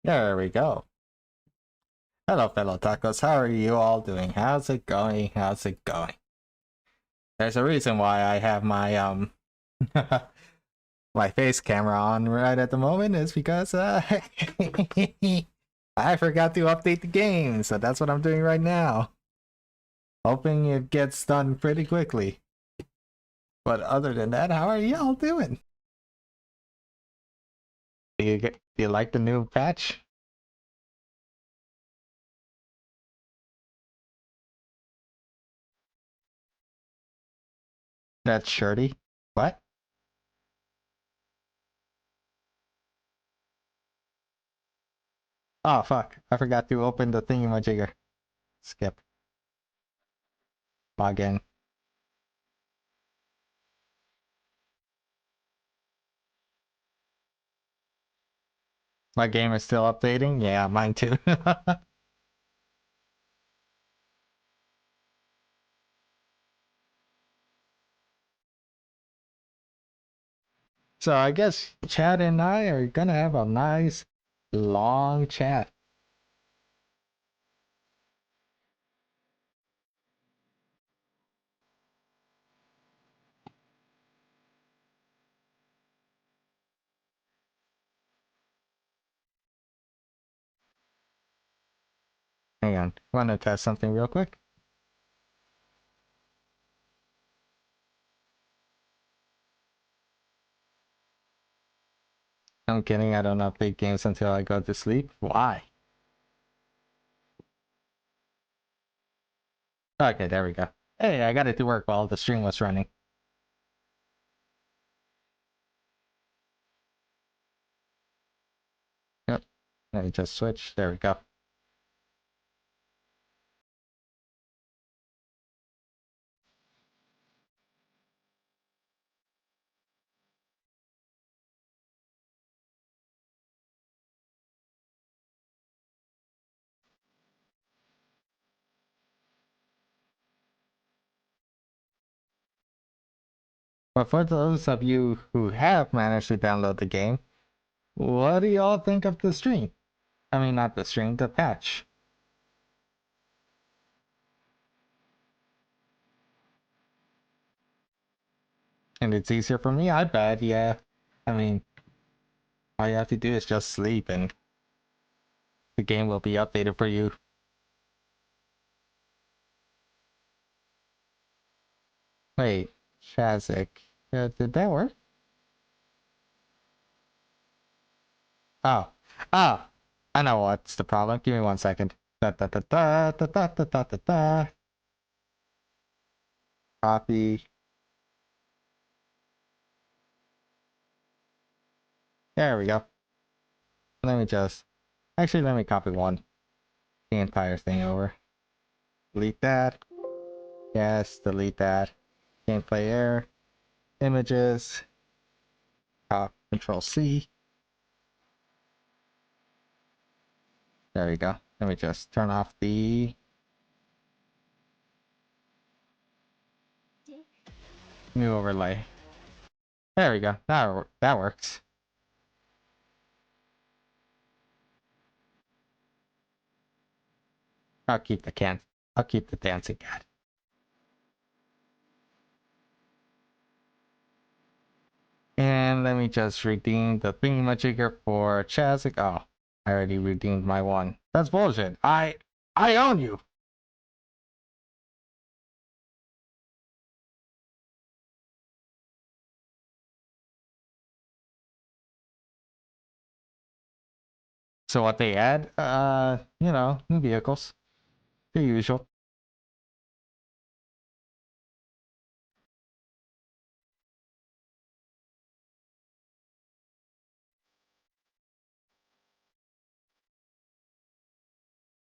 There we go. Hello, fellow tacos. How are you all doing? How's it going? How's it going? There's a reason why I have my my face camera on right at the moment is because I forgot to update the game, so that's what I'm doing right now. Hoping it gets done pretty quickly. But other than that, how are y'all doing? Do you like the new patch? That's shirty. What? Oh fuck! I forgot to open the thingy-majigger. Skip. Log in. My game is still updating? Yeah, mine too. So I guess Chad and I are gonna have a nice long chat. Hang on, wanna test something real quick? I'm kidding, I don't update games until I go to sleep. Why? Okay, there we go. Hey, I got it to work while the stream was running. Yep, let me just switch. There we go. But for those of you who have managed to download the game, what do y'all think of the stream? I mean, not the stream, the patch. And it's easier for me, I bet, yeah. I mean, all you have to do is just sleep and the game will be updated for you. Wait, Shazik. Did that work? Oh. Oh. I know what's the problem. Give me 1 second. Da da da da da da da da da da. Copy. There we go. Let me just... Actually, let me copy the entire thing over. Delete that. Yes, delete that. Gameplay error. Images. Control C. There we go. Let me just turn off the new overlay. There we go. That works. I'll keep the dancing cat. And let me just redeem the thingamajigger for Chazzik. Oh, I already redeemed my one. That's bullshit. I own you. So what they add? New vehicles. The usual.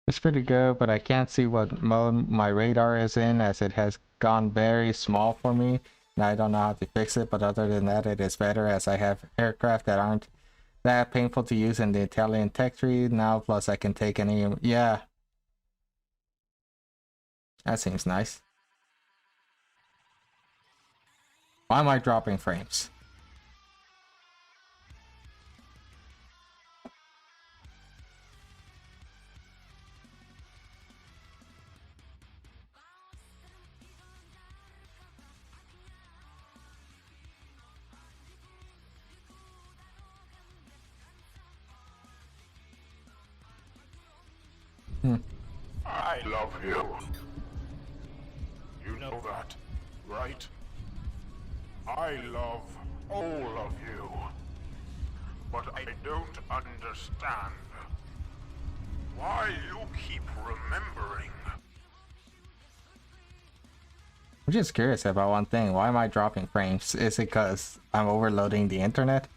It's pretty good, but I can't see what mode my radar is in as it has gone very small for me. And I don't know how to fix it, but other than that, it is better as I have aircraft that aren't that painful to use in the Italian tech tree now, plus I can take any... Yeah. That seems nice. Why am I dropping frames? Hmm. I love you. You know that, right? I love all of you. But I don't understand why you keep remembering. I'm just curious about one thing. Why am I dropping frames? Is it because I'm overloading the internet?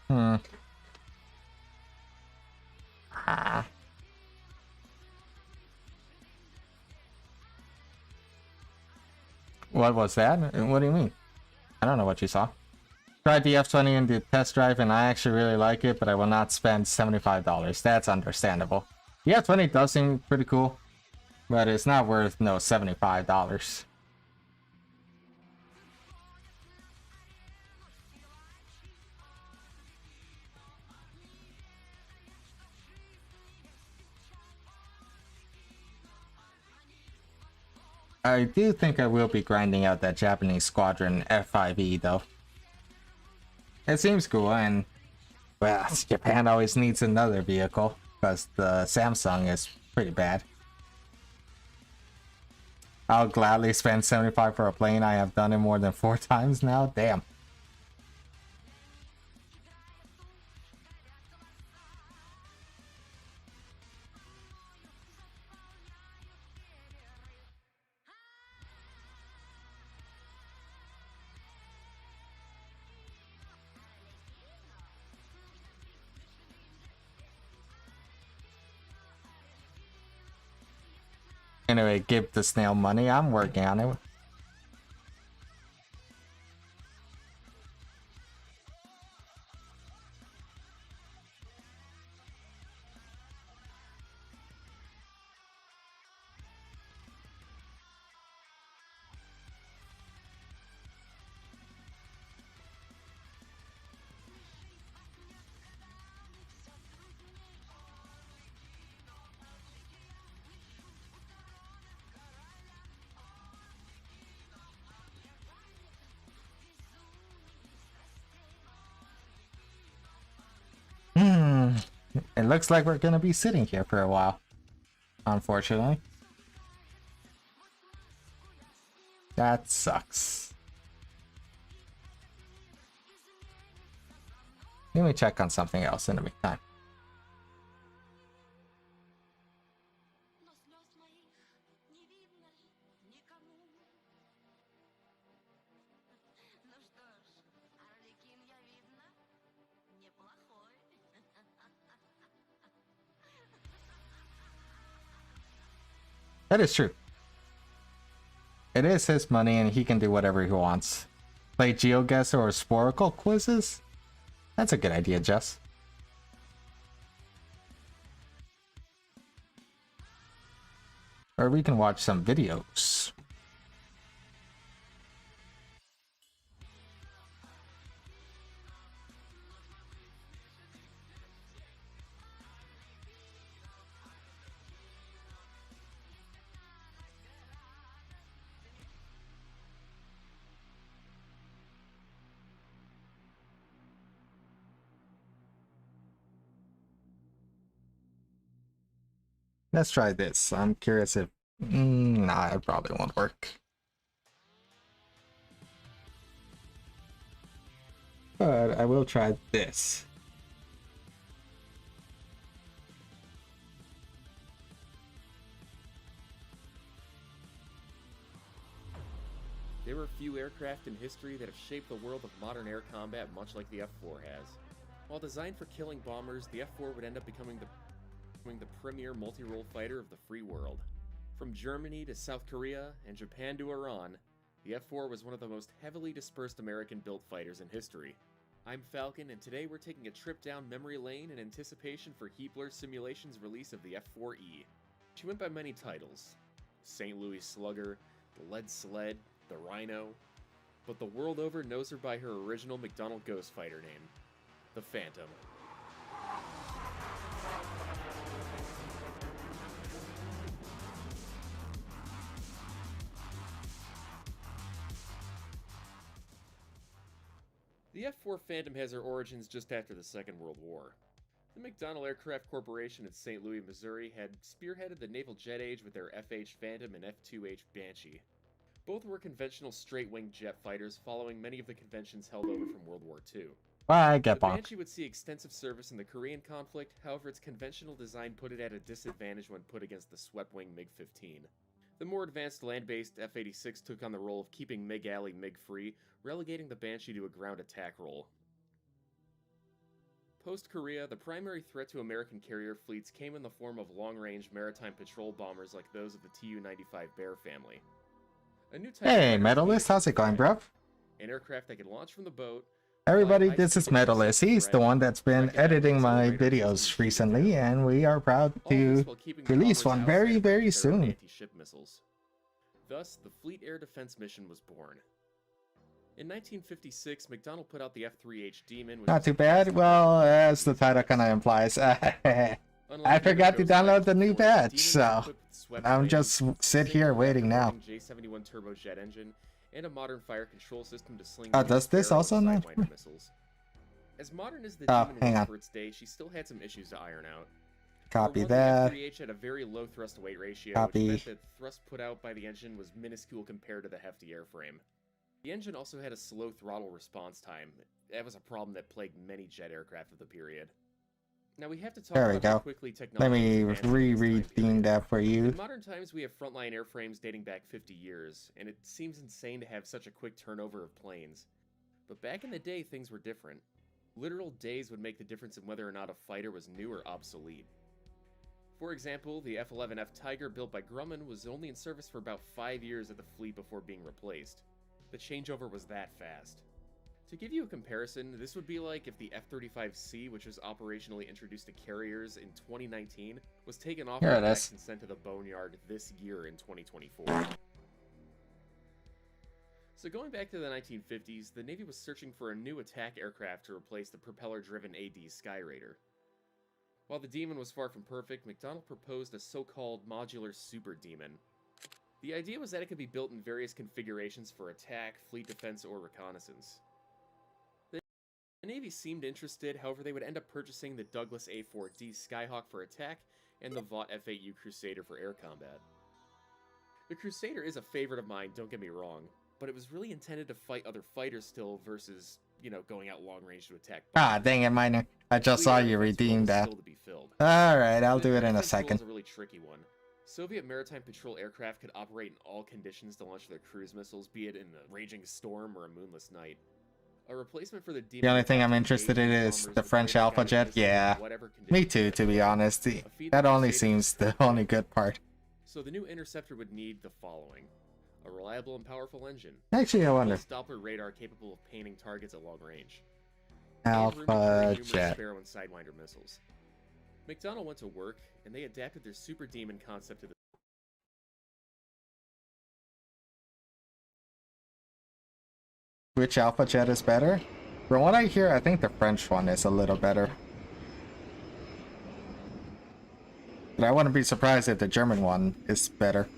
Hmm. Ah. What was that? What do you mean? I don't know what you saw. Tried the F20 in the test drive and I actually really like it, but I will not spend $75. That's understandable. The F20 does seem pretty cool, but it's not worth no $75. I do think I will be grinding out that Japanese Squadron F5E though. It seems cool, and well, Japan always needs another vehicle because the Samsung is pretty bad. I'll gladly spend $75 for a plane. I have done it more than 4 times now. Damn. Anyway, give the snail money. I'm working on it. It looks like we're gonna be sitting here for a while, unfortunately. That sucks. Let me check on something else in the meantime. That is true. It is his money and he can do whatever he wants. Play GeoGuessr or Sporcle quizzes? That's a good idea, Jess. Or we can watch some videos. Let's try this. I'm curious if... nah, it probably won't work. But I will try this. There are few aircraft in history that have shaped the world of modern air combat much like the F-4 has. While designed for killing bombers, the F-4 would end up becoming the premier multi-role fighter of the free world. From Germany to South Korea and Japan to Iran, the F-4 was one of the most heavily dispersed American-built fighters in history. I'm Falcon, and today we're taking a trip down memory lane in anticipation for Heapler Simulation's release of the F-4E. She went by many titles: St. Louis Slugger, the Lead Sled, the Rhino, but the world over knows her by her original McDonnell Ghost fighter name, the Phantom. The F-4 Phantom has her origins just after the Second World War. The McDonnell Aircraft Corporation in St. Louis, Missouri had spearheaded the naval jet age with their F-H Phantom and F-2H Banshee. Both were conventional straight-wing jet fighters following many of the conventions held over from World War II. I get The bonked. Banshee would see extensive service in the Korean conflict, however its conventional design put it at a disadvantage when put against the swept-wing MiG-15. The more advanced land-based F-86 took on the role of keeping MiG-Alley MiG-free, relegating the Banshee to a ground attack role. Post-Korea, the primary threat to American carrier fleets came in the form of long-range maritime patrol bombers like those of the Tu-95 Bear family. A new type Hey, of Medalist, how's it going, bro? an aircraft that could launch from the boat. Everybody, this is Medalist. He's the one that's been editing my videos recently, and we are proud to release one very, very soon. Anti-ship missiles. Thus, the Fleet Air Defense Mission was born. In 1956, McDonnell put out the F-3H Demon. Not too bad. Well, as the title kind of implies, I forgot to download the new patch, so I'm just sit here waiting now. J-71 turbojet engine and a modern fire control system to sling. Does this also not? Missiles. As modern as the Oh, Demon hang was on. for its day, she still had some issues to iron out. Copy For one, that. The F-3H had a very low thrust-to-weight ratio, Copy. which meant that thrust put out by the engine was minuscule compared to the hefty airframe. The engine also had a slow throttle response time. That was a problem that plagued many jet aircraft of the period. Now we have to talk There we about how go. quickly Let technology me has advanced in this time reread period. that for you. In modern times, we have frontline airframes dating back 50 years, and it seems insane to have such a quick turnover of planes. But back in the day, things were different. Literal days would make the difference in whether or not a fighter was new or obsolete. For example, the F-11F Tiger built by Grumman was only in service for about 5 years at the fleet before being replaced. The changeover was that fast. To give you a comparison, this would be like if the F-35C, which was operationally introduced to carriers in 2019, was taken off Here the it decks is. and sent to the boneyard this year in 2024. So going back to the 1950s, the Navy was searching for a new attack aircraft to replace the propeller-driven AD Skyraider. While the Demon was far from perfect, McDonnell proposed a so-called modular Super Demon. The idea was that it could be built in various configurations for attack, fleet defense, or reconnaissance. The Navy seemed interested, however they would end up purchasing the Douglas A-4D Skyhawk for attack and the Vought F-8U Crusader for air combat. The Crusader is a favorite of mine, don't get me wrong, but it was really intended to fight other fighters still versus, going out long range to attack. Ah, dang it, Miner. I just saw you redeem that. Still to be filled. Alright, I'll do it in a defense role second. is a really tricky one. Soviet maritime patrol aircraft could operate in all conditions to launch their cruise missiles, be it in a raging storm or a moonless night. A replacement for the Demon The only thing I'm would interested in engage is bombers the with French greater Alpha guided Jet. missiles in Yeah, whatever me conditions too, to be honest. That only seems the only good part. So the new interceptor would need the following: a reliable and powerful engine, Actually, I wonder. pulse Doppler radar capable of painting targets at long range, and room to carry Alpha numerous Jet. Sparrow and Sidewinder missiles. McDonnell went to work, and they adapted their Super Demon concept to the Which Alpha Jet is better? From what I hear, I think the French one is a little better. But I wouldn't be surprised if the German one is better.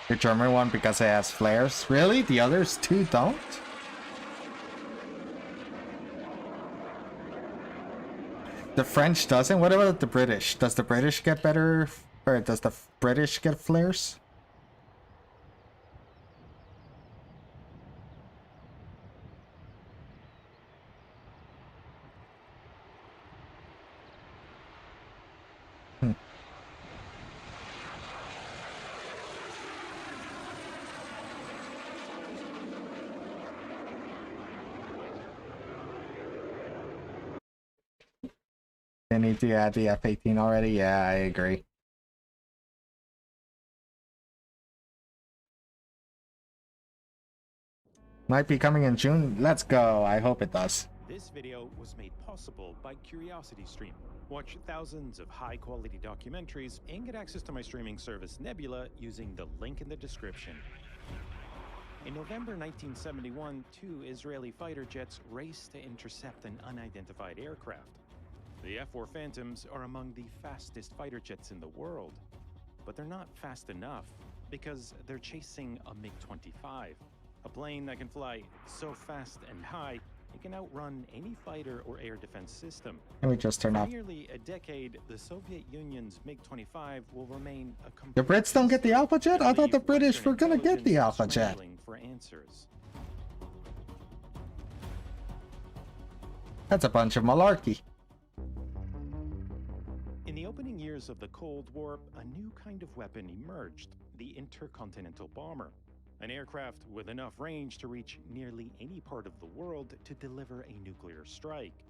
The German one because it has flares? Really? The others two don't? The French doesn't? What about the British? Does the British get better? Or does the British get flares? They need to add the F-18 already? Yeah, I agree. Might be coming in June. Let's go. I hope it does. This video was made possible by CuriosityStream. Watch thousands of high-quality documentaries and get access to my streaming service Nebula using the link in the description. In November 1971, 2 Israeli fighter jets raced to intercept an unidentified aircraft. The F-4 Phantoms are among the fastest fighter jets in the world. But they're not fast enough because they're chasing a MiG-25, a plane that can fly so fast and high it can outrun any fighter or air defense system. Let me just turn For off. nearly a decade, the Soviet Union's MiG-25 will remain a The Brits don't get the Alpha Jet? I thought the British Western were gonna get the intelligence Alpha Jet. scrambling for answers. That's a bunch of malarkey. In the opening years of the Cold War, a new kind of weapon emerged, the intercontinental bomber. An aircraft with enough range to reach nearly any part of the world to deliver a nuclear strike.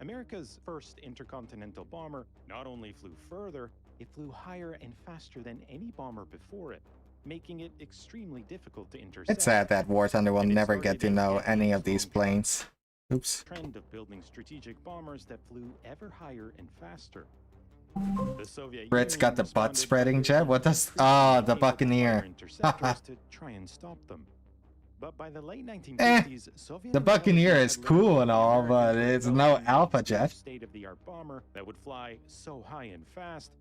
America's first intercontinental bomber not only flew further, it flew higher and faster than any bomber before it, making it extremely difficult to intercept. It's sad that War Thunder will And it never started get to in know decades any of these long planes. Oops. trend of building strategic bombers that flew ever higher and faster. The Soviet Brits got the Union butt responded spreading by jet? What does... increasing Oh, the able to fire Buccaneer. interceptors to try and stop them. But by the late 1950s, Soviet The Buccaneer intelligence is had cool learned and that the all, but Americans were it's no developing a Alpha new Jet. state-of-the-art bomber that would fly so high and fast,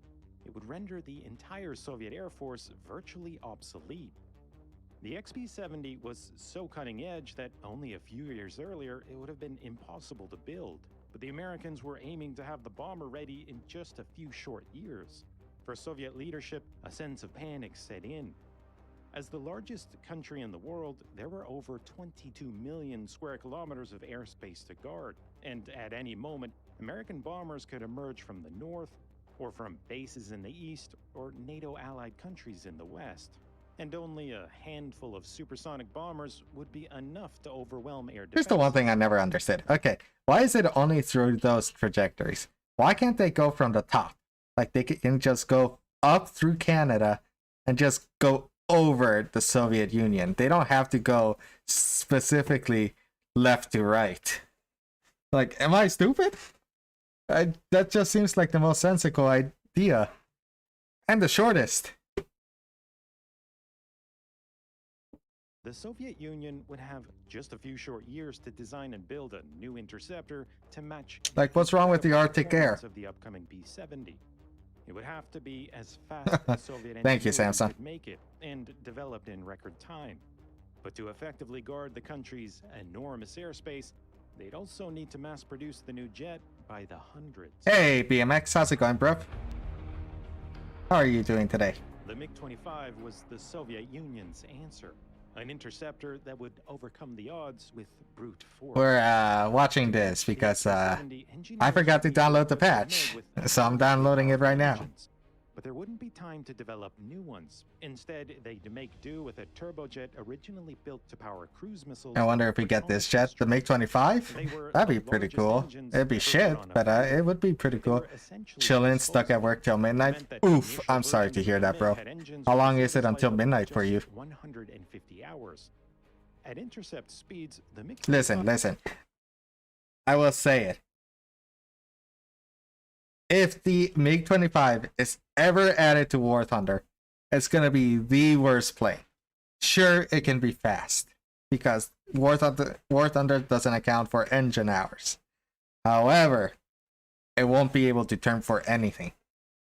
it would render the entire Soviet Air Force virtually obsolete. The XB-70 was so cutting edge that only a few years earlier it would have been impossible to build. But the Americans were aiming to have the bomber ready in just a few short years. For Soviet leadership, a sense of panic set in. As the largest country in the world, there were over 22 million square kilometers of airspace to guard. And at any moment, American bombers could emerge from the north, or from bases in the east, or NATO-allied countries in the west. And only a handful of supersonic bombers would be enough to overwhelm air defense. Here's the one thing I never understood. Okay, why is it only through those trajectories? Why can't they go from the top? Like, they can just go up through Canada and just go over the Soviet Union. They don't have to go specifically left to right. Like, am I stupid? That just seems like the most sensible idea. And the shortest. The Soviet Union would have just a few short years to design and build a new interceptor to match Like, what's wrong with the Arctic Air? performance of the upcoming B-70. It would have to be as fast as Soviet Thank you, engineers Samsung. could make it, and developed in record time. But to effectively guard the country's enormous airspace, they'd also need to mass-produce the new jet by the hundreds. Hey, BMX, how's it going, bro? How are you doing today? The MiG-25 was the Soviet Union's answer. An interceptor that would overcome the odds with brute force. We're watching this because I forgot to download the patch, so I'm downloading it right now. But there wouldn't be time to develop new ones. Instead, they'd make do with a turbojet originally built to power cruise missiles. I wonder if we get this jet, the MiG-25? That'd be pretty cool. It'd be shit, but it would be pretty cool. Chillin', stuck at work till midnight. Oof, I'm sorry to hear that, bro. How long is it until midnight for you? 150 hours. At intercept speeds, the MiG Listen. I will say it. If the MiG-25 is ever added to War Thunder, it's gonna be the worst plane. Sure, it can be fast, because War Thunder doesn't account for engine hours. However, it won't be able to turn for anything.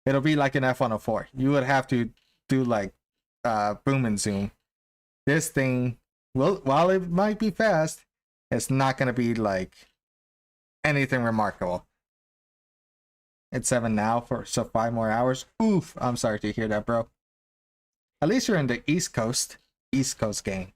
It'll be like an F-104. You would have to do like boom and zoom. This thing, while it might be fast, it's not gonna be like anything remarkable. It's 7 now, so 5 more hours. Oof, I'm sorry to hear that, bro. At least you're in the East Coast game.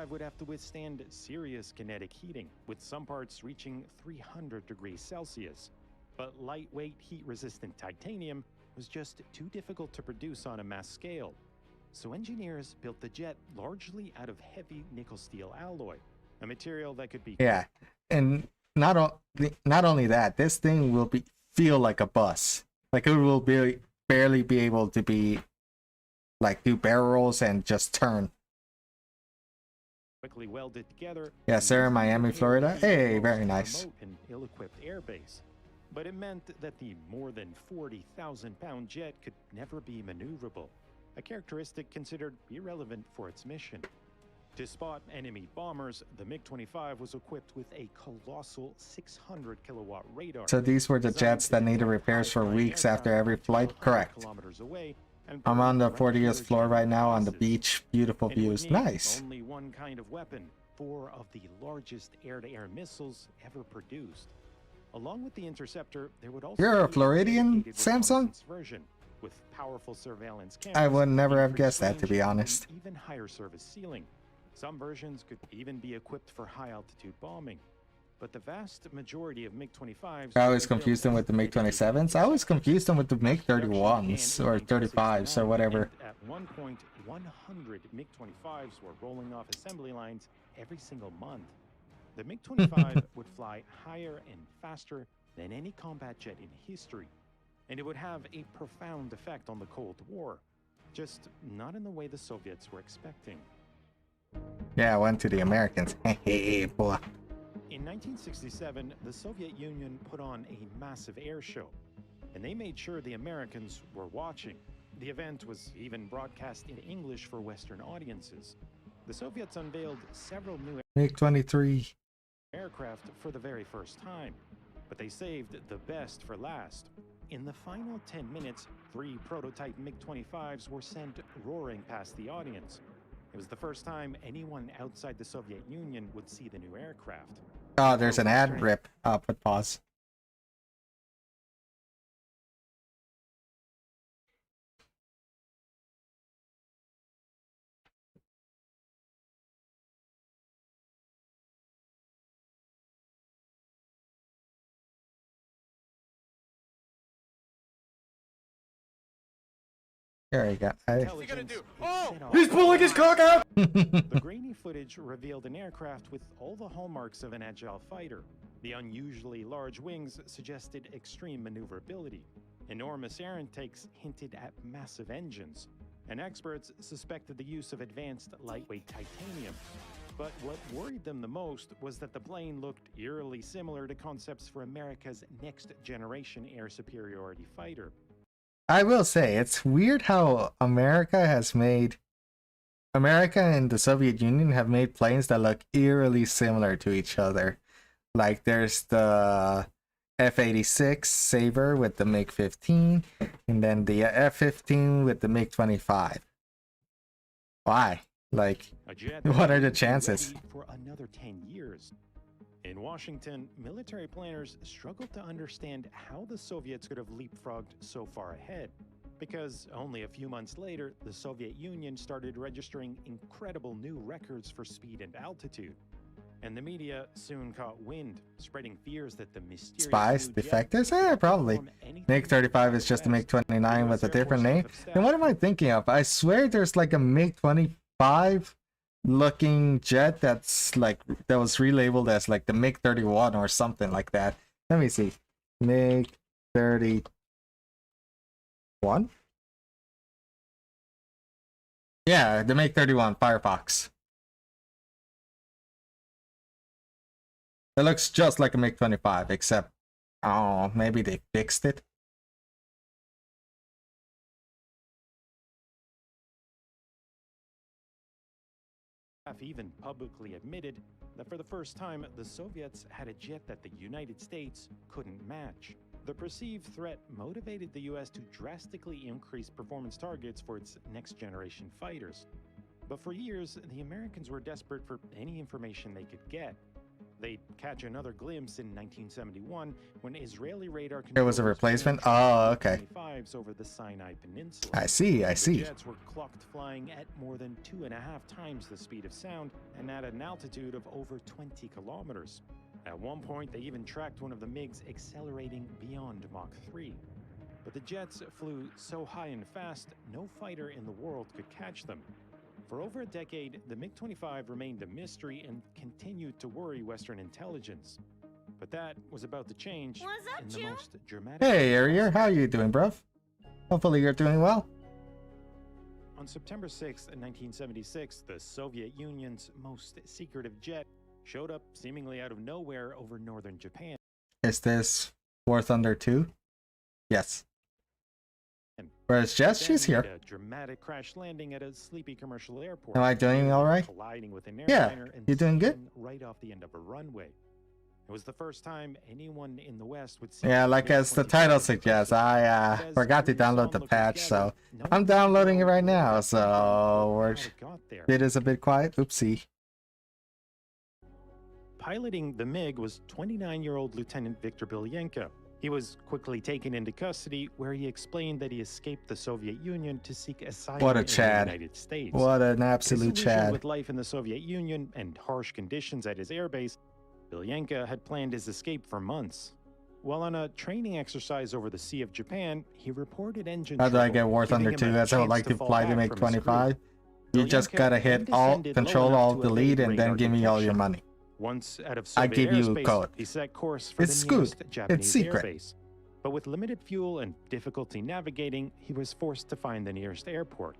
Would have to withstand serious kinetic heating, with some parts reaching 300 degrees Celsius. But lightweight, heat-resistant titanium was just too difficult to produce on a mass scale. So engineers built the jet largely out of heavy nickel steel alloy, a material that could be... Yeah, and not only that, this thing will feel like a bus. Like it will barely be able to be like do barrel rolls and just turn. Quickly welded together. Yeah, sir, Miami, Florida. Hey, very nice. An ill-equipped airbase. But it meant that the more than 40,000-pound jet could never be maneuverable, a characteristic considered irrelevant for its mission. To spot enemy bombers, the MiG-25 was equipped with a colossal 600-kilowatt radar. So these were the jets that needed repairs for weeks after every flight? Correct. I'm on the 40th floor right now on the beach. Beautiful views. Nice. Only one kind of weapon, 4 of the largest air-to-air missiles ever produced. Along with the interceptor, there would also You're a be Floridian, dedicated Samsung? reconnaissance version with powerful surveillance cameras. I would never have increased guessed that, to be range, and honest. Even higher service ceiling. Some versions could even be equipped for high-altitude bombing. But the vast majority of MiG-25s... I always confused them with the MiG-27s. I always confused them with the MiG-31s or 35s or whatever. At one point, 100 MiG-25s were rolling off assembly lines every single month. The MiG-25 would fly higher and faster than any combat jet in history, and it would have a profound effect on the Cold War, just not in the way the Soviets were expecting. Yeah, I went to the Americans. Hey, boy. In 1967, the Soviet Union put on a massive air show, and they made sure the Americans were watching. The event was even broadcast in English for Western audiences. The Soviets unveiled several new MiG-23. aircraft for the very first time, but they saved the best for last. In the final 10 minutes, 3 prototype MiG-25s were sent roaring past the audience. It was the first time anyone outside the Soviet Union would see the new aircraft. Oh, there's an ad rip. I'll put pause. There you go. What's he gonna do? Oh! He's pulling his cock out! The grainy footage revealed an aircraft with all the hallmarks of an agile fighter. The unusually large wings suggested extreme maneuverability. Enormous air intakes hinted at massive engines. And experts suspected the use of advanced lightweight titanium. But what worried them the most was that the plane looked eerily similar to concepts for America's next-generation air superiority fighter. I will say, it's weird how America and the Soviet Union have made planes that look eerily similar to each other. Like there's the F-86 Sabre with the MiG-15, and then the F-15 with the MiG-25. Why? Like, what are the chances? For another 10 years. In Washington, military planners struggled to understand how the Soviets could have leapfrogged so far ahead. Because only a few months later, the Soviet Union started registering incredible new records for speed and altitude. And the media soon caught wind, spreading fears that the mysterious Spies? new jet Defectors? Eh, probably. MiG-35 is just a MiG-29 with a different name. And what am I thinking of? I swear there's like a MiG-25 looking jet that was relabeled as like the MiG-31 or something like that. Let me see. MiG-31? Yeah, the MiG-31 Firefox. It looks just like a MiG-25, except, oh, maybe they fixed it. Even publicly admitted that for the first time, the Soviets had a jet that the United States couldn't match. The perceived threat motivated the US to drastically increase performance targets for its next-generation fighters. But for years, the Americans were desperate for any information they could get. They'd catch another glimpse in 1971 when Israeli radar There was a replacement? Oh, okay. Over the Sinai Peninsula. I see. The jets were clocked flying at more than 2.5 times the speed of sound and at an altitude of over 20 kilometers. At one point, they even tracked one of the MiGs accelerating beyond Mach 3. But the jets flew so high and fast, no fighter in the world could catch them. For over a decade, the MiG-25 remained a mystery and continued to worry Western intelligence. But that was about to change What's up, in the June? most dramatic. Hey, Arier, how you doing, bruv? Hopefully you're doing well. On September 6th, 1976, the Soviet Union's most secretive jet showed up seemingly out of nowhere over northern Japan. Is this War Thunder 2? Yes. Where's Jess? She's Then here. made a dramatic crash landing at a sleepy commercial airport. Am I doing all right? Colliding with an Yeah, airliner and you doing good? sinking right off the end of a runway. It was the first time anyone in the West would see. Yeah, the like as the Jet-22 title in suggests, person. I But as forgot to every download the onlooker patch, so gathered, no I'm one downloading it knew right now. how So we're it got there. it is a bit quiet. Oopsie. Piloting the MiG was 29-year-old Lieutenant Viktor Bilyenko. He was quickly taken into custody, where he explained that he escaped the Soviet Union to seek asylum What a in Chad. the United States. What an absolute Disillusioned Chad. with life in the Soviet Union and harsh conditions at his airbase, Bilyenko had planned his escape for months. While on a training exercise over the Sea of Japan, he reported engine How do I trouble, get War giving Thunder him 2 a as I would chance like to fall fly to back make from his 25? group. You just Bilyenko gotta then hit Alt, descended low Control enough Alt, to Delete, evade and then radar give me all your detection. money. Once out of I Soviet give you airspace, code. he set course for It's the good. nearest It's Japanese secret. airbase. But with limited fuel and difficulty navigating, he was forced to find the nearest airport.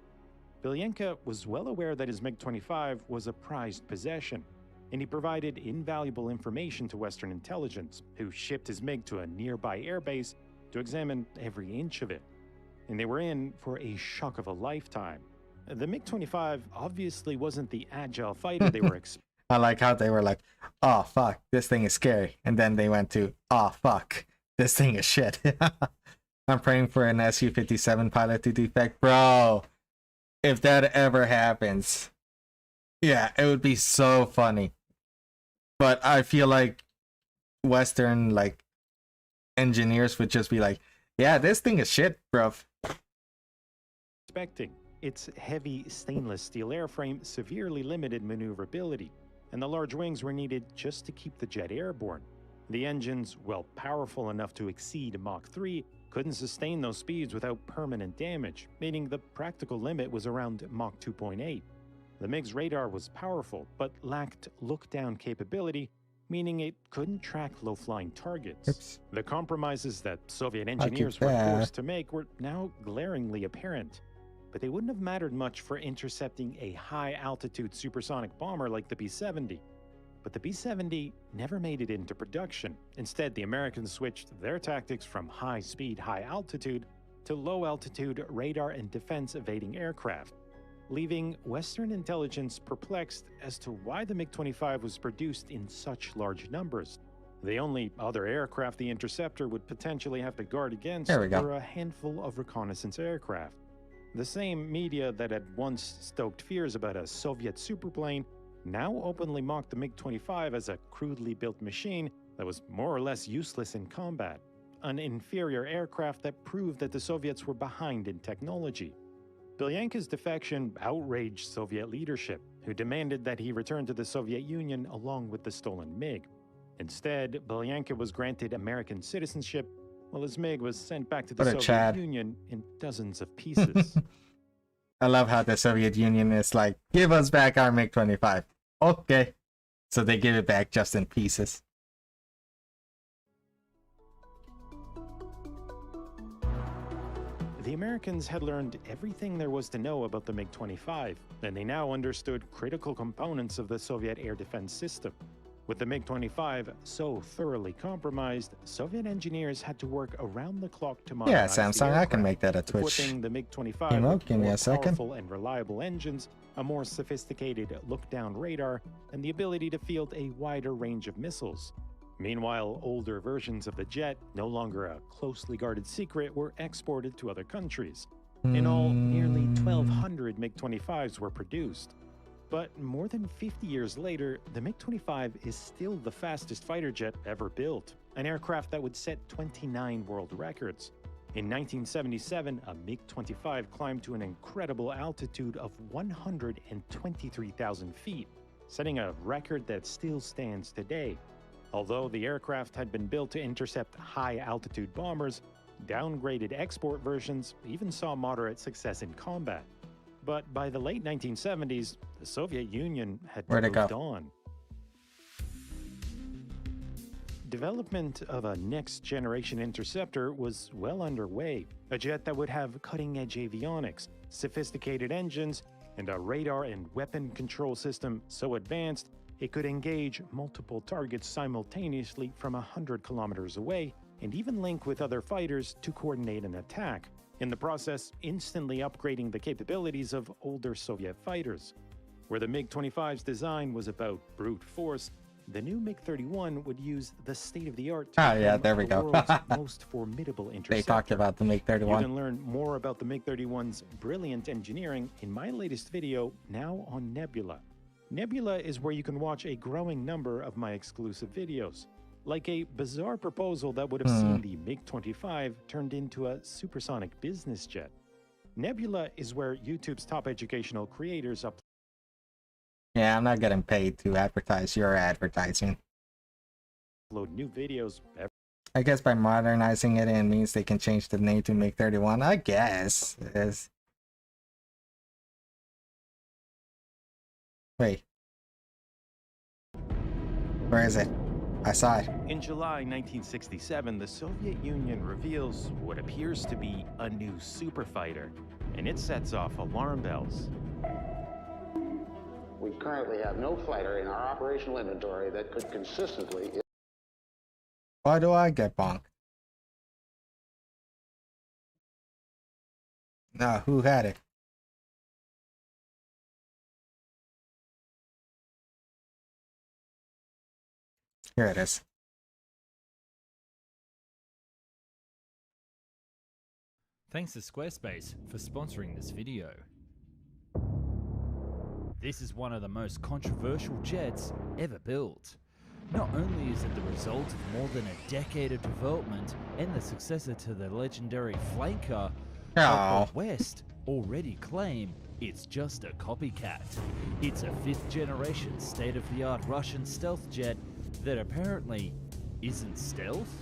Bilyenko was well aware that his MiG-25 was a prized possession, and he provided invaluable information to Western intelligence, who shipped his MiG to a nearby airbase to examine every inch of it. And they were in for a shock of a lifetime. The MiG-25 obviously wasn't the agile fighter they were expecting. I like how they were like, oh fuck, this thing is scary. And then they went to, oh fuck, this thing is shit. I'm praying for an Su-57 pilot to defect. Bro, if that ever happens, yeah, it would be so funny. But I feel like Western, like, engineers would just be like, yeah, this thing is shit, bro. Its heavy stainless steel airframe severely limited maneuverability, and the large wings were needed just to keep the jet airborne. The engines, while powerful enough to exceed Mach 3, couldn't sustain those speeds without permanent damage, meaning the practical limit was around Mach 2.8. The MiG's radar was powerful, but lacked look-down capability, meaning it couldn't track low-flying targets. Oops. The compromises that Soviet engineers were forced to make were now glaringly apparent, but they wouldn't have mattered much for intercepting a high-altitude supersonic bomber like the B-70. But the B-70 never made it into production. Instead, the Americans switched their tactics from high-speed, high-altitude to low-altitude radar and defense-evading aircraft, leaving Western intelligence perplexed as to why the MiG-25 was produced in such large numbers. The only other aircraft the interceptor would potentially have to guard against were a handful of reconnaissance aircraft. The same media that had once stoked fears about a Soviet superplane now openly mocked the MiG-25 as a crudely built machine that was more or less useless in combat, an inferior aircraft that proved that the Soviets were behind in technology. Bilyenko's defection outraged Soviet leadership, who demanded that he return to the Soviet Union along with the stolen MiG. Instead, Bilyenko was granted American citizenship, while his MiG was sent back to the Soviet Union in dozens of pieces. I love how the Soviet Union is like, give us back our MiG-25. Okay. So they give it back just in pieces. The Americans had learned everything there was to know about the MiG-25, and they now understood critical components of the Soviet air defense system. With the MiG-25 so thoroughly compromised, Soviet engineers had to work around the clock to modernize the Samsung, I can make that a Twitch. equipping the MiG-25 with give me more a second. powerful and reliable engines, a more sophisticated look-down radar, and the ability to field a wider range of missiles. Meanwhile, older versions of the jet, no longer a closely guarded secret, were exported to other countries. In all, nearly 1,200 MiG-25s were produced. But more than 50 years later, the MiG-25 is still the fastest fighter jet ever built, an aircraft that would set 29 world records. In 1977, a MiG-25 climbed to an incredible altitude of 123,000 feet, setting a record that still stands today. Although the aircraft had been built to intercept high-altitude bombers, downgraded export versions even saw moderate success in combat. But by the late 1970s, the Soviet Union had moved on. development of a next-generation interceptor was well underway, a jet that would have cutting-edge avionics, sophisticated engines, and a radar and weapon control system so advanced it could engage multiple targets simultaneously from 100 kilometers away and even link with other fighters to coordinate an attack, in the process instantly upgrading the capabilities of older Soviet fighters. Where the MiG-25's design was about brute force, the new MiG-31 would use the state-of-the-art to yeah, become there we the go. world's most formidable interceptor. They talked about the You MiG-31. can learn more about the MiG-31's brilliant engineering in my latest video, now on Nebula. Nebula is where you can watch a growing number of my exclusive videos, like a bizarre proposal that would have seen the MiG-25 turned into a supersonic business jet. Nebula is where YouTube's top educational creators Yeah, I'm not getting paid to advertise your advertising. upload new videos every I guess by modernizing it, it means they can change the name to MiG-31. I guess. Wait. Where is it? I saw it. In July 1967, the Soviet Union reveals what appears to be a new superfighter, and it sets off alarm bells. We currently have no fighter in our operational inventory that could consistently... Why do I get bonked? No, who had it? Here it is. Thanks to Squarespace for sponsoring this video. This is one of the most controversial jets ever built. Not only is it the result of more than a decade of development and the successor to the legendary Flanker, but the West already claim it's just a copycat. It's a 5th generation state-of-the-art Russian stealth jet that apparently isn't stealth,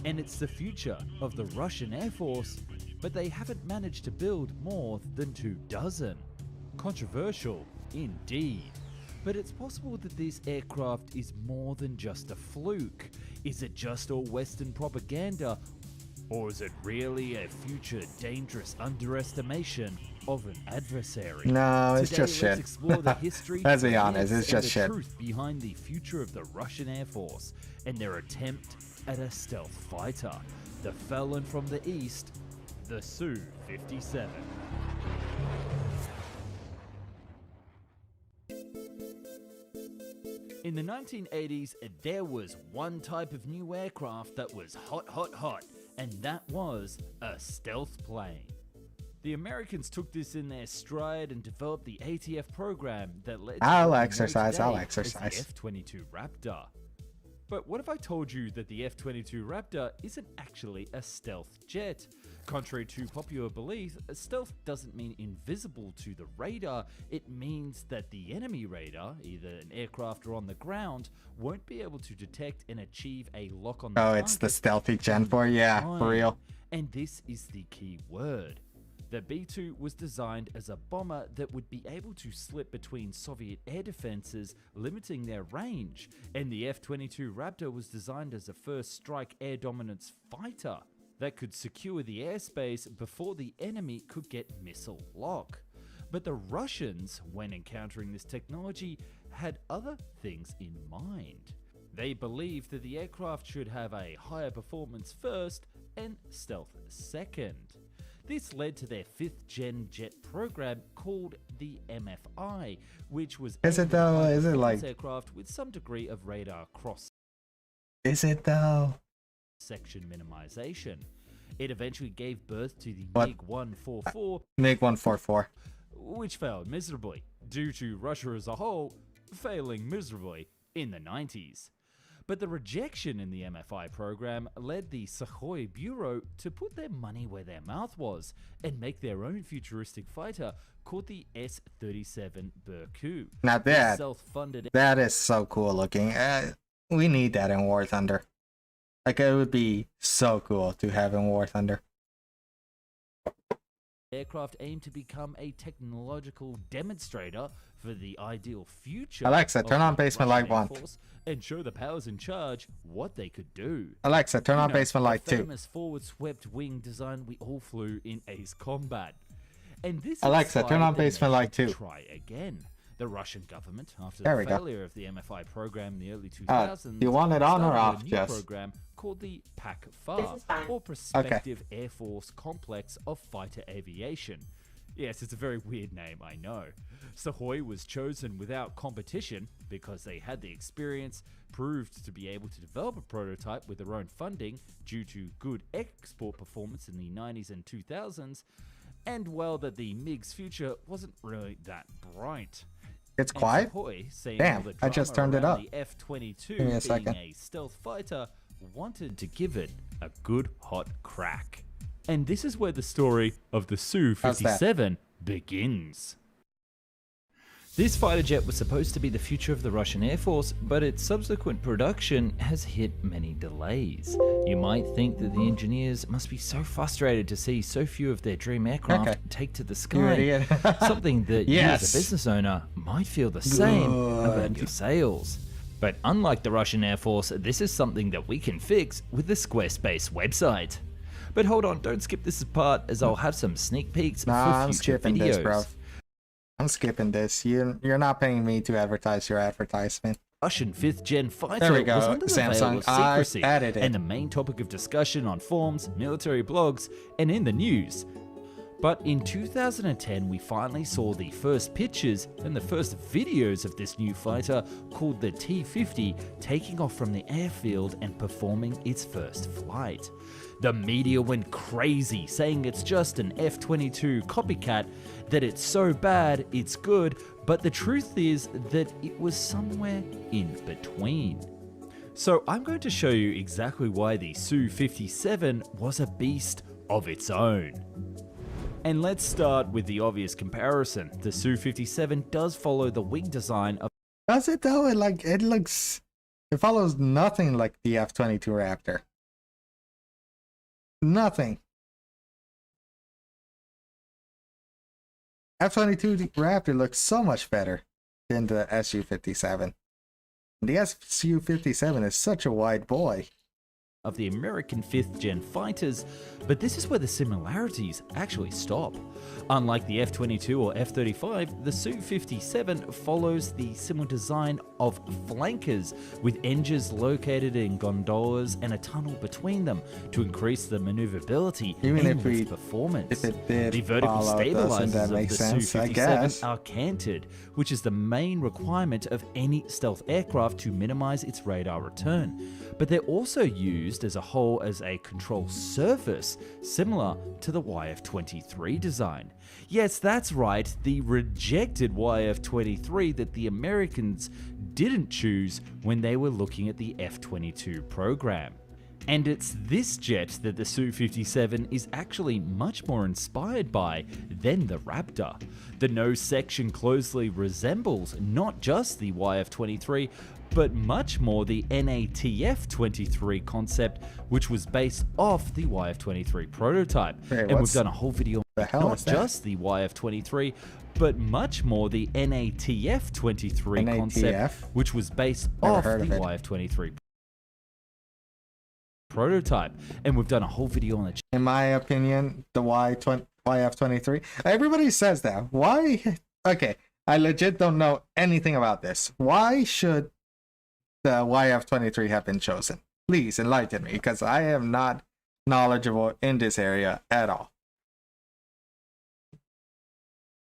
and it's the future of the Russian Air Force, but they haven't managed to build more than 24. Controversial indeed. But it's possible that this aircraft is more than just a fluke. Is it just all Western propaganda, or is it really a future dangerous underestimation of an adversary? No, it's Today, just shit. let's explore the history, Let's be the honest, myths, it's just and shit. the truth behind the future of the Russian Air Force and their attempt at a stealth fighter, the felon from the east, the Su-57. In the 1980s, there was one type of new aircraft that was hot, and that was a stealth plane. The Americans took this in their stride and developed the ATF program that led to I'll what we know exercise, today I'll as exercise. the F-22 Raptor. But what if I told you that the F-22 Raptor isn't actually a stealth jet? Contrary to popular belief, stealth doesn't mean invisible to the radar. It means that the enemy radar, either an aircraft or on the ground, won't be able to detect and achieve a lock on the Oh, it's the target stealthy Gen 4? Yeah, for time. real. And this is the key word. The B-2 was designed as a bomber that would be able to slip between Soviet air defenses, limiting their range. And the F-22 Raptor was designed as a first strike air dominance fighter that could secure the airspace before the enemy could get missile lock. But the Russians, when encountering this technology, had other things in mind. They believed that the aircraft should have a higher performance first and stealth second. This led to their 5th gen jet program called the MFI, which was Is it aimed at though? Is it high-performance like- aircraft with some degree of radar cross Is it though? section minimization. It eventually gave birth to the What? MiG-144, MiG-144. which failed miserably, due to Russia as a whole failing miserably in the 90s. But the rejection in the MFI program led the Sukhoi Bureau to put their money where their mouth was and make their own futuristic fighter called the S-37 Berku. Now This that, self-funded that is so cool looking. We need that in War Thunder. Like, it would be so cool to have in War Thunder. aircraft aimed to become a technological demonstrator for the ideal future. Alexa, of turn on the Basement Russian Live Air 1. Force, and show the powers in charge what they could do. Alexa, turn on You know, basement light the 2. famous forward-swept wing design we all flew in Ace Combat. And this Alexa, turn on inspired the basement light nation 2. to try again. The Russian government, after There the we go. failure of the MFI program in the early 2000s, you want it on or started off, a new Jess? program called the PAC-FAR, or Prospective Air Force Complex of Fighter Aviation. Yes, it's a very weird name, I know. Sukhoi was chosen without competition because they had the experience, proved to be able to develop a prototype with their own funding due to good export performance in the 90s and 2000s, and well, that the MiG's future wasn't really that bright. It's quiet? Sukhoi, seeing Damn, all the I just drama turned it around up. The F-22 Give me a being second. a stealth fighter, wanted to give it a good hot crack. And this is where the story of the Su-57 begins. This fighter jet was supposed to be the future of the Russian Air Force, but its subsequent production has hit many delays. You might think that the engineers must be so frustrated to see so few of their dream aircraft take to the You sky. idiot. Something that you Yes. as a business owner might feel the same about Good. your sales. But unlike the Russian Air Force, this is something that we can fix with the Squarespace website. But hold on, don't skip this part, as I'll have some sneak peeks Nah, for I'm future skipping videos. this, bro. I'm skipping this. You're not paying me to advertise your advertisement. Russian 5th gen fighter There we go, was under the veil Samsung. of I secrecy added it. and the main topic of discussion on forums, military blogs, and in the news. But in 2010, we finally saw the first pictures and the first videos of this new fighter called the T-50 taking off from the airfield and performing its first flight. The media went crazy, saying it's just an F-22 copycat, that it's so bad, it's good, but the truth is that it was somewhere in between. So I'm going to show you exactly why the Su-57 was a beast of its own. And let's start with the obvious comparison. The Su-57 does follow the wing design of Does it though? It follows nothing like the F-22 Raptor. Nothing. F-22 Raptor looks so much better than the Su-57. The Su-57 is such a wide boy. the American 5th gen fighters, but this is where the similarities actually stop. Unlike the F-22 or F-35, the Su-57 follows the similar design of flankers, with engines located in gondolas and a tunnel between them to increase the maneuverability Even and if we- lift performance. if it did The vertical fall out, doesn't stabilizers that of make the sense? I Su-57 guess. are canted, which is the main requirement of any stealth aircraft to minimize its radar return. But they're also used as a whole as a control surface, similar to the YF-23 design. Yes, that's right, the rejected YF-23 that the Americans didn't choose when they were looking at the F-22 program. And it's this jet that the Su-57 is actually much more inspired by than the Raptor. The nose section closely resembles not just the YF-23, but much more the NATF-23 concept, which was based off the YF-23 prototype. Wait, and we've what's done a whole video the hell not is that? just the YF-23, but much more the NATF-23 NATF? concept, which was based Never off heard the of it. YF-23 prototype. And we've done a whole video on the In my opinion, the YF-23. Everybody says that. Why? Okay, I legit don't know anything about this. Why should the YF-23 have been chosen? Please enlighten me, because I am not knowledgeable in this area at all.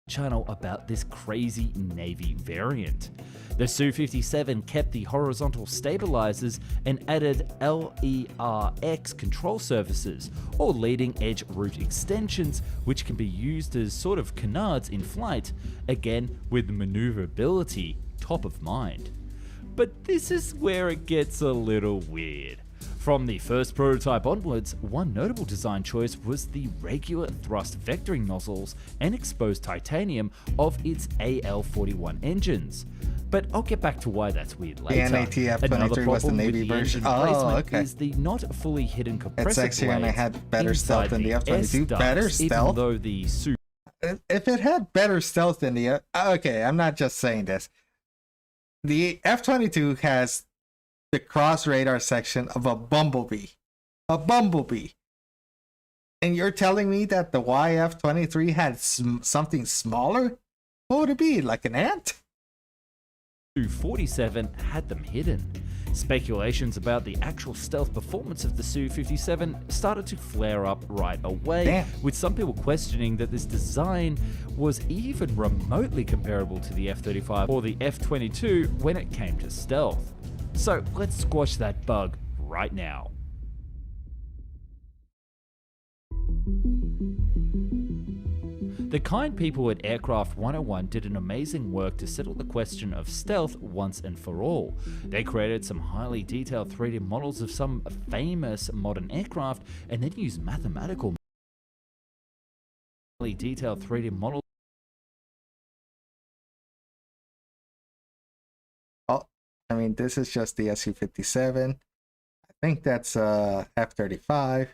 channel about this crazy Navy variant. The Su-57 kept the horizontal stabilizers and added LERX control surfaces, or leading edge root extensions, which can be used as sort of canards in flight, again with maneuverability top of mind. But this is where it gets a little weird. From the first prototype onwards, one notable design choice was the regular thrust vectoring nozzles and exposed titanium of its AL-41 engines. But I'll get back to why that's weird later. NATF-23 Another was the problem Navy with the version. engine Oh, placement okay. is the not fully hidden compressor It's sexier and it blades had better stealth inside than the F-22. S-ducts, Better even stealth? though the Su If it had better stealth than the okay, I'm not just saying this. The F-22 has the cross radar section of a bumblebee. A bumblebee. And you're telling me that the YF-23 had something smaller? What would it be? Like an ant? Su-47 had them hidden. Speculations about the actual stealth performance of the Su-57 started to flare up right away, Damn. with some people questioning that this design was even remotely comparable to the F-35 or the F-22 when it came to stealth. So let's squash that bug right now. The kind people at Aircraft 101 did an amazing work to settle the question of stealth once and for all. They created some highly detailed 3D models of some famous modern aircraft and then used mathematical detailed 3D models. Oh, I mean, this is just the Su-57. I think that's F-35,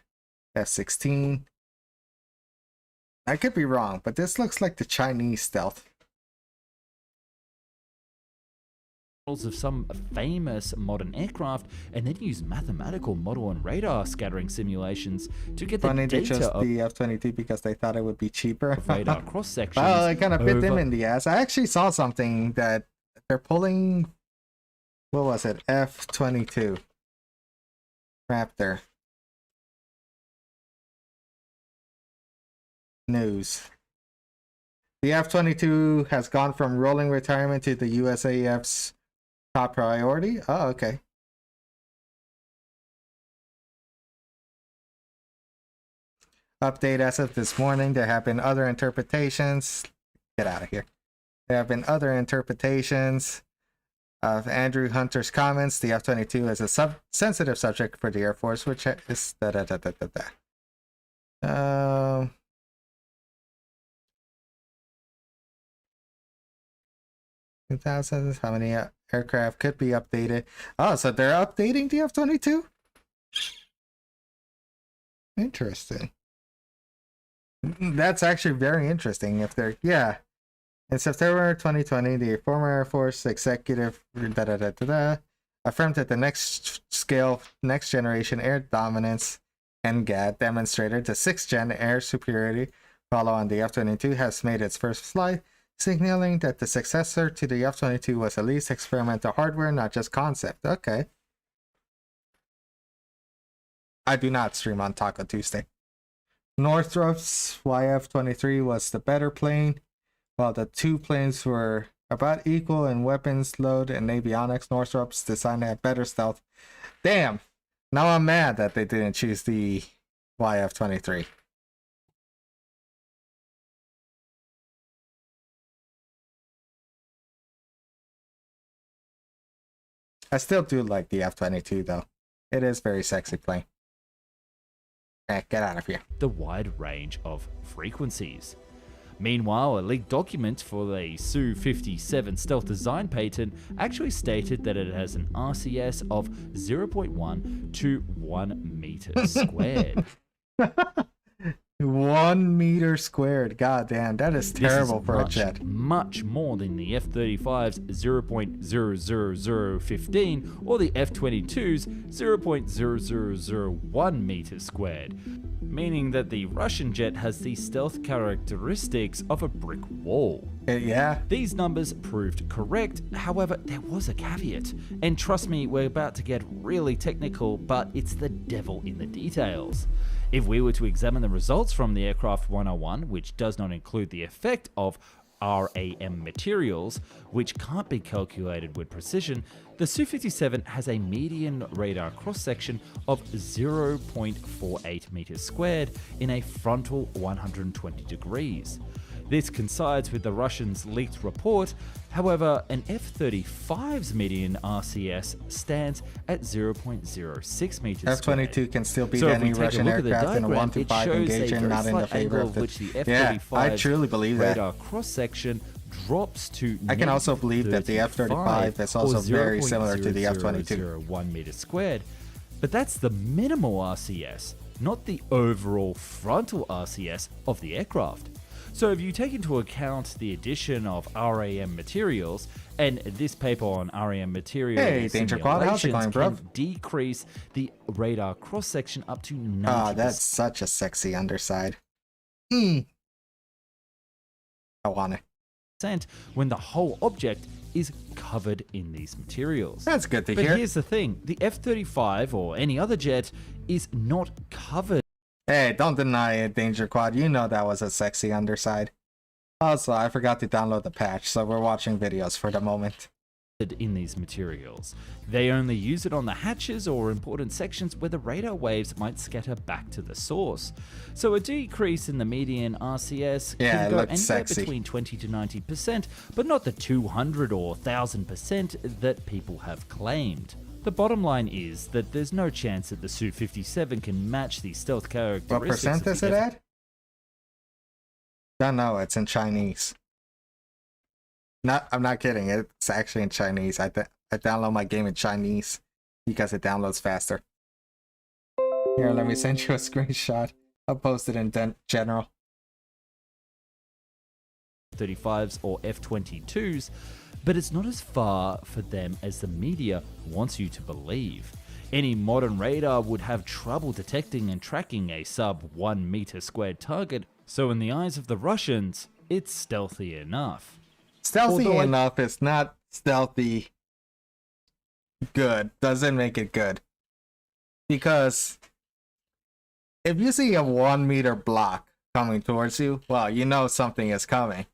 F-16. I could be wrong, but this looks like the Chinese stealth. Of some famous modern aircraft and then use mathematical model and radar scattering simulations to get the Funny they data chose of the F-22 because they thought it would be cheaper. radar cross sections. Well, it kind of bit them in the ass. I actually saw something that they're pulling. What was it? F-22 Raptor news. The F-22 has gone from rolling retirement to the USAF's top priority. Oh, okay. Update as of this morning. There have been other interpretations. Get out of here. There have been other interpretations of Andrew Hunter's comments. The F-22 is a sensitive subject for the Air Force, which is 2,000. How many aircraft could be updated? Oh, so they're updating the F-22? Interesting. That's actually very interesting. If they're, yeah. In September 2020, the former Air Force executive affirmed that the next generation air dominance NGAD demonstrated the 6th gen air superiority follow on the F-22 has made its first flight, signaling that the successor to the F-22 was at least experimental hardware, not just concept. Okay. I do not stream on Taco Tuesday. Northrop's YF-23 was the better plane, while the two planes were about equal in weapons load and avionics. Northrop's design had better stealth. Damn! Now I'm mad that they didn't choose the YF-23. I still do like the F-22 though. It is very sexy plane. Get out of here. The wide range of frequencies. Meanwhile, a leaked document for the Su-57 stealth design patent actually stated that it has an RCS of 0.1 to 1 meter squared. 1 meter squared. God damn, that is terrible for a jet. Much more than the F-35's 0.00015 or the F-22's 0.0001 meters squared, meaning that the Russian jet has the stealth characteristics of a brick wall. Yeah. These numbers proved correct, however, there was a caveat. And trust me, we're about to get really technical, but it's the devil in the details. If we were to examine the results from the Aircraft 101, which does not include the effect of RAM materials, which can't be calculated with precision, the Su-57 has a median radar cross-section of 0.48 meters squared in a frontal 120 degrees. This coincides with the Russians' leaked report. However, an F-35's median RCS stands at 0.06 meters F-22 can still beat so any Russian aircraft in a 1-5 engagement, not in the favor of the... Yeah, I truly believe that. Radar cross-section drops to I can also believe that the F-35 is also very similar to the F-22. 1 meter squared, but that's the minimal RCS, not the overall frontal RCS of the aircraft. So if you take into account the addition of RAM materials, and this paper on RAM materials Hey, Danger Quad, how's it going, bro? can decrease the radar cross-section up to 90%. Oh, that's such a sexy underside. I want it. When the whole object is covered in these materials. That's good to But hear. here's the thing, the F-35 or any other jet is not covered Hey, don't deny it, Danger Quad. You know that was a sexy underside. Also, I forgot to download the patch, so we're watching videos for the moment. in these materials. They only use it on the hatches or important sections where the radar waves might scatter back to the source. So a decrease in the median RCS Yeah, can it go looked anywhere sexy. between 20 to 90%, but not the 200 or 1000% that people have claimed. The bottom line is that there's no chance that the Su-57 can match the stealth characteristics. What percent of is the it at? Don't know, it's in Chinese. I'm not kidding, it's actually in Chinese. I download my game in Chinese because it downloads faster. Here, let me send you a screenshot. I'll post it in general. F-35s or F-22s, but it's not as far for them as the media wants you to believe. Any modern radar would have trouble detecting and tracking a sub 1 meter squared target, so in the eyes of the Russians, it's stealthy enough. Stealthy Although enough is not stealthy good. Doesn't make it good. Because if you see a 1 meter block coming towards you, well, you know something is coming.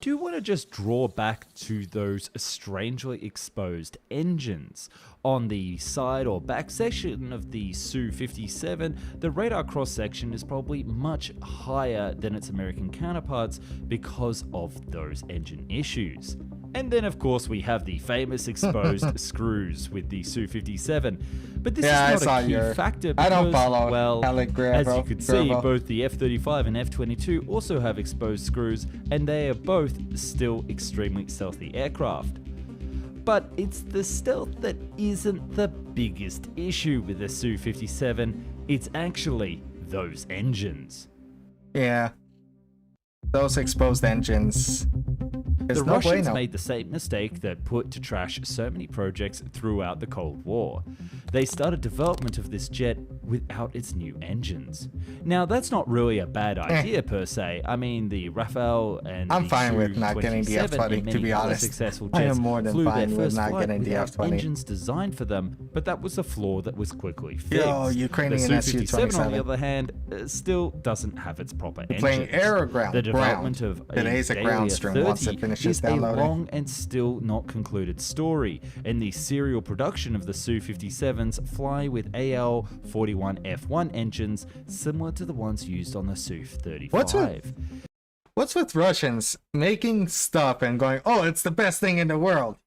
Do you want to just draw back to those strangely exposed engines? On the side or back section of the Su-57, the radar cross-section is probably much higher than its American counterparts because of those engine issues. And then of course we have the famous exposed screws with the Su-57. But this is not a key factor because, I don't follow. well, as you could see, Grabo. both the F-35 and F-22 also have exposed screws, and they are both still extremely stealthy aircraft. But it's the stealth that isn't the biggest issue with the Su-57, it's actually those engines. Yeah. Those exposed engines. The Russians made the same mistake that put to trash so many projects throughout the Cold War. They started development of this jet without its new engines. Now that's not really a bad idea per se. I mean, the Rafale and I'm the fine with not getting the Su-27 F-20, and to many be other honest. successful I jets am more than flew their fine with first not flight getting the without F-20. engines designed for them, but that was a flaw that was quickly fixed. Yo, Ukrainian the Su-57 Su-27. on the other hand still doesn't have its proper engines. Playing air or ground? The development of Today's a ground stream once it finishes is downloading. a long and still not concluded story, and the serial production of the Su-57s fly with AL-41F1 engines similar to the ones used on the Su-35. What's with Russians making stuff and going, oh, it's the best thing in the world?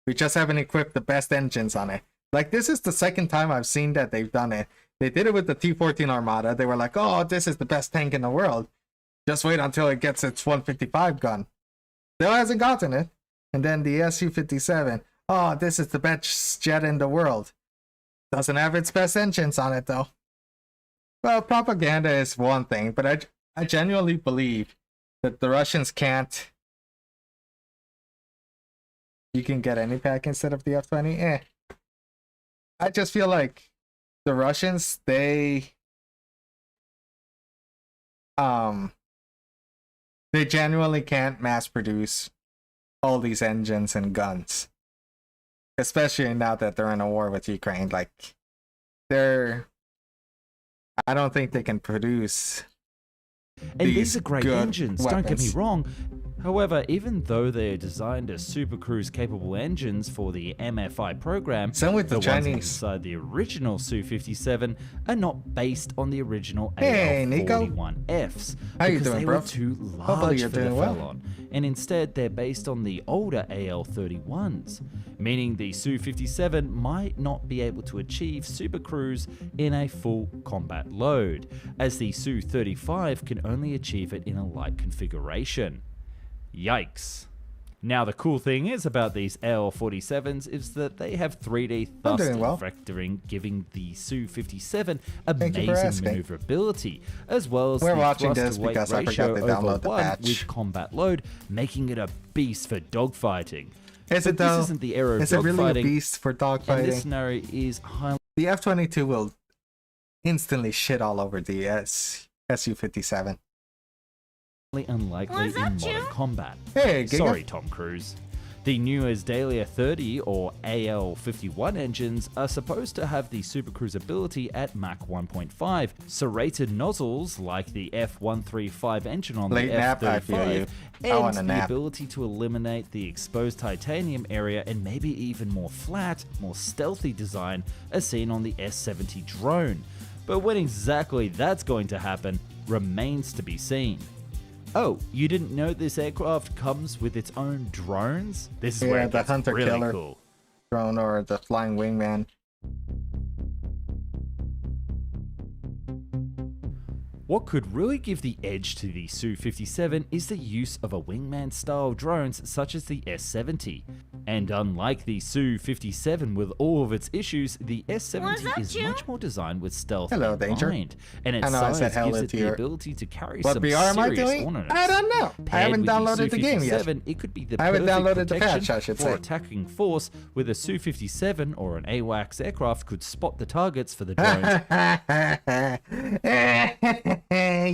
We just haven't equipped the best engines on it. Like, this is the second time I've seen that they've done it. They did it with the T-14 Armada. They were like, oh, this is the best tank in the world. Just wait until it gets its 155 gun. Still hasn't gotten it. And then the Su-57. Oh, this is the best jet in the world. Doesn't have its best engines on it, though. Well, propaganda is one thing, but I genuinely believe that the Russians can't... You can get any pack instead of the F-20? I just feel like the Russians, they genuinely can't mass produce all these engines and guns. Especially now that they're in a war with Ukraine. Like, I don't think they can produce. And these are great good engines, don't get me weapons. wrong. However, even though they're designed as Super Cruise capable engines for the MFI program, Same with the ones Chinese. inside the original Su-57 are not based on the original Hey, Nico. AL-41Fs How you because doing, they bro? were too Hopefully large you're for the doing well. Phelon, and instead they're based on the older AL-31s, meaning the Su-57 might not be able to achieve Super Cruise in a full combat load, as the Su-35 can only achieve it in a light configuration. Yikes. Now, the cool thing is about these AL-47s is that they have 3D I'm doing thrust well. vectoring, giving the Su-57 Thank you for amazing asking. maneuverability, as well as We're the watching this thrust-to-weight because I ratio forgot to over download the 1 patch. with combat load, making it a beast for dogfighting. Is it But though? this isn't the era of Is it really a dogfighting, beast for and this dogfighting? scenario is highly The F-22 will instantly shit all over the Su-57. unlikely in modern combat. Hey, Giga. Sorry, Tom Cruise. The new Asdalia 30 or AL-51 engines are supposed to have the supercruisability at Mach 1.5. Serrated nozzles like the F135 engine on Late the nap, I feel you. F35 I want and a the nap. ability to eliminate the exposed titanium area and maybe even more flat, more stealthy design as seen on the S-70 drone. But when exactly that's going to happen remains to be seen. Oh, you didn't know this aircraft comes with its own drones? This is where Yeah, it the gets hunter really killer cool. drone or the flying wingman. What could really give the edge to the Su-57 is the use of a wingman-style drones such as the S-70. And unlike the Su-57 with all of its issues, the S-70 is much more designed with stealth Hello, in Danger. mind, and its I know I size said hello gives it to the your- ability to carry What some VR am I serious doing? ordnance. I don't know. I Paired haven't with downloaded the game yet. Su-57, it could be the I haven't perfect downloaded the protection patch, I should for say. attacking force, with a Su-57 or an AWACS aircraft could spot the targets for the drones.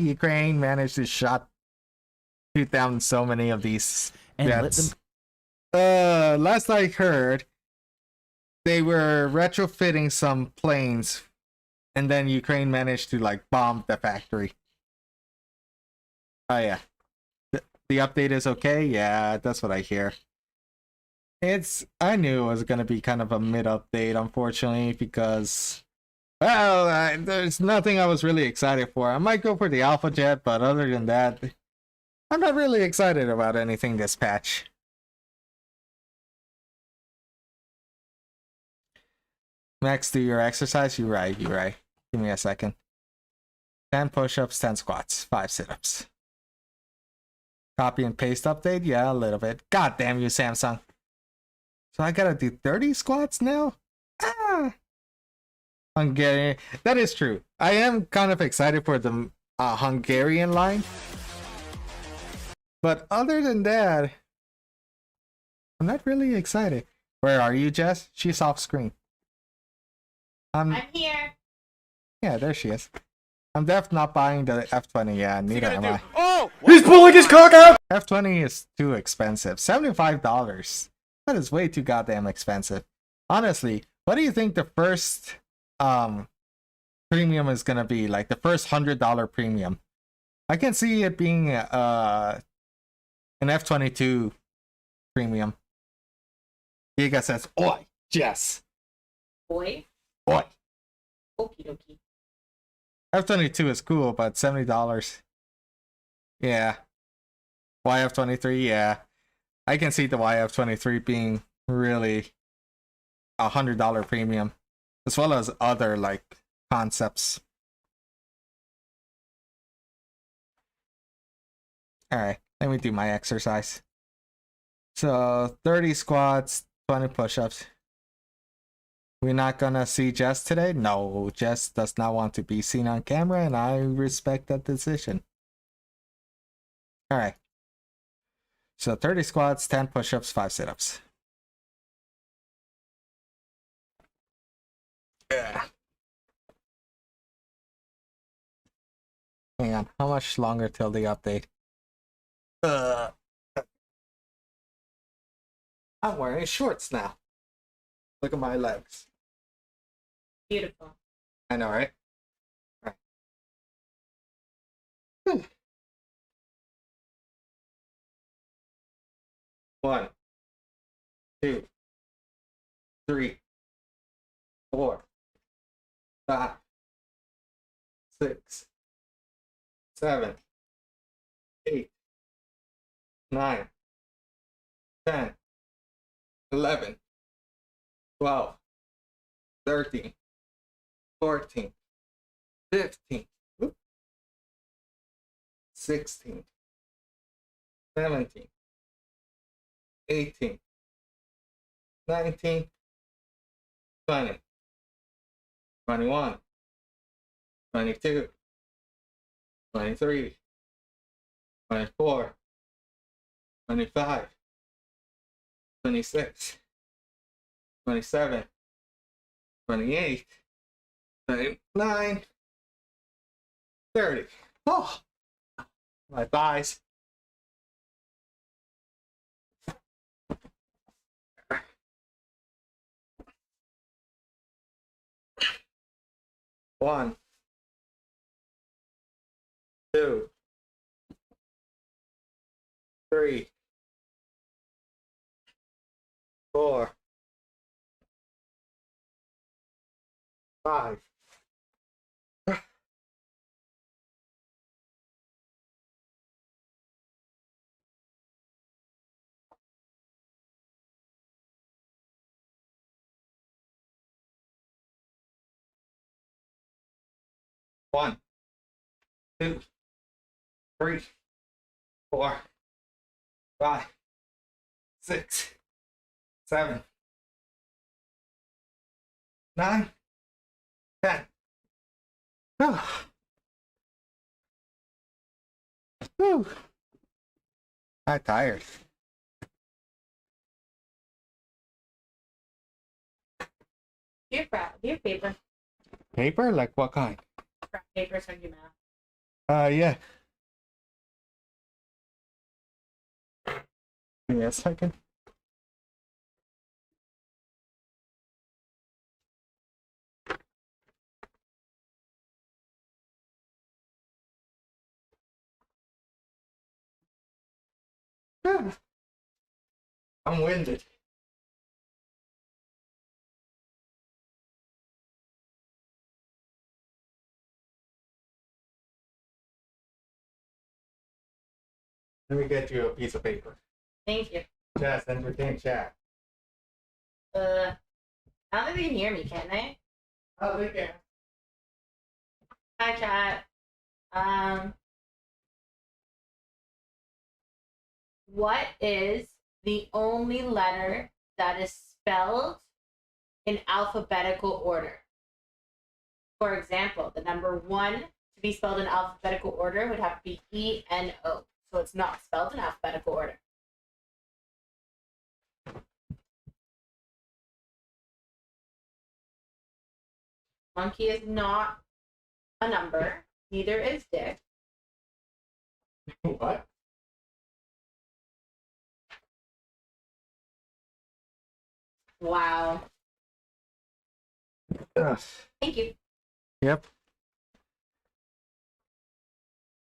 Ukraine managed to shoot down so many of these And let jets. them Last I heard, they were retrofitting some planes, and then Ukraine managed to like bomb the factory. Oh yeah, the update is okay. Yeah, that's what I hear. I knew it was gonna be kind of a mid update, unfortunately, because well, there's nothing I was really excited for. I might go for the Alpha Jet, but other than that, I'm not really excited about anything this patch. Max, do your exercise? You're right. Give me a second. 10 push-ups, 10 squats, 5 sit-ups. Copy and paste update? Yeah, a little bit. God damn you, Samsung. So I gotta do 30 squats now? Ah! Hungarian. That is true. I am kind of excited for the Hungarian line. But other than that, I'm not really excited. Where are you, Jess? She's off screen. I'm here. Yeah, there she is. I'm definitely not buying the F20. Yeah, neither am I. Oh! He's pulling his cock out! F20 is too expensive. $75. That is way too goddamn expensive. Honestly, what do you think the first premium is gonna be? Like the first $100 premium? I can see it being an F22 premium. Giga says, "Oi, Jess, Boy. oi." Okie dokie. F22 is cool, but $70. Yeah. YF23, yeah. I can see the YF23 being really $100 premium, as well as other like concepts. Alright, let me do my exercise. So 30 squats, 20 push-ups. We're not gonna see Jess today? No, Jess does not want to be seen on camera, and I respect that decision. Alright. So 30 squats, 10 push-ups, 5 sit-ups. Yeah. Hang on, how much longer till the update? I'm wearing shorts now. Look at my legs. Beautiful. I know, right? Right. 1, 2, 3, 4, 5, 6, 7, 8, 9, 10, 11, 12, 13, 14, 15, 16, 17, 18, 19, 20, 21, 22, 23, 24, 25, 26, 27, 28, 29, 30. Oh, my thighs. One, two, three, four, five. One, two, three, four, five, 6, 7, 9, 10. Whew. Whew. I'm tired. Do you have paper? Paper? Like what kind? Scrap paper, so you know. Yeah. Give me a second. I'm winded. Let me get you a piece of paper. Thank you. Just entertain chat. I don't think they can hear me, can they? Oh, they can. Hi, chat. What is the only letter that is spelled in alphabetical order? For example, the number 1 to be spelled in alphabetical order would have to be E-N-O. So it's not spelled in alphabetical order. Monkey is not a number. Neither is Dick. What? Wow. Ugh. Thank you. Yep.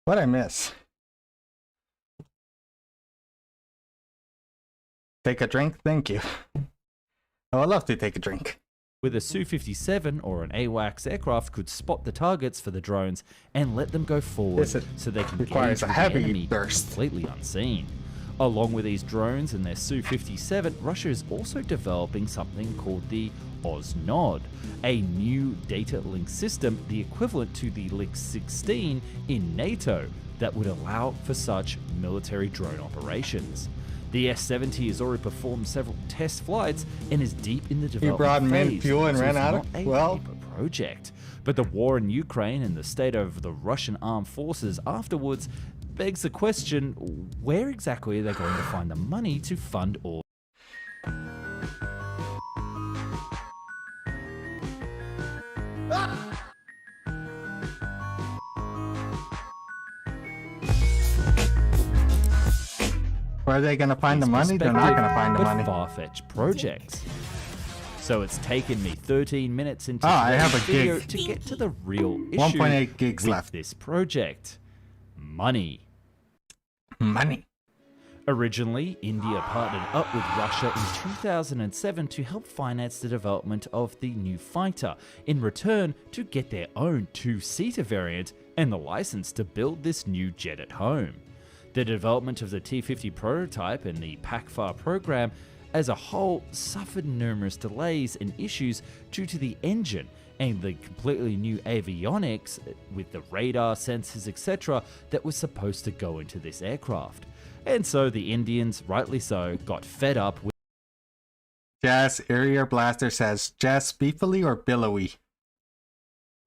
What'd I miss? Take a drink? Thank you. I would love to take a drink. With a Su-57 or an AWACS aircraft could spot the targets for the drones and let them go forward This so they can requires engage a with the heavy enemy burst. completely unseen. Along with these drones and their Su-57, Russia is also developing something called the OSNOD, a new data link system, the equivalent to the Link-16 in NATO, that would allow for such military drone operations. The S-70 has already performed several test flights and is deep in the development brought them in phase, fuel and so ran it's out not of- a well- paper project. But the war in Ukraine and the state of the Russian armed forces afterwards begs the question, where exactly are they going to find the money to fund all? Where are they going to find the money? They're not going to find the but money. far-fetched projects. So it's taken me 13 minutes into I today's have a video gig. to get to the real issue 1.8 gigs with left. this project. Money. Money. Originally, India partnered up with Russia in 2007 to help finance the development of the new fighter, in return to get their own two-seater variant and the license to build this new jet at home. The development of the T-50 prototype and the PACFAR program as a whole suffered numerous delays and issues due to the engine and the completely new avionics with the radar, sensors, etc. that was supposed to go into this aircraft. and so the Indians, rightly so, got fed up with Jazz Area Blaster says, Jazz, beefily or billowy?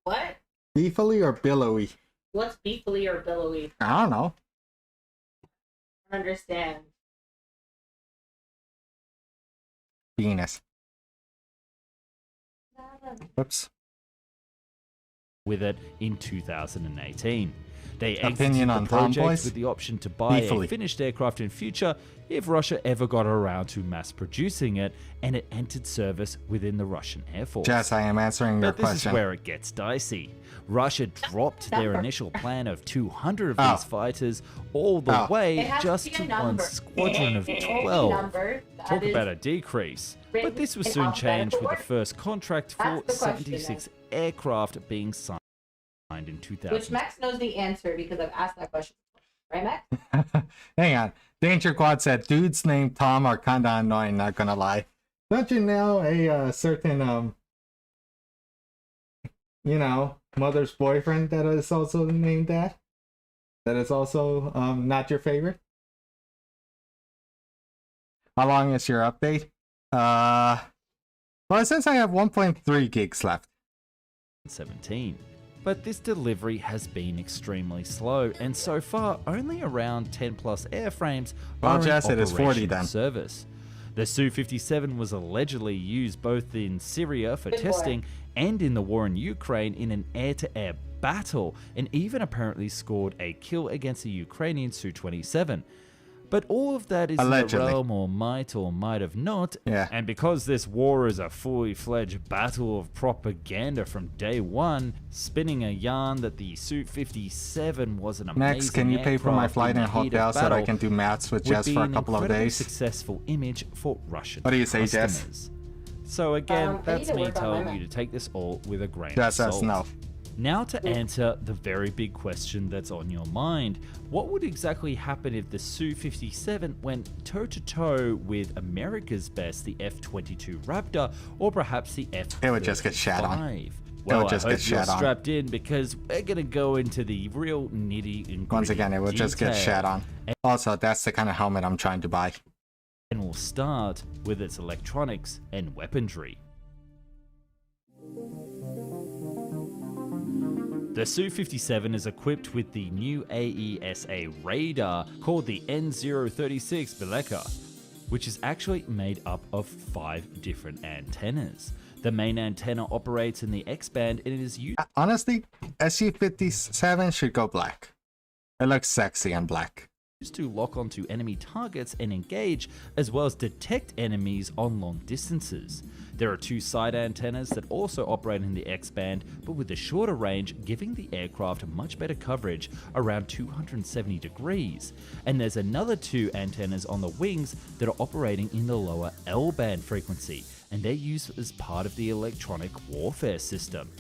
What? Beefily or billowy? What's beefily or billowy? I don't know. I don't understand. Venus. Whoops. with it in 2018. They exited Opinion the on project Tomboys? with the option to buy Beefily. a finished aircraft in future if Russia ever got around to mass producing it, and it entered service within the Russian Air Force. Jess, I am answering your But this question. is where it gets dicey. Russia dropped their initial plan of 200 of Oh. these fighters all the Oh. way It has just to be to a one number. squadron of Only 12. number that Talk is about a decrease. written But this was in soon changed with the alphabetical first contract for That's the question, 76 aircraft being signed in 2000. Which Max knows the answer because I've asked that question. Right, Max? Hang on. Danger Quad said, dudes named Tom are kinda annoying, not gonna lie. Don't you know a certain, you know, mother's boyfriend that is also named that? That is also not your favorite? How long is your update? Well, it says I have 1.3 gigs left. 17. But this delivery has been extremely slow, and so far only around 10 plus airframes Well, are Jess, in it is 40 operational then. service. The Su-57 was allegedly used both in Syria for Good boy. testing and in the war in Ukraine in an air-to-air battle, and even apparently scored a kill against the Ukrainian Su-27. But all of that is Allegedly. in the realm or might have not. Yeah. And because this war is a fully fledged battle of propaganda from day one, spinning a yarn that the Su-57 was an amazing Next, can you pay for my aircraft flight in and the heat of hotel so that I battle can do maths with would Jess be for a an couple of incredibly days? successful image for Russian What do you say, Jess? customers. So again, I need that's to me work on telling my you to take this all with a grain Jess of says salt. no. Now to answer the very big question that's on your mind. What would exactly happen if the Su-57 went toe-to-toe with America's best, the F-22 Raptor, or perhaps the F-35? It would just get shat on. Well, just I get hope you're shat on. strapped in because we're going to go into the real nitty-gritty Once again, it will just get detail. shat on. Also, that's the kind of helmet I'm trying to buy. And we'll start with its electronics and weaponry. The Su-57 is equipped with the new AESA radar called the N036 Beleka, which is actually made up of 5 different antennas. The main antenna operates in the X-band and it is used Honestly, SU-57 should go black. It looks sexy on black. to lock onto enemy targets and engage, as well as detect enemies on long distances. There are 2 side antennas that also operate in the X-band, but with a shorter range, giving the aircraft much better coverage around 270 degrees. And there's another 2 antennas on the wings that are operating in the lower L-band frequency, and they're used as part of the electronic warfare system.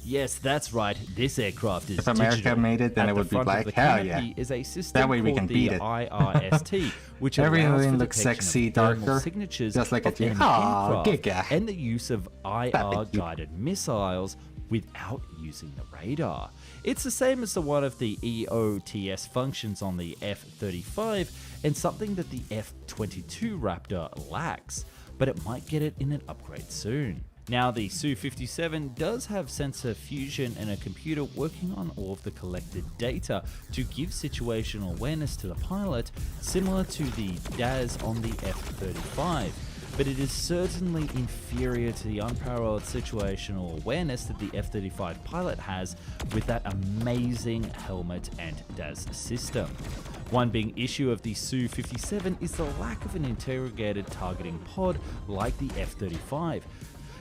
Yes, that's right, this aircraft is If America digital. made it, then At it the would be front of black. the Hell canopy yeah. is a system That way we called can the beat it. IRST, which Everything allows for looks detection of sexy, thermal darker, signatures just like a of G- enemy Aw, aircraft giga. and the use of Stop it, you- IR-guided missiles without using the radar. It's the same as the one of the EOTS functions on the F-35 and something that the F-22 Raptor lacks, but it might get it in an upgrade soon. Now, the Su-57 does have sensor fusion and a computer working on all of the collected data to give situational awareness to the pilot, similar to the DAS on the F-35. But it is certainly inferior to the unparalleled situational awareness that the F-35 pilot has with that amazing helmet and DAS system. One big issue of the Su-57 is the lack of an interrogated targeting pod like the F-35.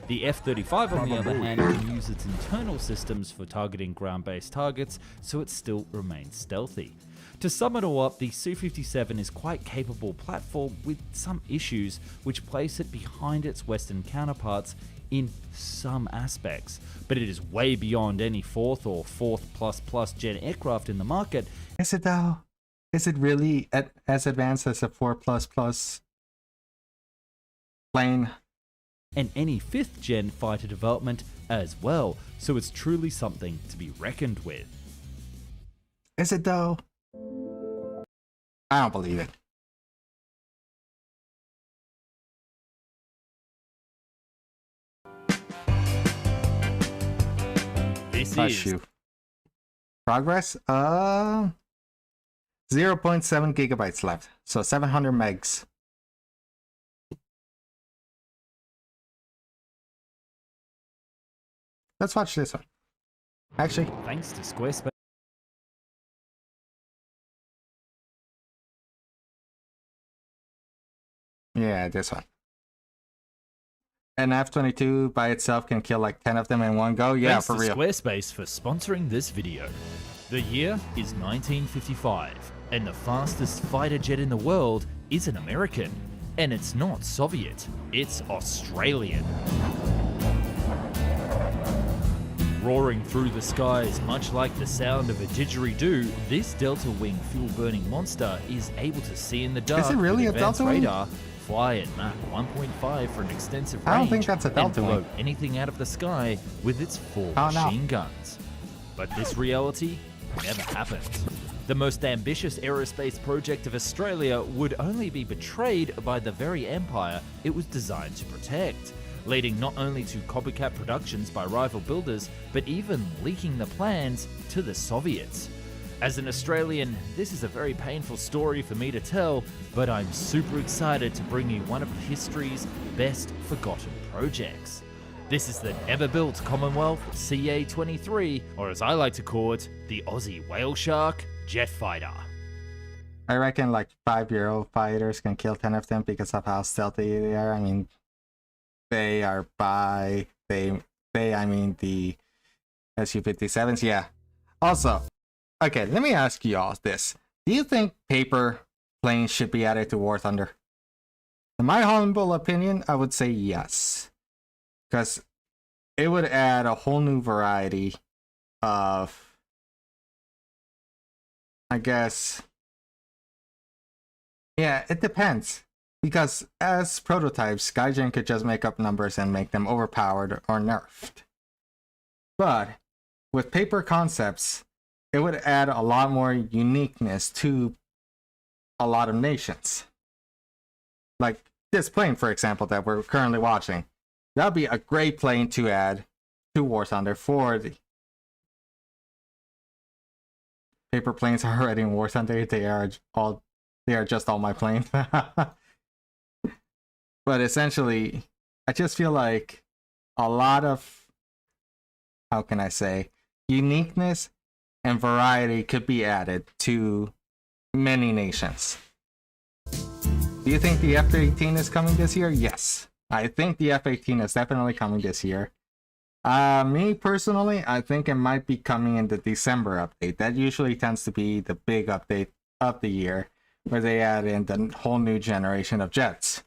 The F-35, on the other hand, can use its internal systems for targeting ground-based targets, so it still remains stealthy. To sum it all up, the Su-57 is quite capable platform with some issues which place it behind its Western counterparts in some aspects, but it is way beyond any 4th or 4th++ gen aircraft in the market. Is it though? Is it really as advanced as a 4++ plane? And any 5th gen fighter development as well, so it's truly something to be reckoned with. Is it though? I don't believe it. This Hush is you. Progress? 0.7 gigabytes left. So 700 megs. Let's watch this one. Actually, thanks to Squarespace. yeah, this one. An F-22 by itself can kill like 10 of them in one go. Yeah, Thanks for to real. Squarespace for sponsoring this video. The year is 1955, and the fastest fighter jet in the world is an American. And it's not Soviet, it's Australian. Roaring through the skies, much like the sound of a didgeridoo, this Delta Wing fuel-burning monster is able to see in the dark it really with a advanced Delta Wing? radar, fly at Mach 1.5 for an extensive range, I don't think that's a and Delta blow Wing. anything out of the sky with its 4 Oh, no. machine guns. But this reality never happened. The most ambitious aerospace project of Australia would only be betrayed by the very empire it was designed to protect, leading not only to copycat productions by rival builders, but even leaking the plans to the Soviets. As an Australian, this is a very painful story for me to tell, but I'm super excited to bring you one of history's best forgotten projects. This is the never-built Commonwealth CA-23, or as I like to call it, the Aussie Whale Shark Jet Fighter. I reckon like 5-year-old fighters can kill 10 of them because of how stealthy they are. I mean, they are by I mean the Su-57s. Yeah. Also, okay, let me ask you all this: do you think paper planes should be added to War Thunder? In my humble opinion, I would say yes, because it would add a whole new variety of, I guess. Yeah, it depends. Because as prototypes, Gaijin could just make up numbers and make them overpowered or nerfed. But with paper concepts, it would add a lot more uniqueness to a lot of nations. Like this plane, for example, that we're currently watching. That would be a great plane to add to War Thunder for the paper planes are already in War Thunder. They are just all my planes. But essentially, I just feel like a lot of, how can I say, uniqueness and variety could be added to many nations. Do you think the F-18 is coming this year? Yes. I think the F-18 is definitely coming this year. Me personally, I think it might be coming in the December update. That usually tends to be the big update of the year, where they add in the whole new generation of jets.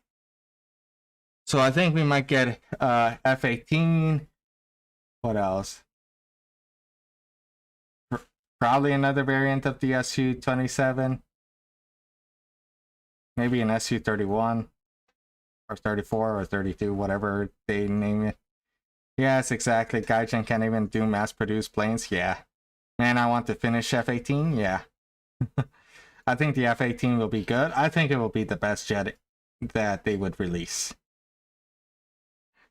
So I think we might get F-18. What else? Probably another variant of the Su-27. Maybe an Su-31. Or 34 or 32, whatever they name it. Yes, exactly. Gaijin can't even do mass-produced planes. Yeah. Man, I want to finish F-18. Yeah. I think the F-18 will be good. I think it will be the best jet that they would release.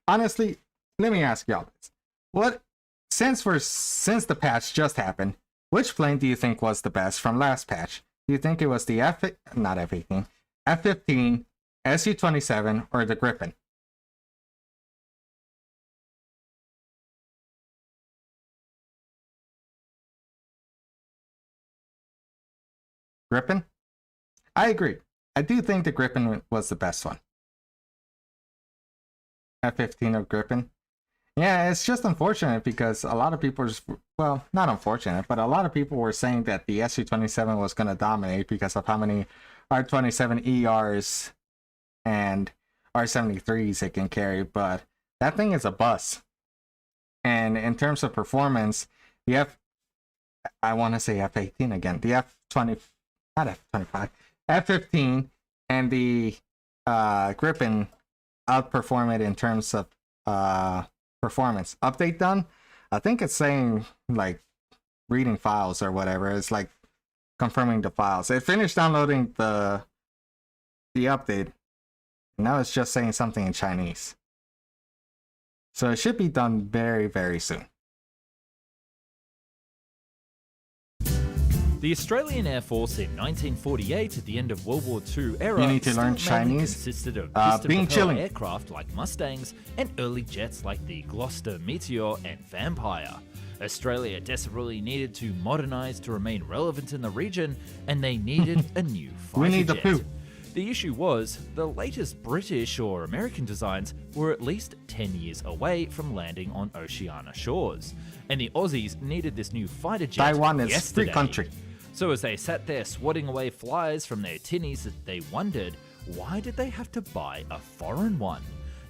Honestly, let me ask y'all this. Since the patch just happened, which plane do you think was the best from last patch? Do you think it was the F-18, F-15, Su-27, or the Gripen? Gripen? I agree. I do think the Gripen was the best one. F-15 or Gripen. Yeah, it's just unfortunate because a lot of people, well, not unfortunate, but a lot of people were saying that the Su-27 was going to dominate because of how many R-27ERs and R-73s it can carry, but that thing is a bus. And in terms of performance, I want to say F-18 again, the F-20, not F-25, F-15 and the Gripen outperform it in terms of performance. Update done? I think it's saying like reading files or whatever. It's like confirming the files. It finished downloading the update. Now it's just saying something in Chinese. So it should be done very, very soon. The Australian Air Force in 1948, at the end of World War II era, You need to learn still mainly Chinese? consisted of Being piston-propelled chilling. aircraft like Mustangs and early jets like the Gloucester Meteor and Vampire. Australia desperately needed to modernize to remain relevant in the region, and they needed a new fighter We need the jet. poo. The issue was, the latest British or American designs were at least 10 years away from landing on Oceania shores, and the Aussies needed this new fighter jet Taiwan is yesterday. free country. So as they sat there swatting away flies from their tinnies, they wondered, why did they have to buy a foreign one?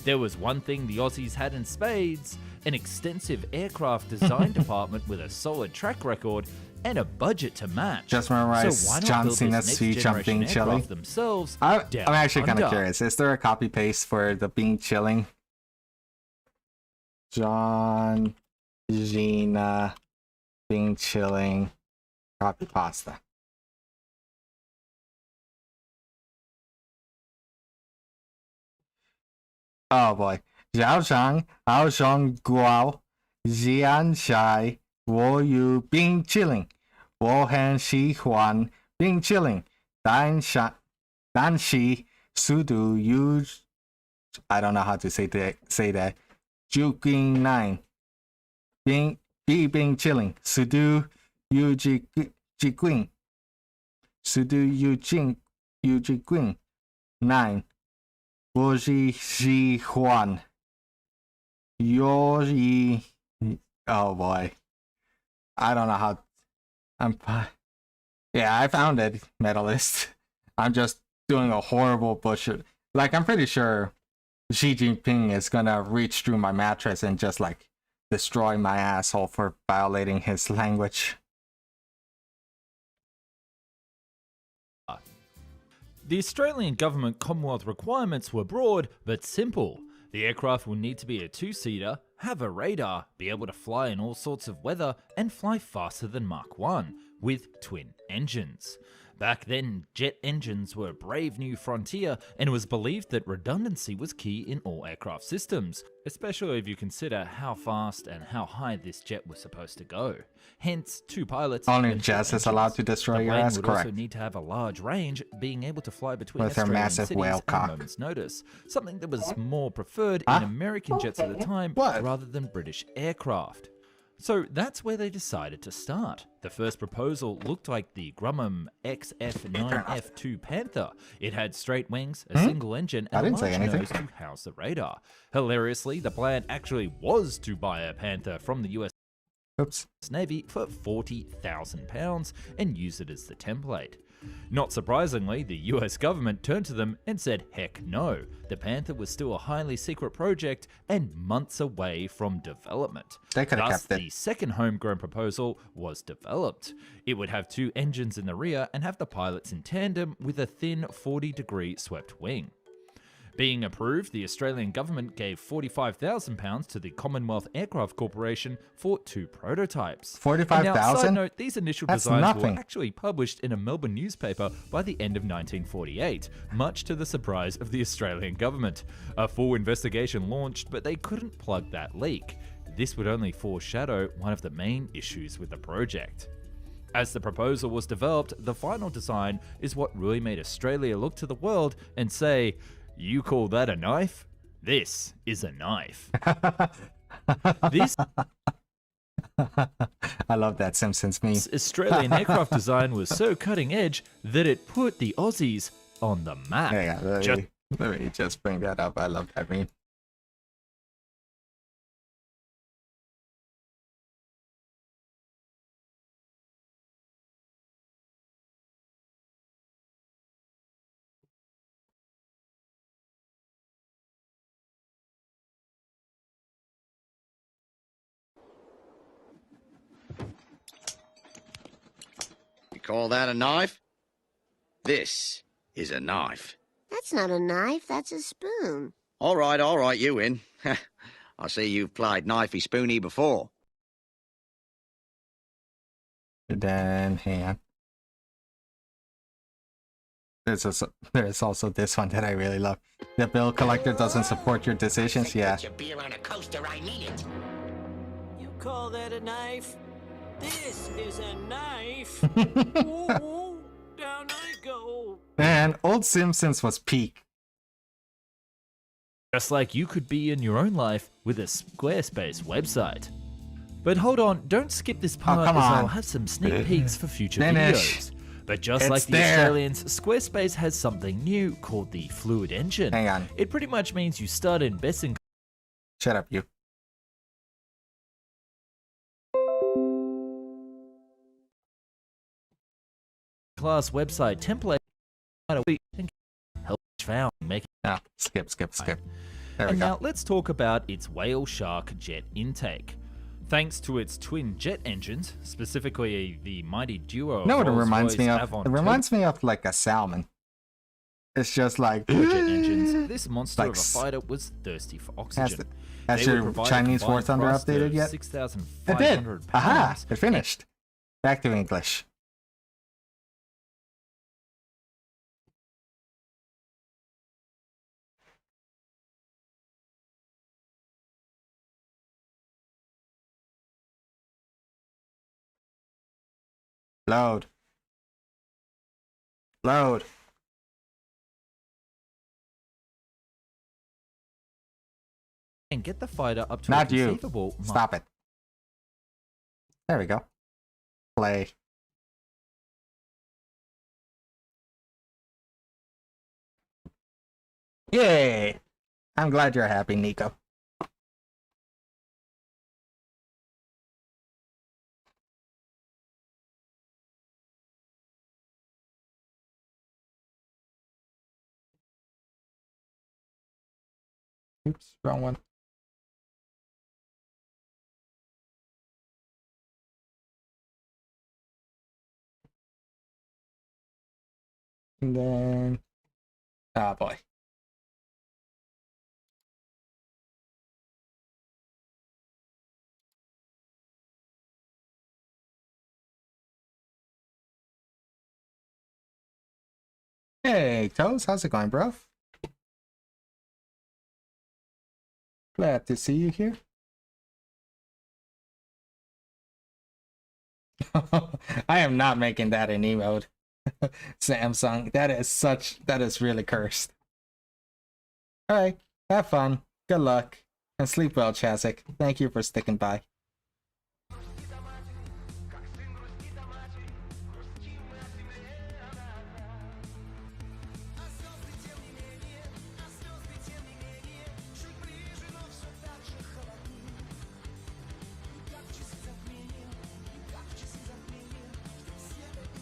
There was one thing the Aussies had in spades, an extensive aircraft design department with a solid track record and a budget to match. Just memorize so why not John build this Cena's next speech on generation being chilly? aircraft themselves I'm down actually kind of under? curious. Is there a copy paste for the being chilling? John Cena being chilling copy pasta. Oh boy. 早上好想过现在我有冰淇淋，我很喜欢冰淇淋，但是速度有 I don't know how to say that. 9 冰淇淋速度有几滚，速度有几滚9。我是喜欢有一 oh boy. I don't know how yeah, I found it, medalist. I'm just doing a horrible butcher. Like, I'm pretty sure Xi Jinping is gonna reach through my mattress and just like destroy my asshole for violating his language. The Australian government Commonwealth requirements were broad but simple. The aircraft will need to be a two-seater, have a radar, be able to fly in all sorts of weather, and fly faster than Mach 1, with twin engines. Back then, jet engines were a brave new frontier, and it was believed that redundancy was key in all aircraft systems, especially if you consider how fast and how high this jet was supposed to go. Hence, two pilots Only and jets four is allowed engines. to destroy The your plane ass, would correct. also need to have a large range, being able to fly between With their Australian massive cities whale at a cock. moment's notice, something that was more preferred Huh? in American jets at the time What? rather than British aircraft. So that's where they decided to start. The first proposal looked like the Grumman XF9F2 Panther. It had straight wings, a single engine, I and a didn't say large anything. nose to house the radar. Hilariously, the plan actually was to buy a Panther from the US Oops. Navy for £40,000 and use it as the template. Not surprisingly, the US government turned to them and said heck no. The Panther was still a highly secret project and months away from development. They could have Thus, kept it. the second homegrown proposal was developed. It would have two engines in the rear and have the pilots in tandem with a thin 40-degree swept wing. Being approved, the Australian government gave £45,000 to the Commonwealth Aircraft Corporation for two prototypes. And now, 45,000? side note, these initial That's designs nothing. were actually published in a Melbourne newspaper by the end of 1948, much to the surprise of the Australian government. A full investigation launched, but they couldn't plug that leak. This would only foreshadow one of the main issues with the project. As the proposal was developed, the final design is what really made Australia look to the world and say, "You call that a knife? This is a knife." This I love that Simpsons meme. Australian aircraft design was so cutting edge that it put the Aussies on the map. Yeah, Just let me just bring that up. I love that meme. You call that a knife? This is a knife. That's not a knife, that's a spoon. All right, you win. I see you've played knifey spoony before. Then hang on. there's also this one that I really love. The bill collector doesn't support your decisions. Yeah. Put your beer on a coaster, I mean it. You call that a knife? This is a knife. Ooh, down I go. Man, old Simpsons was peak. Just like you could be in your own life with a Squarespace website. But hold on, don't skip this part come as on. I'll have some sneak peeks for future Finish. videos. But just It's like the there. Australians, Squarespace has something new called the Fluid Engine. Hang on. It pretty much means you start investing Shut up, you. class website template and help found make Ah, skip. There we And go. now let's talk about its whale shark jet intake. Thanks to its twin jet engines, specifically the mighty duo You know what it reminds Rolls-Royce me of? Avon It reminds me of like a salmon. It's just like turbo jet engines. This monster Like of a fighter was thirsty for Has, oxygen. has They would your provide a Chinese War combined Thunder thrust updated of yet? 6,500 It did. Aha! pounds. It finished. Back to English. Load. Load. And get the fighter up to Not a you. conceivable Stop it. There we go. Play. Yay! I'm glad you're happy, Nico. Oops, wrong one. And then, oh boy. Hey, Toes, how's it going, bro? Glad to see you here. I am not making that an emote. Samsung, that is really cursed. Alright, have fun, good luck, and sleep well, Chasik. Thank you for sticking by.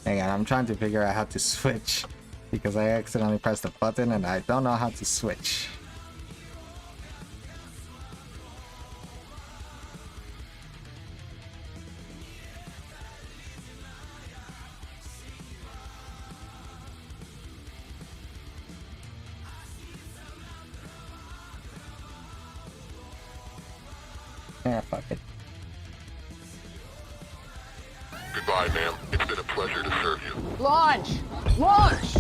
Hang on, I'm trying to figure out how to switch because I accidentally pressed the button and I don't know how to switch. Yeah, fuck it. Goodbye, ma'am. It's been a pleasure to serve you. Launch! Launch!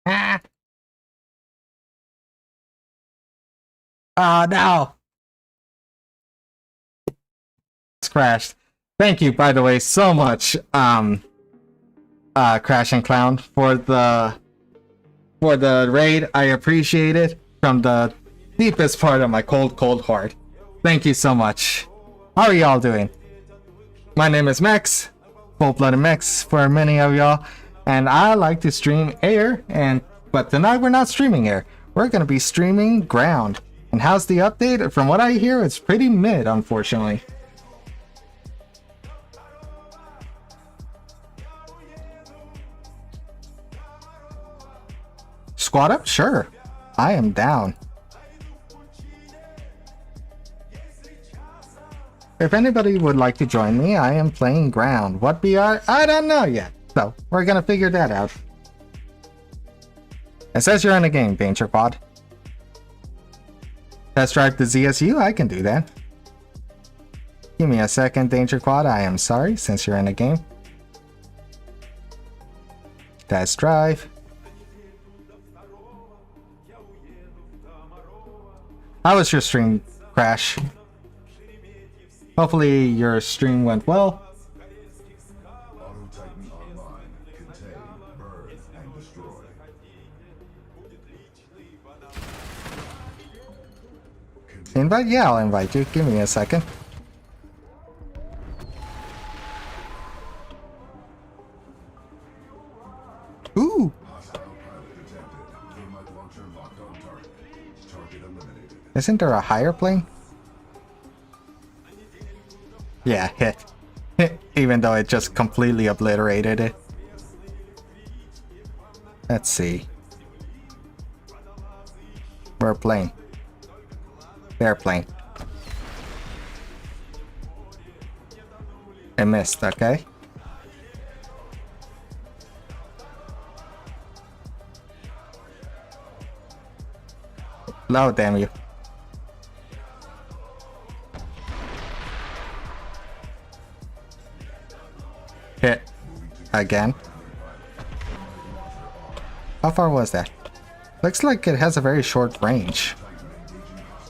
Ah! Oh no! It's crashed. Thank you, by the way, so much, Crash and Clown, for the raid. I appreciate it from the deepest part of my cold heart. Thank you so much. How are y'all doing? My name is Max, full-blooded Max for many of y'all, and I like to stream air, but tonight we're not streaming air. We're gonna be streaming ground. And how's the update? From what I hear, it's pretty mid, unfortunately. Squad up? Sure. I am down. If anybody would like to join me, I am playing ground. What BR? I don't know yet. So, we're gonna figure that out. It says you're in a game, Danger Pod. Test drive the ZSU? I can do that. Give me a second, Danger Quad. I am sorry, since you're in a game. Test drive. How was your stream, Crash? Hopefully your stream went well. Invite? Yeah, I'll invite you. Give me a second. Ooh! Isn't there a higher plane? Yeah, hit. Even though it just completely obliterated it. Let's see. We're playing. Airplane. I missed, okay. No, damn you. Hit. Again. How far was that? Looks like it has a very short range.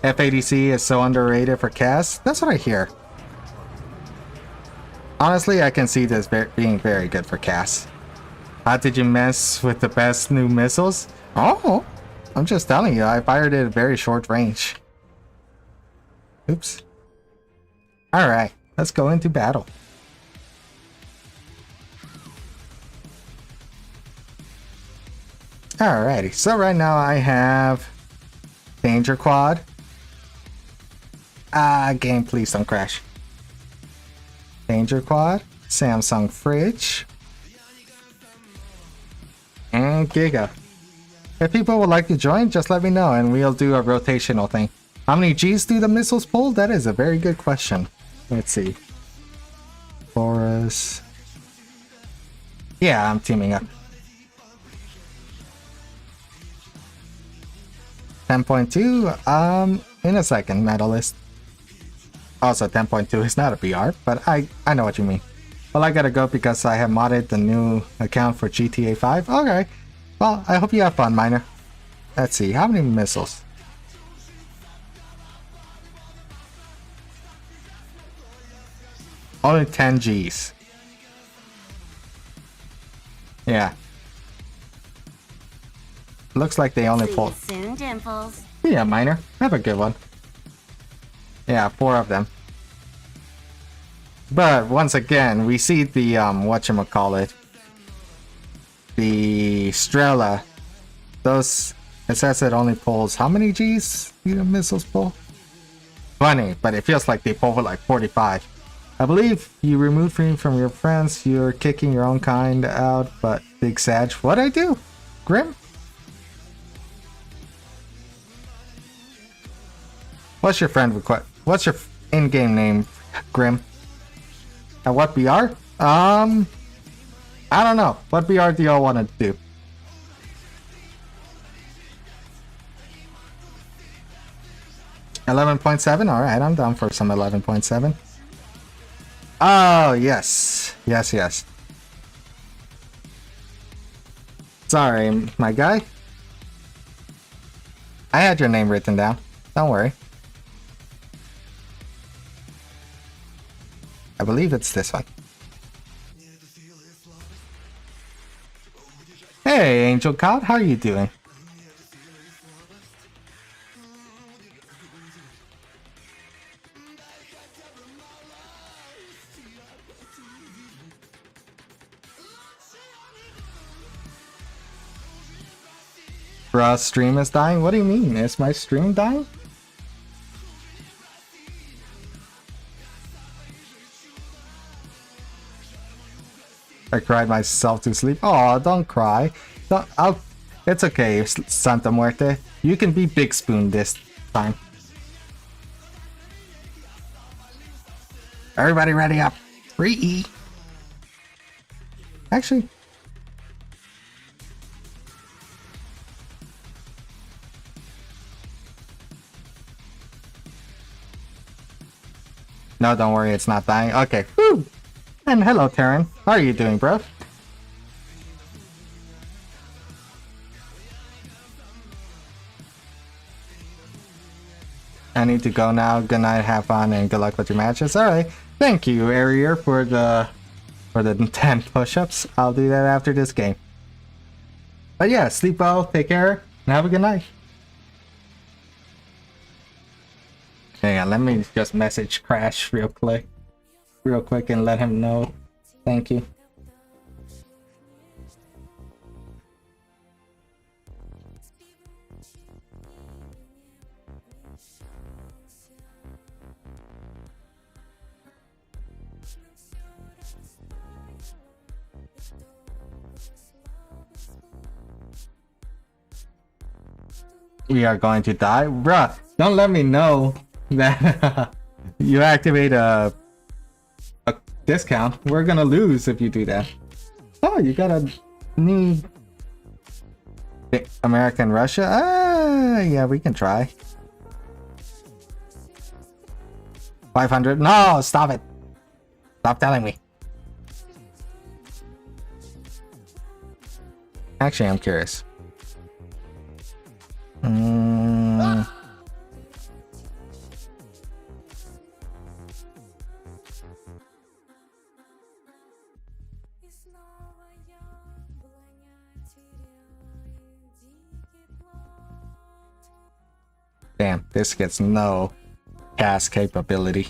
F80C is so underrated for CAS. That's what I hear. Honestly, I can see this being very good for CAS. How did you mess with the best new missiles? Oh, I'm just telling you, I fired it at a very short range. Oops. Alright, let's go into battle. Alrighty, so right now I have Danger Quad. Game, please don't crash. Danger Quad, Samsung Fridge, and Giga. If people would like to join, just let me know and we'll do a rotational thing. How many G's do the missiles pull? That is a very good question. Let's see. Boris. Yeah, I'm teaming up. 10.2, in a second, medalist. Also, 10.2 is not a BR, but I know what you mean. Well, I gotta go because I have modded the new account for GTA 5. Okay. Well, I hope you have fun, Miner. Let's see, how many missiles? Only 10 Gs. Yeah. Looks like they only pulled. Soon, Dimples. Yeah, Miner. Have a good one. Yeah, 4 of them. But once again, we see the whatchamacallit. The Strela. Those, it says it only pulls how many Gs the missiles pull? 20, but it feels like they pull for like 45. I believe you removed me from your friends, you're kicking your own kind out, but Big Sag, what'd I do? Grim? What's your friend request? What's your in-game name, Grim? And what BR? I don't know. What BR do y'all want to do? $11.7? Alright, I'm down for some 11.7. Oh, yes. Yes, yes. Sorry, my guy. I had your name written down. Don't worry. I believe it's this one. Hey, Angel God, how are you doing? Bruh, stream is dying? What do you mean? Is my stream dying? I cried myself to sleep. Oh, don't cry. It's okay, Santa Muerte. You can be Big Spoon this time. Everybody ready up. 3E. Actually. No, don't worry, it's not dying. Okay. Woo! And hello, Taryn. How are you doing, bro? I need to go now. Good night, have fun, and good luck with your matches. Alright. Thank you, Arier, for the 10 push-ups. I'll do that after this game. But yeah, sleep well, take care, and have a good night. Hang on, let me just message Crash real quick and let him know. Thank you. We are going to die? Bruh, don't let me know that you activate a discount. We're gonna lose if you do that. Oh, you got a new America and Russia? Yeah, we can try. 500? No, stop it. Stop telling me. Actually, I'm curious. Damn, this gets no cast capability.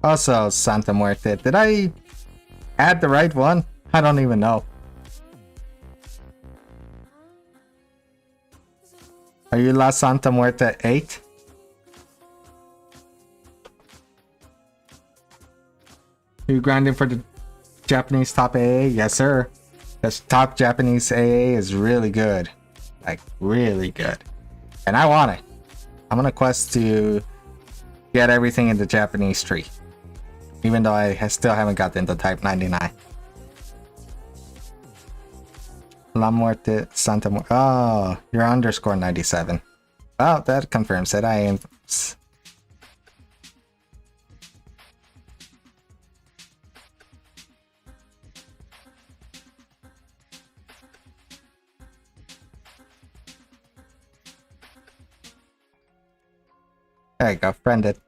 Also, Santa Muerte, did I add the right one? I don't even know. Are you La Santa Muerte 8? You grinding for the Japanese top AA? Yes, sir. This top Japanese AA is really good. Like, really good. And I want it. I'm gonna quest to get everything in the Japanese tree. Even though I still haven't gotten the Type 99. La Muerte Santa Muerte. Oh, you're underscore 97. Well, that confirms it. I am. There you go, friended.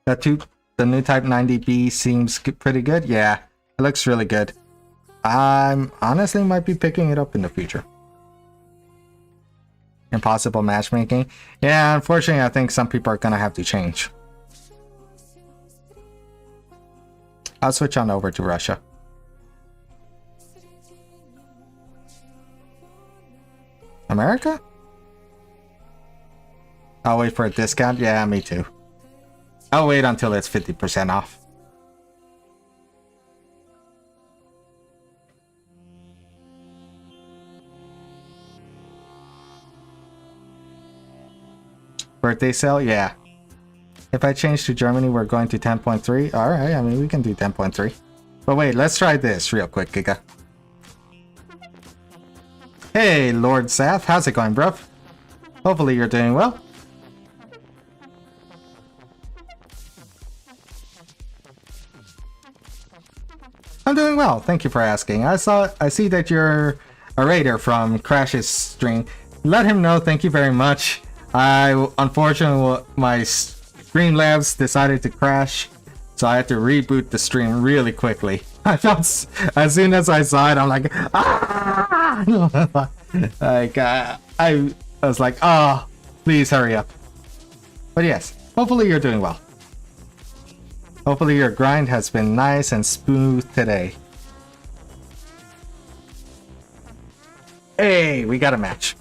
The new Type 90B seems pretty good. Yeah, it looks really good. I'm honestly might be picking it up in the future. Impossible matchmaking. Yeah, unfortunately, I think some people are gonna have to change. I'll switch on over to Russia. America? I'll wait for a discount. Yeah, me too. I'll wait until it's 50% off. Birthday sale? Yeah. If I change to Germany, we're going to 10.3. Alright, I mean, we can do 10.3. But wait, let's try this real quick, Giga. Hey, Lord Sath. How's it going, bruv? Hopefully you're doing well. I'm doing well, thank you for asking. I see that you're a raider from Crash's stream. Let him know, thank you very much. Unfortunately, my Streamlabs decided to crash, so I had to reboot the stream really quickly. I felt, as soon as I saw it, I'm like, ah! Like, I was like, oh, please hurry up. But yes, hopefully you're doing well. Hopefully your grind has been nice and smooth today. Hey, we got a match.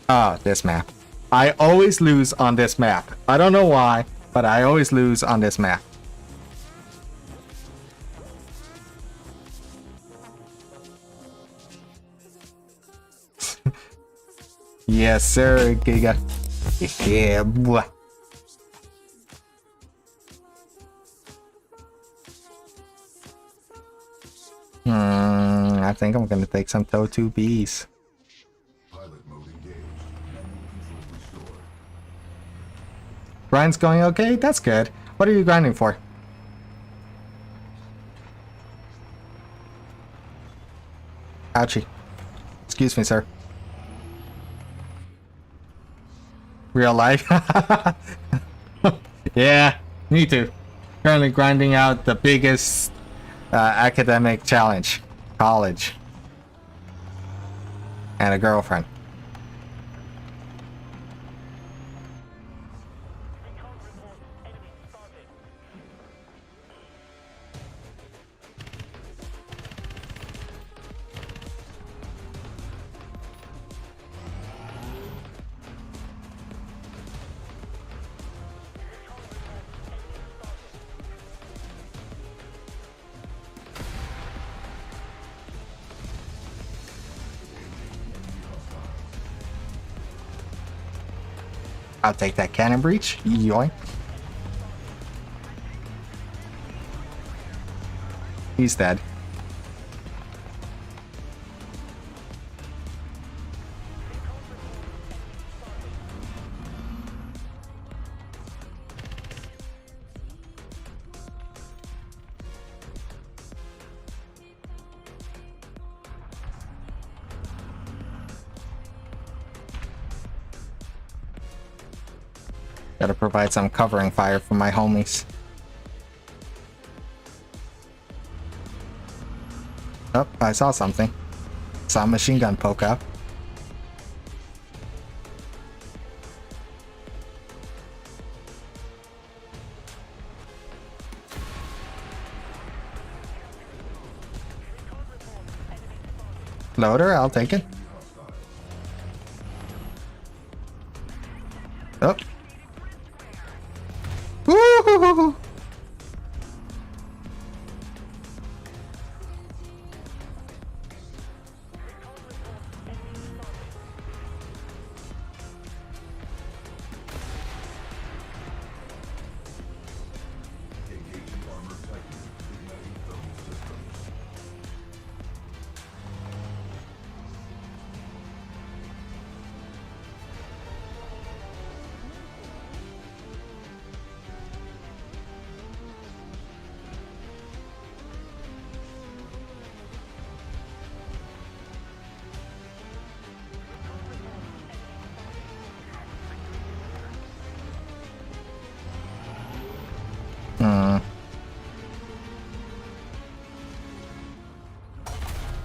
Ah, this map. I always lose on this map. I don't know why, but I always lose on this map. Yes, sir, Giga. Yeah, boy. I think I'm gonna take some TOE 2Bs. Grind's going okay? That's good. What are you grinding for? Ouchie. Excuse me, sir. Real life? Yeah, me too. Currently grinding out the biggest academic challenge. College. And a girlfriend. I'll take that cannon breach. Yoink. He's dead. Gotta provide some covering fire for my homies. Oh, I saw something. Saw a machine gun poke up. Loader, I'll take it. Oh. Woo-hoo-hoo-hoo.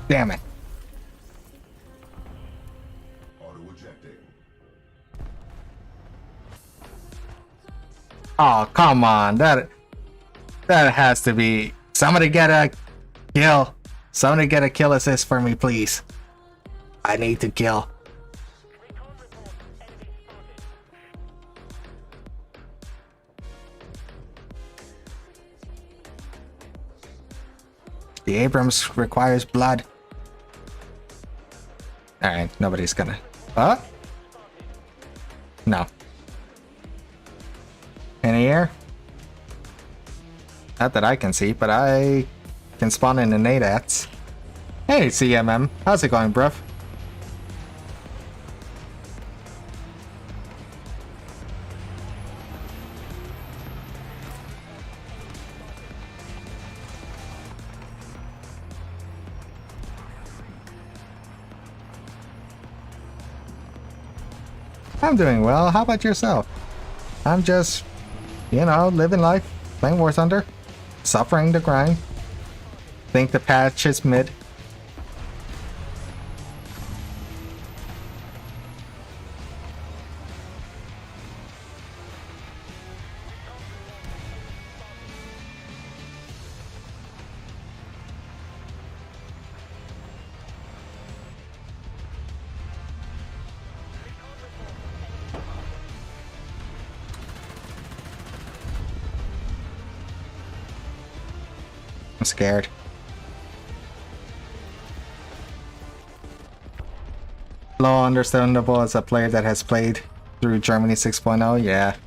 Damn it. Oh, come on. That has to be... Somebody get a kill. Somebody get a kill assist for me, please. I need to kill. The Abrams requires blood. Alright, nobody's gonna... Huh? No. Any air? Not that I can see, but I can spawn in the NADATs. Hey, CMM. How's it going, bruv? I'm doing well. How about yourself? I'm just, you know, living life, playing War Thunder, suffering the grind. Think the patch is mid. I'm scared. Low understandable as a player that has played through Germany 6.0, yeah.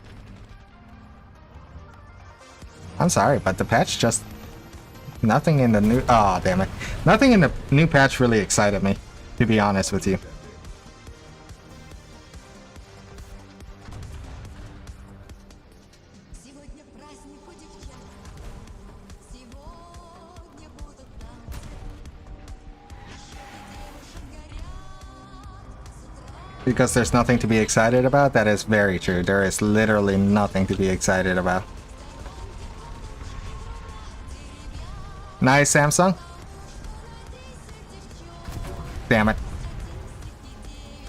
I'm sorry, but the patch just... Nothing in the new... Oh, damn it. Nothing in the new patch really excited me, to be honest with you. Because there's nothing to be excited about? That is very true. There is literally nothing to be excited about. Nice, Samsung. Damn it.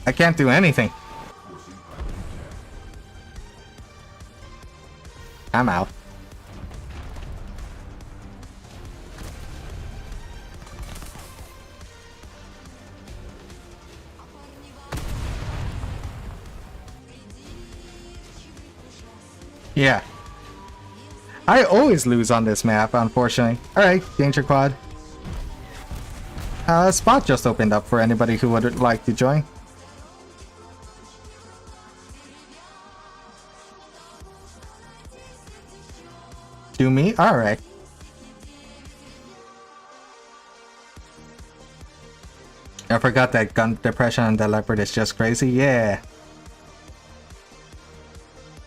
I can't do anything. I'm out. Yeah. I always lose on this map, unfortunately. Alright, Danger Quad. A spot just opened up for anybody who would like to join. Do me? Alright. I forgot that gun depression on the leopard is just crazy. Yeah.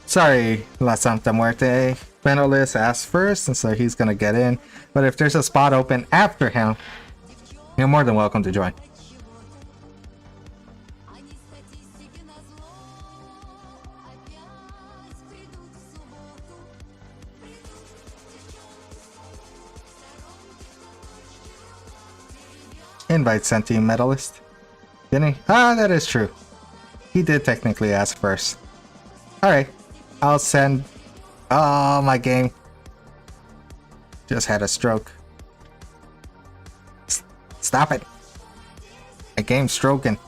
Sorry, La Santa Muerte. Panelist asked first, and so he's gonna get in. But if there's a spot open after him, you're more than welcome to join. Invite sent to you, medalist. Didn't he? Ah, that is true. He did technically ask first. Alright. I'll send... Oh, my game. Just had a stroke. Stop it. My game's stroking.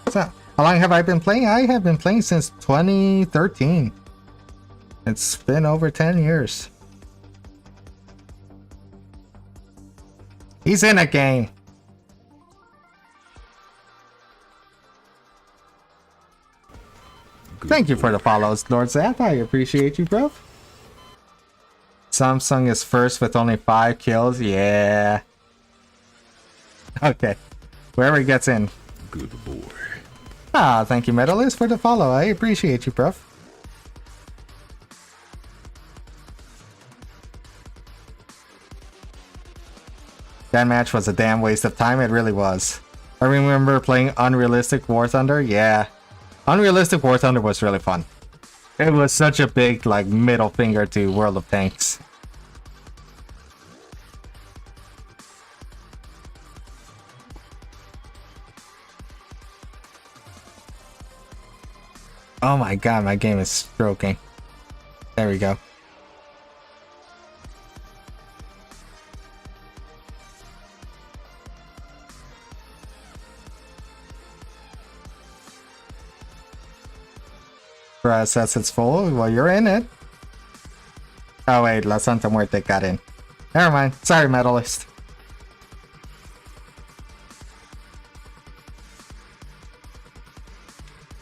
So, how long have I been playing? I have been playing since 2013. It's been over 10 years. He's in a game. Thank you for the follows, Lord Zap. I appreciate you, bro. Samsung is first with only 5 kills. Yeah. Okay. Whoever gets in. Good boy. Ah, thank you, Medalist, for the follow. I appreciate you, bro. That match was a damn waste of time. It really was. I remember playing Unrealistic War Thunder. Yeah. Unrealistic War Thunder was really fun. It was such a big, like, middle finger to World of Tanks. Oh my god, my game is stroking. There we go. Says it's full. Well, you're in it. Oh wait, La Santa Muerte got in. Never mind. Sorry, medalist.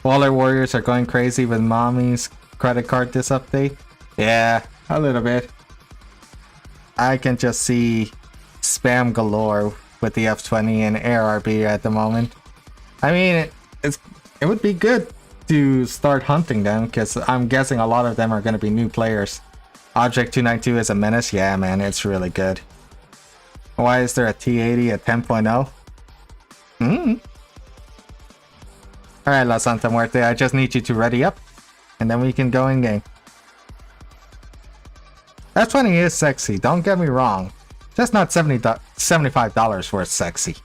Waller Warriors are going crazy with mommy's credit card this update. Yeah, a little bit. I can just see spam galore with the F20 and ARB at the moment. I mean, it would be good to start hunting them, because I'm guessing a lot of them are going to be new players. Object 292 is a menace. Yeah, man, it's really good. Why is there a T80 at 10.0? Alright, La Santa Muerte, I just need you to ready up, and then we can go in game. F20 is sexy, don't get me wrong. Just not $75 worth sexy.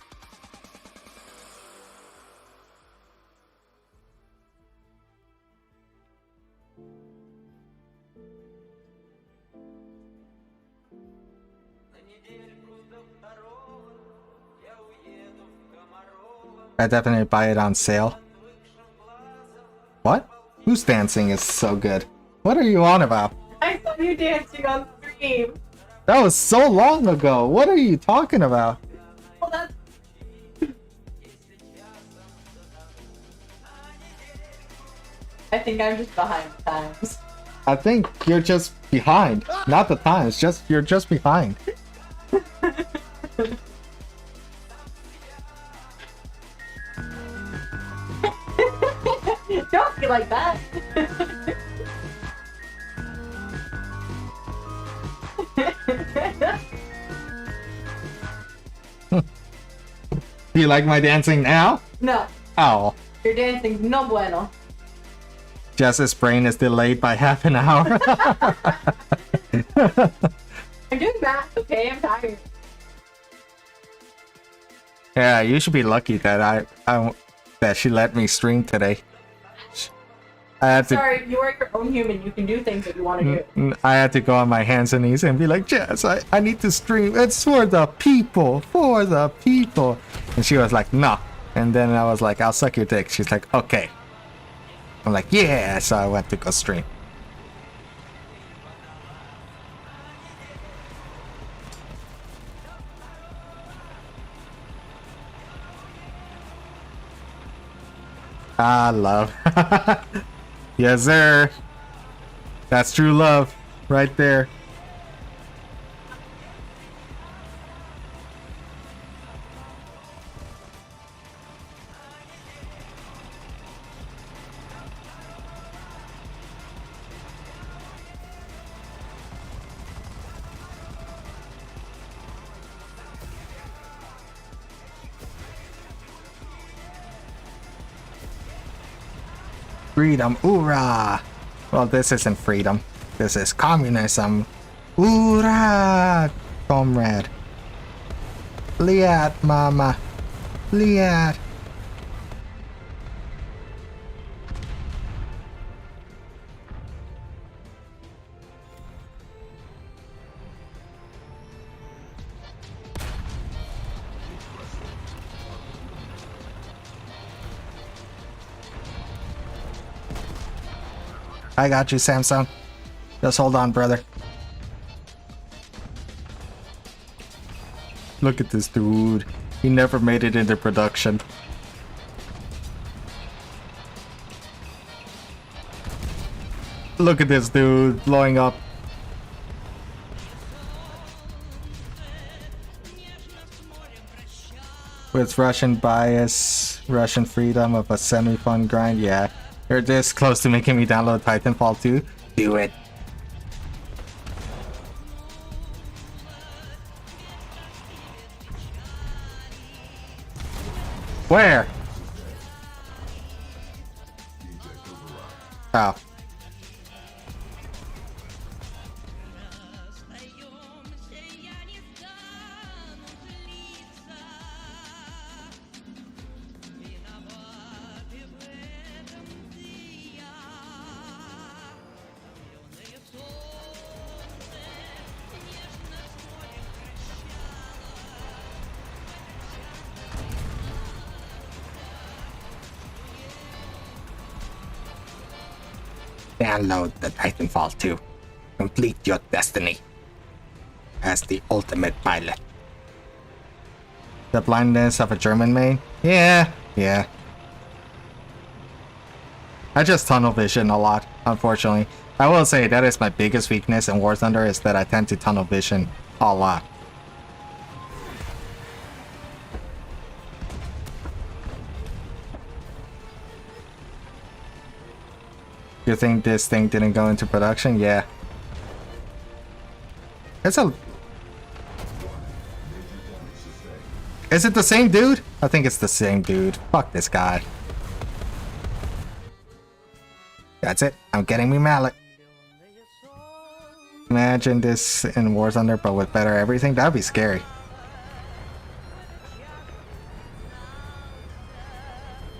I definitely buy it on sale. What? Who's dancing is so good? What are you on about? I saw you dancing on stream. stream. That was so long ago. What are you talking about? Well, that's... I think I'm just behind the times. I think you're just behind. Not the times, just you're just behind. Don't be like that. Do you like my dancing now? No, Oh. you're dancing no bueno. Jess's brain is delayed by half an hour. I'm doing math, okay? I'm tired. Yeah, you should be lucky that that she let me stream today. I had to. Sorry, you are your own human. You can do things that you want to do. I had to go on my hands and knees and be like, Jess, I need to stream. It's for the people, for the people. And she was like, no. And then I was like, I'll suck your dick. She's like, okay. I'm like, yeah. So I went to go stream. Ah, love. Yes, sir. That's true love right there. Freedom, hoorah! Well, this isn't freedom. This is communism. Hoorah, comrade. Liat, mama. Liat. I got you, Samsung. Just hold on, brother. Look at this dude. He never made it into production. Look at this dude blowing up. With Russian bias, Russian freedom of a semi-fun grind, yeah. You're this close to making me download Titanfall 2? Do it. Where? Oh. Download the Titanfall 2. Complete your destiny as the ultimate pilot. The blindness of a German main? Yeah. I just tunnel vision a lot, unfortunately. I will say that is my biggest weakness in War Thunder, is that I tend to tunnel vision a lot. You think this thing didn't go into production? Yeah. Is it the same dude? I think it's the same dude. Fuck this guy. That's it. I'm getting me mallet. Imagine this in War Thunder, but with better everything. That'd be scary.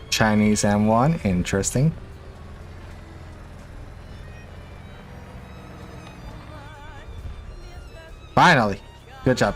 Chinese M1. Interesting. Finally. Good job.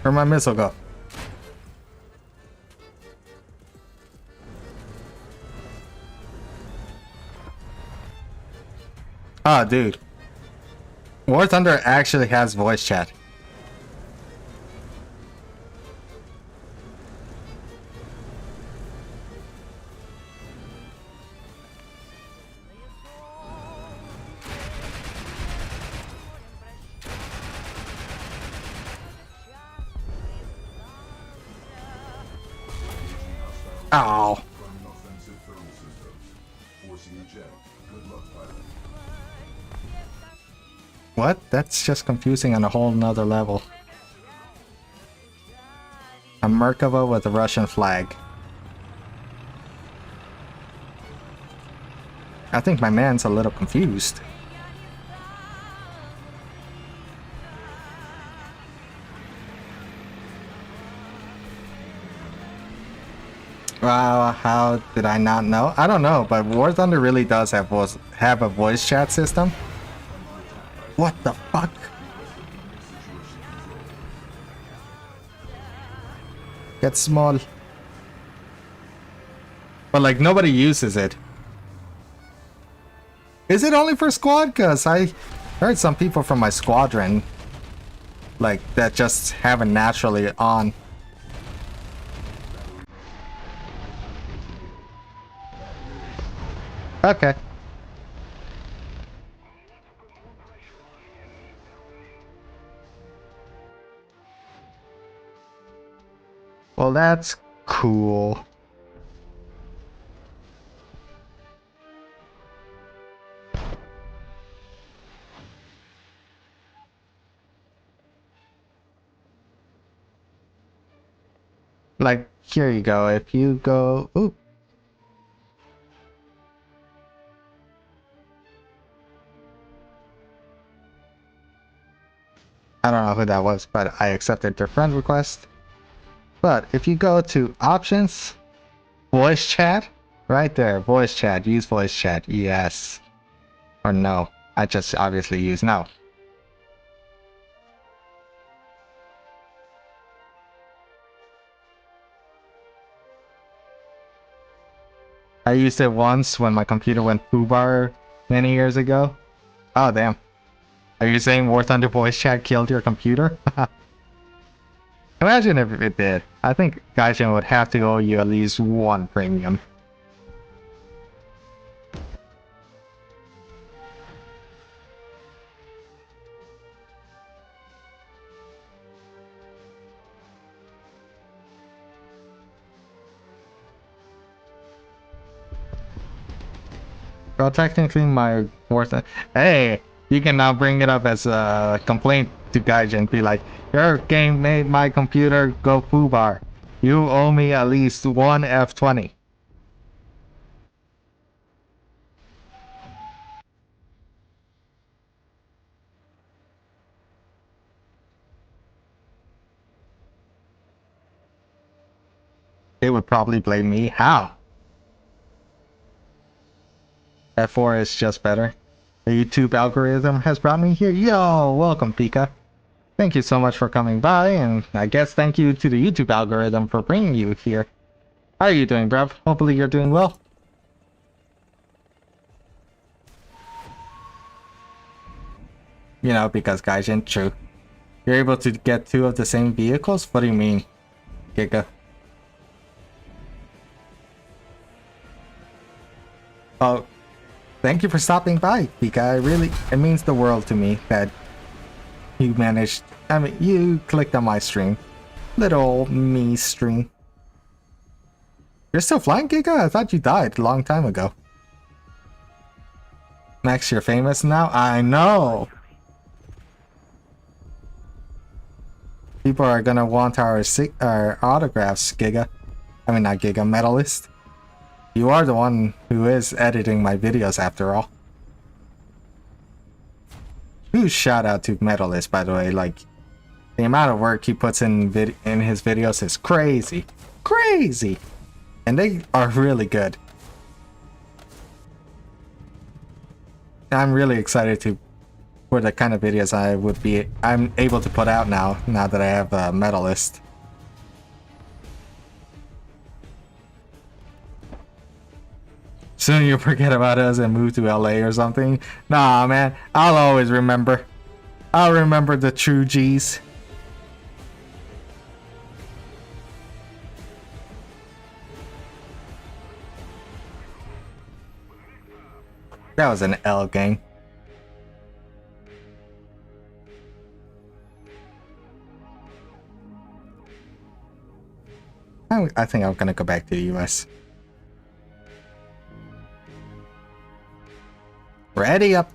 Where'd my missile go? Oh, dude. War Thunder actually has voice chat. Ow. What? That's just confusing on a whole nother level. A Merkava with a Russian flag. I think my man's a little confused. Wow, how did I not know? I don't know, but War Thunder really does have a voice chat system. What the fuck? Get small. But like nobody uses it. Is it only for squad? Cause I heard some people from my squadron like that just have it naturally on. Okay. Well, that's cool. Like, here you go. If you go... Ooh. I don't know who that was, but I accepted their friend request. But if you go to options, voice chat, right there, voice chat, use voice chat, yes. Or no. I just obviously use no. I used it once when my computer went foobar many years ago. Oh, damn. Are you saying War Thunder voice chat killed your computer? Imagine if it did. I think Gaijin would have to owe you at least one premium. Well, technically my War Thunder... Hey! You can now bring it up as a complaint to Gaijin. Be like, your game made my computer go foobar. You owe me at least one F20. It would probably blame me. How? F4 is just better. The YouTube algorithm has brought me here. Yo, welcome, Pika. Thank you so much for coming by, and I guess thank you to the YouTube algorithm for bringing you here. How are you doing, bruv? Hopefully you're doing well. You know, because Gaijin, true. You're able to get two of the same vehicles? What do you mean, Giga? Oh, thank you for stopping by, Pika. It means the world to me that you managed, you clicked on my stream. Little me stream. You're still flying, Giga? I thought you died a long time ago. Max, you're famous now? I know! People are gonna want our autographs, Giga. I mean, not Giga, Medalist. You are the one who is editing my videos, after all. Huge shout out to Medalist, by the way. Like, the amount of work he puts in his videos is crazy. Crazy! And they are really good. I'm really excited to for the kind of videos I'm able to put out now that I have a Medalist. Soon you'll forget about us and move to LA or something. Nah, man, I'll always remember. I'll remember the true G's. That was an L, gang. I think I'm gonna go back to the US. Ready up.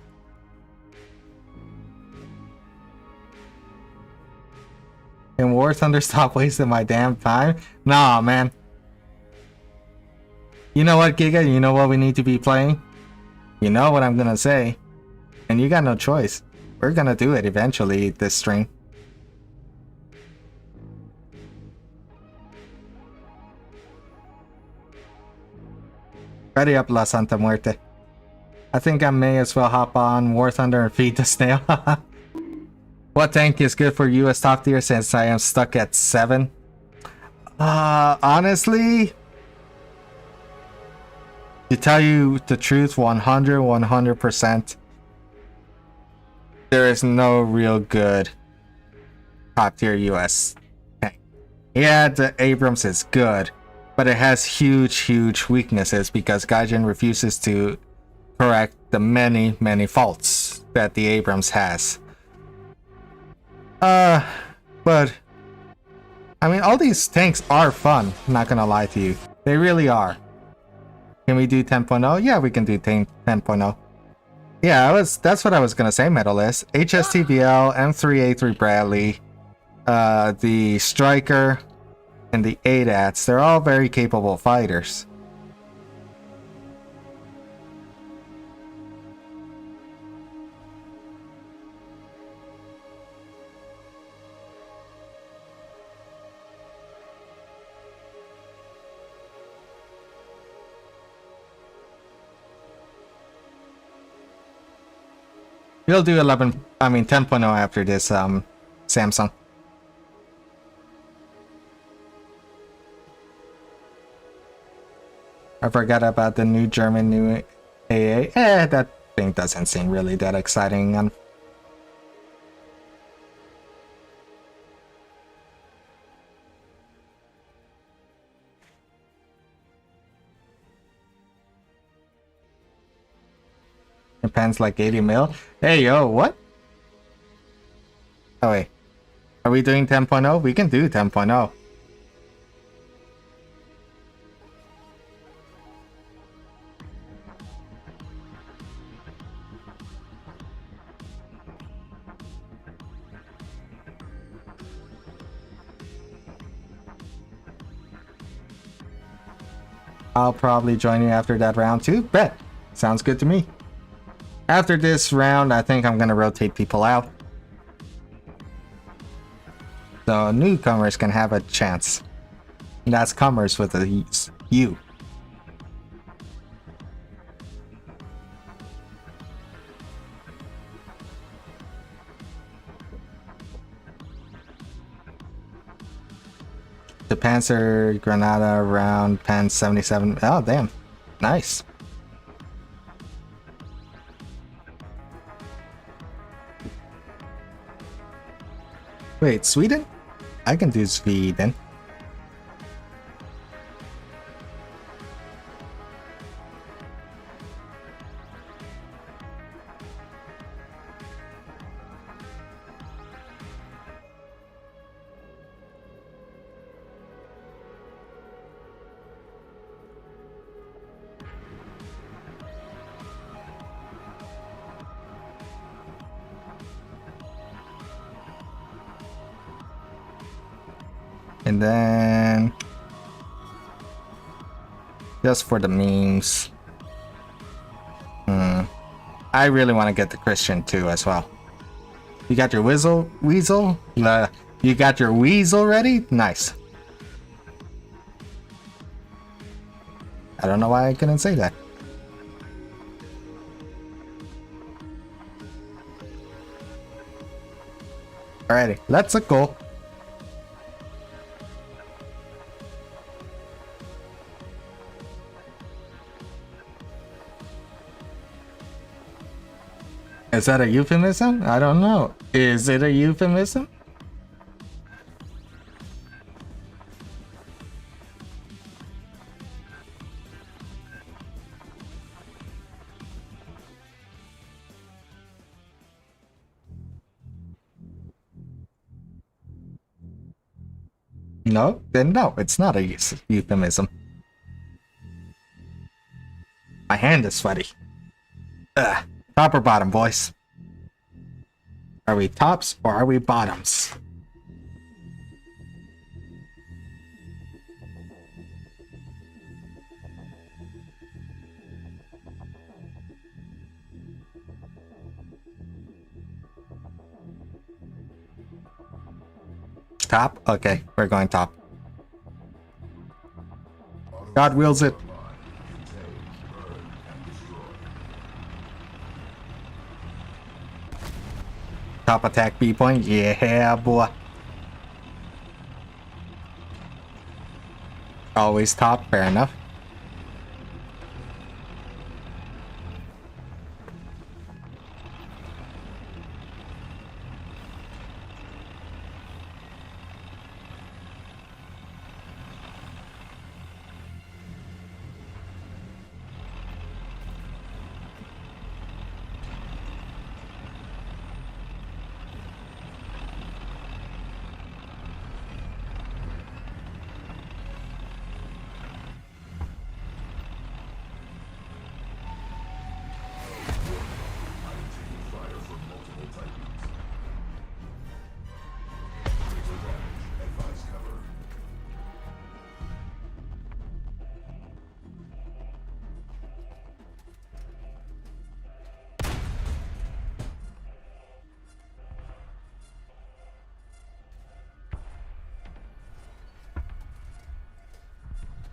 Can War Thunder stop wasting my damn time? Nah, man. You know what, Giga? You know what we need to be playing? You know what I'm gonna say. And you got no choice. We're gonna do it eventually this stream. Ready up, La Santa Muerte. I think I may as well hop on War Thunder and feed the snail. What tank is good for US top tier since I am stuck at 7? Honestly, to tell you the truth, 100%, there is no real good top tier US tank. Yeah, the Abrams is good, but it has huge weaknesses because Gaijin refuses to correct the many faults that the Abrams has. But I mean, all these tanks are fun, not gonna lie to you. They really are. Can we do 10.0? Yeah, we can do 10.0. Yeah, that's what I was gonna say, Medalist. HSTBL, M3A3 Bradley, the Striker, and the ADATs, they're all very capable fighters. We'll do 10.0 after this, Samsung. I forgot about the new German AA. That thing doesn't seem really that exciting. Depends like 80 mil. Hey yo, what? Oh wait. Are we doing 10.0? We can do 10.0. I'll probably join you after that round too. Bet. Sounds good to me. After this round, I think I'm gonna rotate people out, so newcomers can have a chance. And that's comers with a U. The Panzer Granada round Pan 77. Oh damn, nice. Wait, Sweden? I can do Sweden. And then just for the memes, I really want to get the Christian too as well. You got your weasel? You got your weasel ready? Nice. I don't know why I couldn't say that. Alrighty, let's go. Is that a euphemism? I don't know. Is it a euphemism? No, then no, it's not a euphemism. My hand is sweaty. Ugh. Top or bottom, boys? Are we tops or are we bottoms? Top? Okay, we're going top. God wills it. Top attack B point, yeah boy. Always top, fair enough.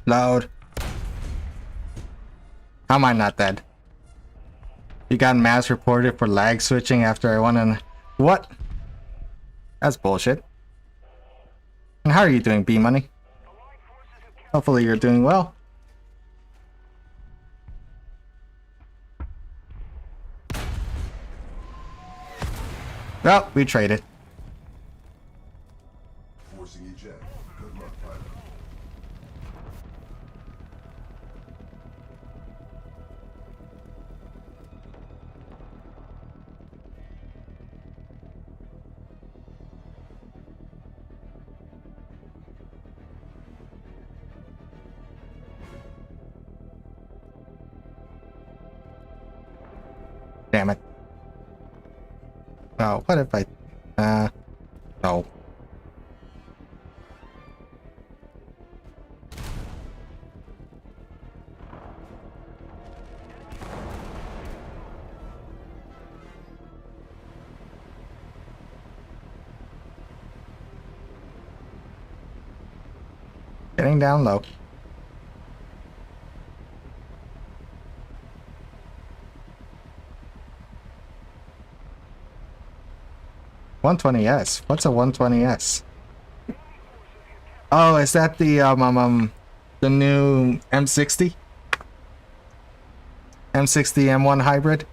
Loud. How am I not dead? You got mass reported for lag switching after I won an... What? That's bullshit. And how are you doing, B-Money? Hopefully you're doing well. Well, we traded. Forcing eject. Good luck, pilot. Damn it. Oh, what if I... no. Getting down low. $120S. What's a 120S? Oh, is that the new M60? M60 M1 hybrid?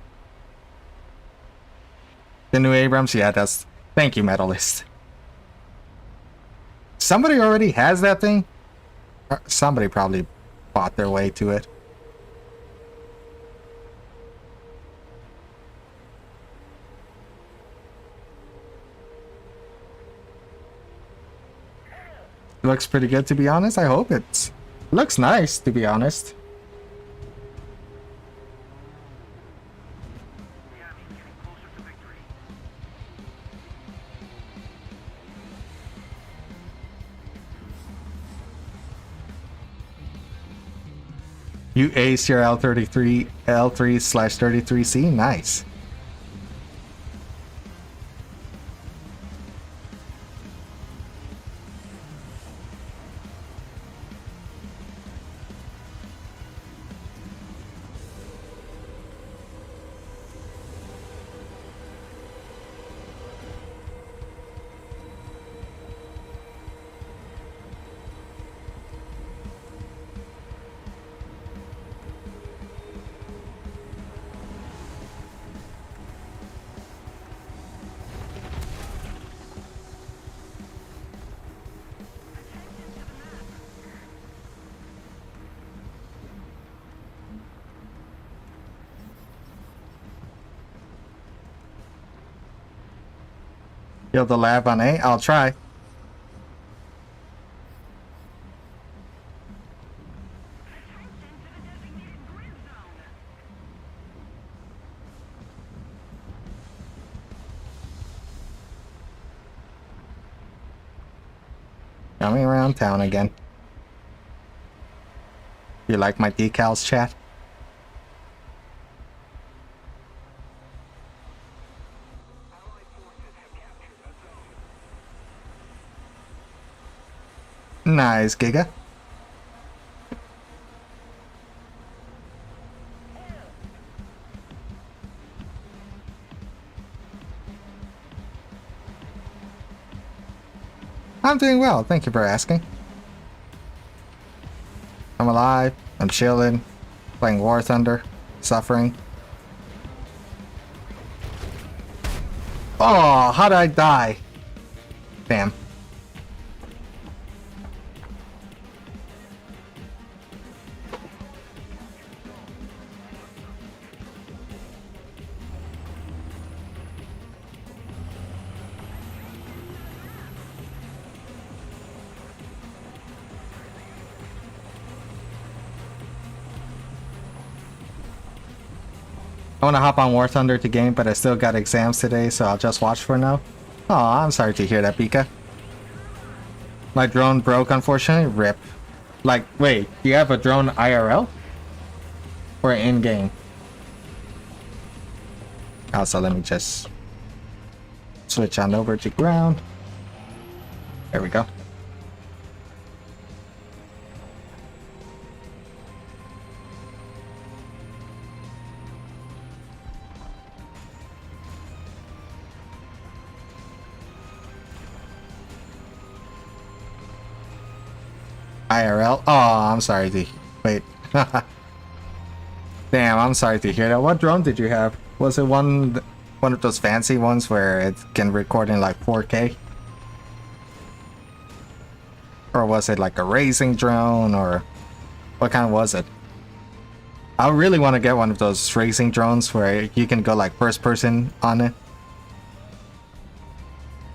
The new Abrams? Yeah, that's... Thank you, Medalist. Somebody already has that thing? Somebody probably bought their way to it. Looks pretty good, to be honest. I hope it looks nice, to be honest. You aced your L3/33C? Nice. Build the lab on A? I'll try. Coming around town again. You like my decals, chat? Nice, Giga. I'm doing well, thank you for asking. I'm alive, I'm chilling, playing War Thunder, suffering. Oh, how did I die? Damn. I want to hop on War Thunder to game, but I still got exams today, so I'll just watch for now. Oh, I'm sorry to hear that, Pika. My drone broke, unfortunately. RIP. Like, wait, do you have a drone IRL? Or in-game? Also, let me just switch on over to ground. There we go. IRL? Oh, I'm sorry to... Wait. Damn, I'm sorry to hear that. What drone did you have? Was it one of those fancy ones where it can record in like 4K? Or was it like a racing drone, or what kind was it? I really want to get one of those racing drones where you can go like first person on it.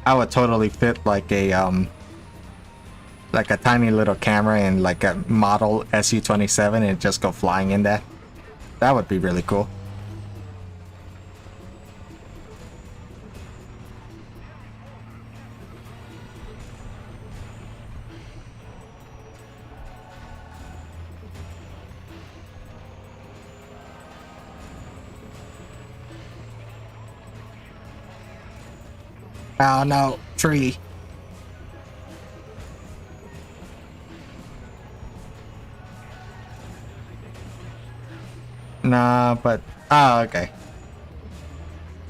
I would totally fit like a tiny little camera and like a model SU-27 and just go flying in that. That would be really cool. Oh no, tree. Nah, but... Oh, okay.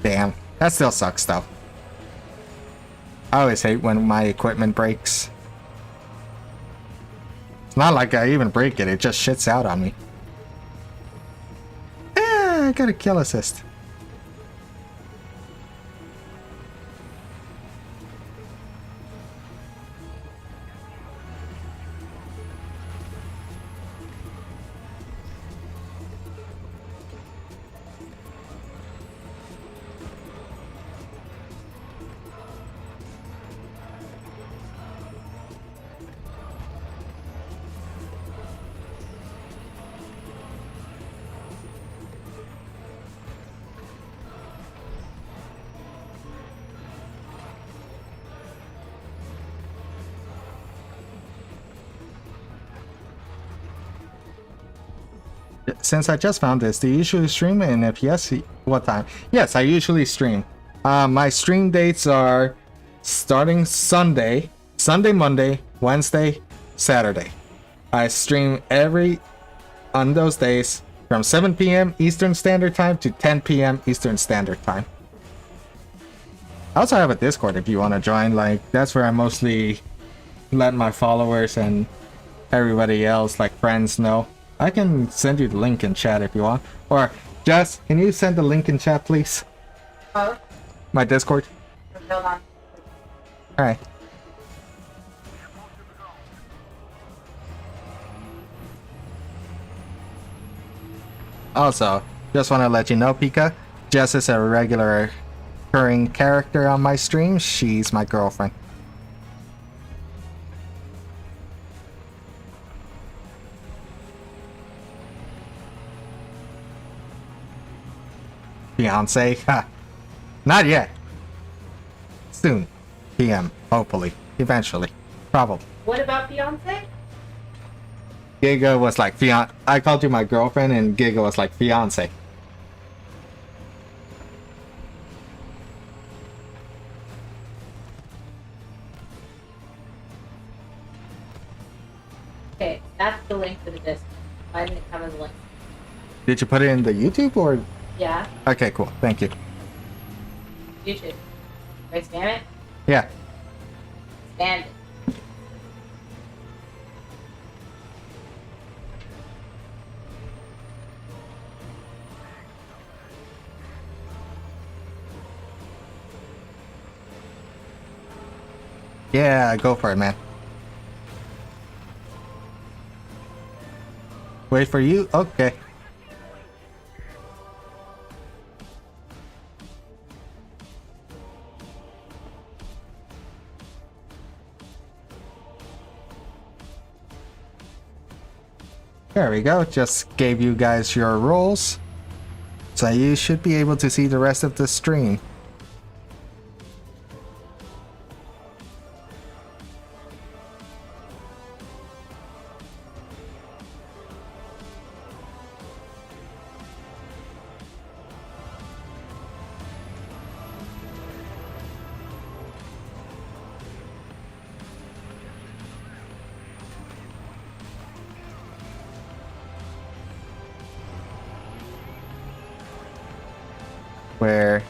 Damn. That still sucks, though. I always hate when my equipment breaks. It's not like I even break it, it just shits out on me. I got a kill assist. Since I just found this, do you usually stream? And if yes, what time? Yes, I usually stream. My stream dates are starting Sunday, Monday, Wednesday, Saturday. I stream on those days from 7 p.m. Eastern Standard Time to 10 p.m. Eastern Standard Time. I also have a Discord if you want to join. Like, that's where I mostly let my followers and everybody else, like friends, know. I can send you the link in chat if you want. Or, Jess, can you send the link in chat, please? Oh? My Discord? Hold on. Alright. Also, just want to let you know, Pika, Jess is a regular recurring character on my stream. She's my girlfriend. Fiance? Ha. Not yet. Soon. PM. Hopefully. Eventually. Probably. What about fiance? Giga was like fiance. I called you my girlfriend, and Giga was like fiance. Okay, that's the link to the Discord. Why didn't it come as a link? Did you put it in the YouTube or? Yeah, Okay, cool. Thank you. YouTube. Right, spam it? Yeah. Spam it. Yeah, go for it, man. Wait for you? Okay. There we go. Just gave you guys your roles. So you should be able to see the rest of the stream. Where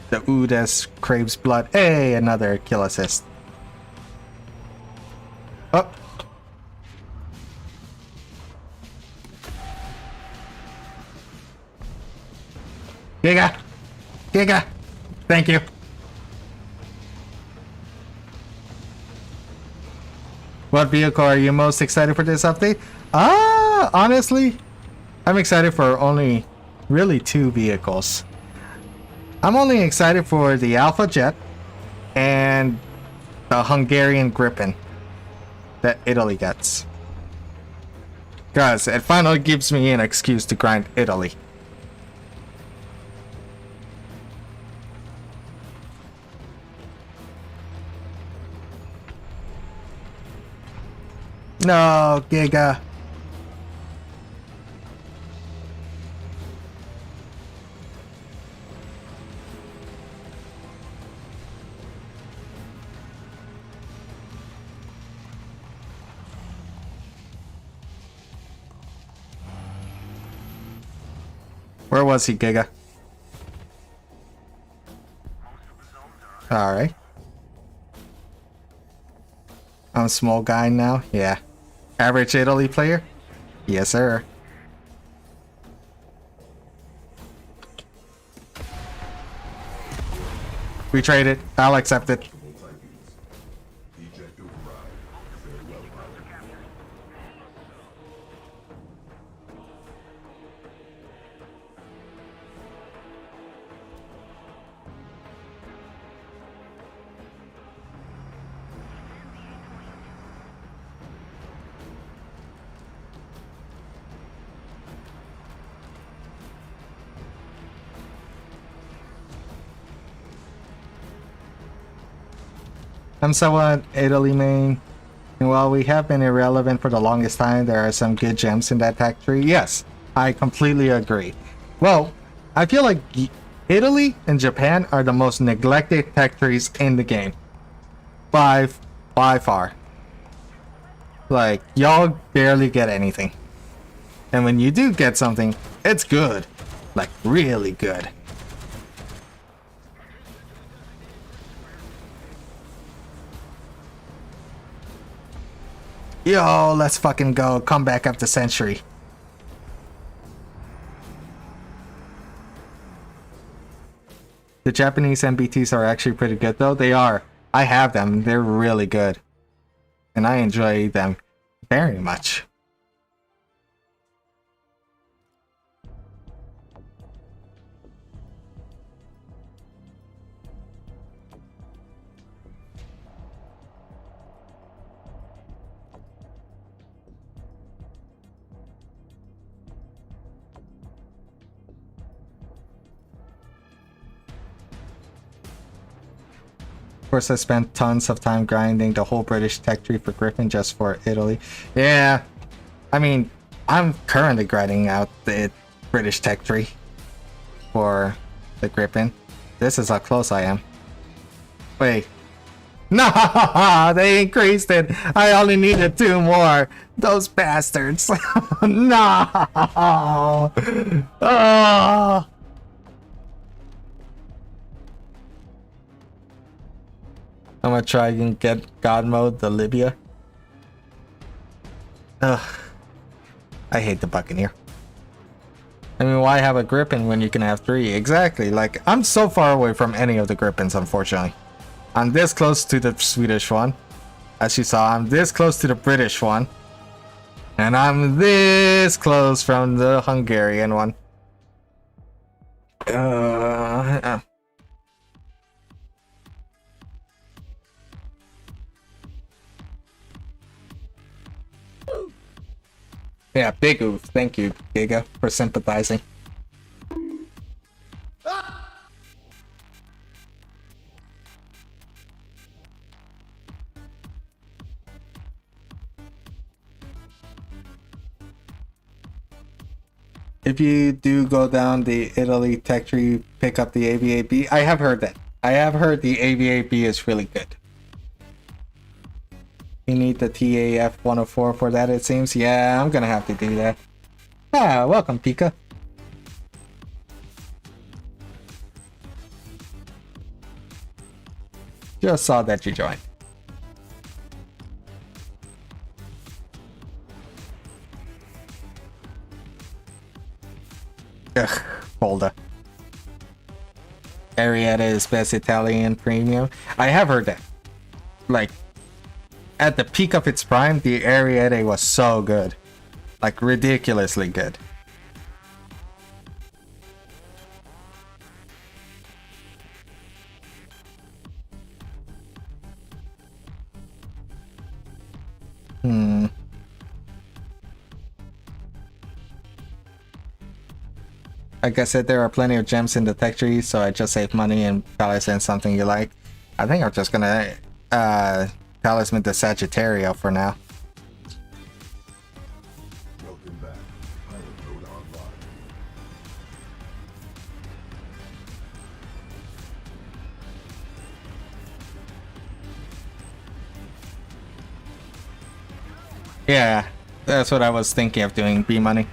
the Udas craves blood. Hey, another kill assist. Oh. Giga! Giga! Thank you. What vehicle are you most excited for this update? Honestly, I'm excited for only really two vehicles. I'm only excited for the Alpha Jet and the Hungarian Gripen that Italy gets. Guys, it finally gives me an excuse to grind Italy. No, Giga. Where was he, Giga? Alright. I'm a small guy now? Yeah. Average Italy player? Yes, sir. We traded. I'll accept it. I'm somewhat Italy main, and while we have been irrelevant for the longest time, there are some good gems in that tech tree. Yes, I completely agree. Well, I feel like Italy and Japan are the most neglected tech trees in the game. By far. Like, y'all barely get anything. And when you do get something, it's good. Like, really good. Yo, let's fucking go. Comeback of the century. The Japanese MBTs are actually pretty good though. They are. I have them. They're really good. And I enjoy them very much. Of course, I spent tons of time grinding the whole British tech tree for Griffin just for Italy. Yeah, I mean, I'm currently grinding out the British tech tree for the Griffin. This is how close I am. Wait. No, they increased it. I only needed 2 more. Those bastards. No. Oh. I'm gonna try and get God mode the Libya. Ugh. I hate the Buccaneer. I mean, why have a Griffin when you can have 3? Exactly. Like, I'm so far away from any of the Griffins, unfortunately. I'm this close to the Swedish one. As you saw, I'm this close to the British one. And I'm this close from the Hungarian one. Yeah, big oof. Thank you, Giga, for sympathizing. If you do go down the Italy tech tree, pick up the AVAB. I have heard that. I have heard the AVAB is really good. You need the TAF 104 for that, it seems. Yeah, I'm gonna have to do that. Ah, welcome, Pika. Just saw that you joined. Ugh, Holda. Arietta is best Italian premium. I have heard that. Like, at the peak of its prime, the Arietta was so good. Like, ridiculously good. Like I said, there are plenty of gems in the tech tree, so I just save money and talisman something you like. I think I'm just gonna talisman the Sagittario for now. Welcome back. Pilot mode online. Yeah, that's what I was thinking of doing, B-Money.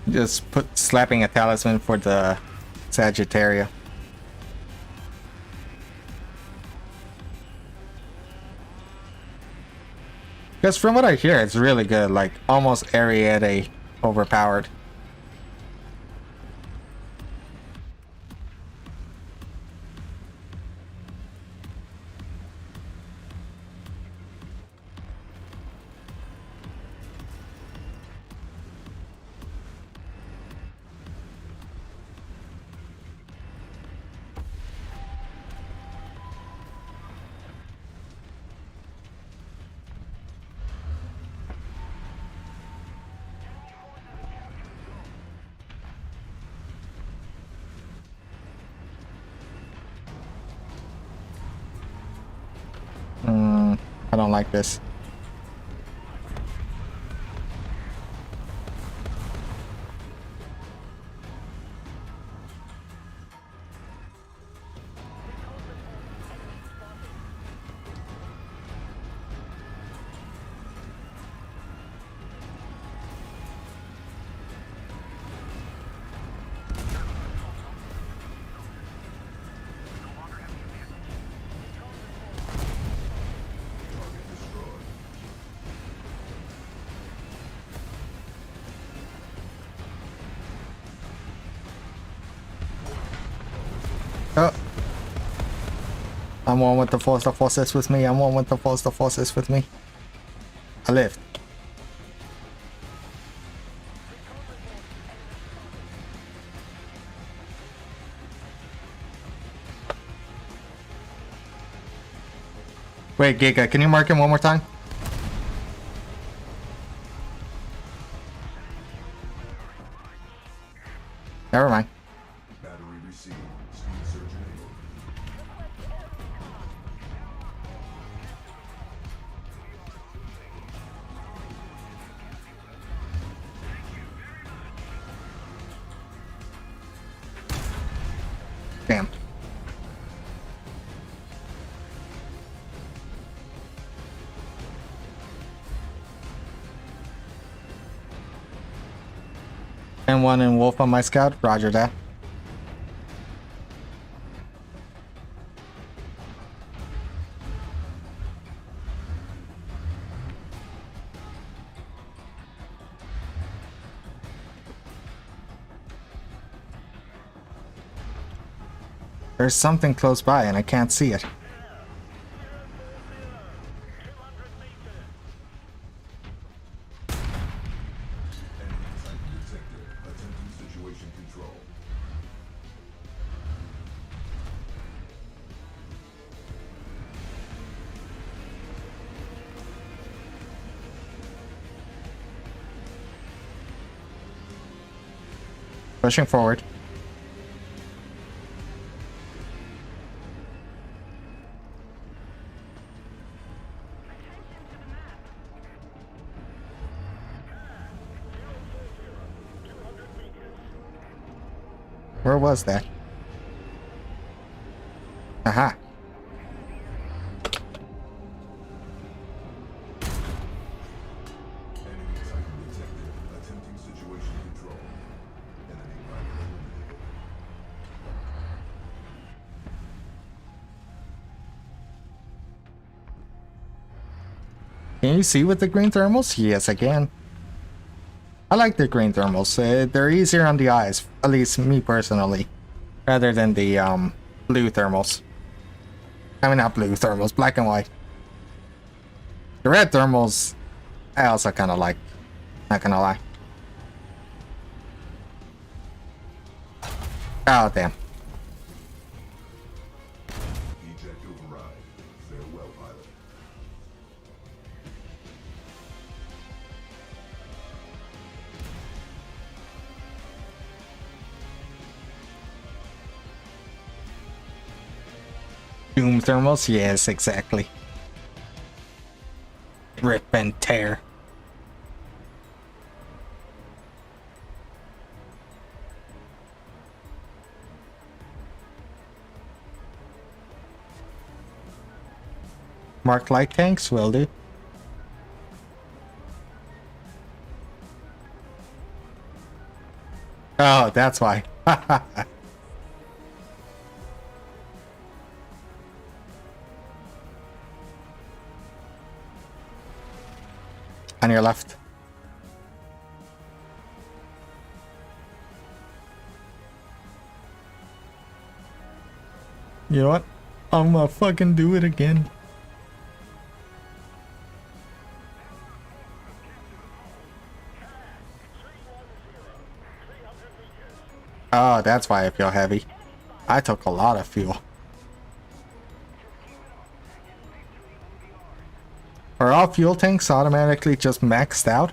Just slapping a talisman for the Sagittario. Because from what I hear, it's really good, like almost Ariete overpowered. I don't like this. Oh. I'm one with the force is with me. I'm one with the force is with me. I live. Wait, Giga, can you mark him one more time? Never mind. Battery received. Speed surge enabled. Damn. And one in Wolf on my scout. Roger that. There's something close by and I can't see it. Pushing forward. Where was that? Aha. Can you see with the green thermals? Yes, I can. I like the green thermals. They're easier on the eyes, at least me personally, rather than the blue thermals. I mean, not blue thermals, black and white. The red thermals, I also kind of like. Not gonna lie. Oh, damn. Doom thermals? Yes, exactly. Rip and tear. Marked light tanks will do. Oh, that's why. On your left. You know what? I'm gonna fucking do it again. Oh, that's why I feel heavy. I took a lot of fuel. Are all fuel tanks automatically just maxed out?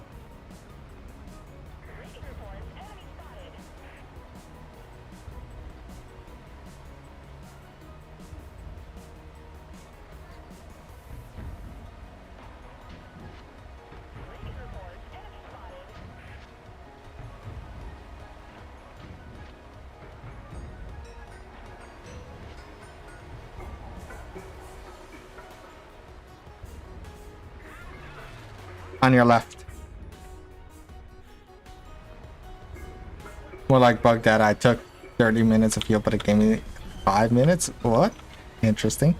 On your left. More like bug that I took 30 minutes of fuel, but it gave me 5 minutes? What? Interesting.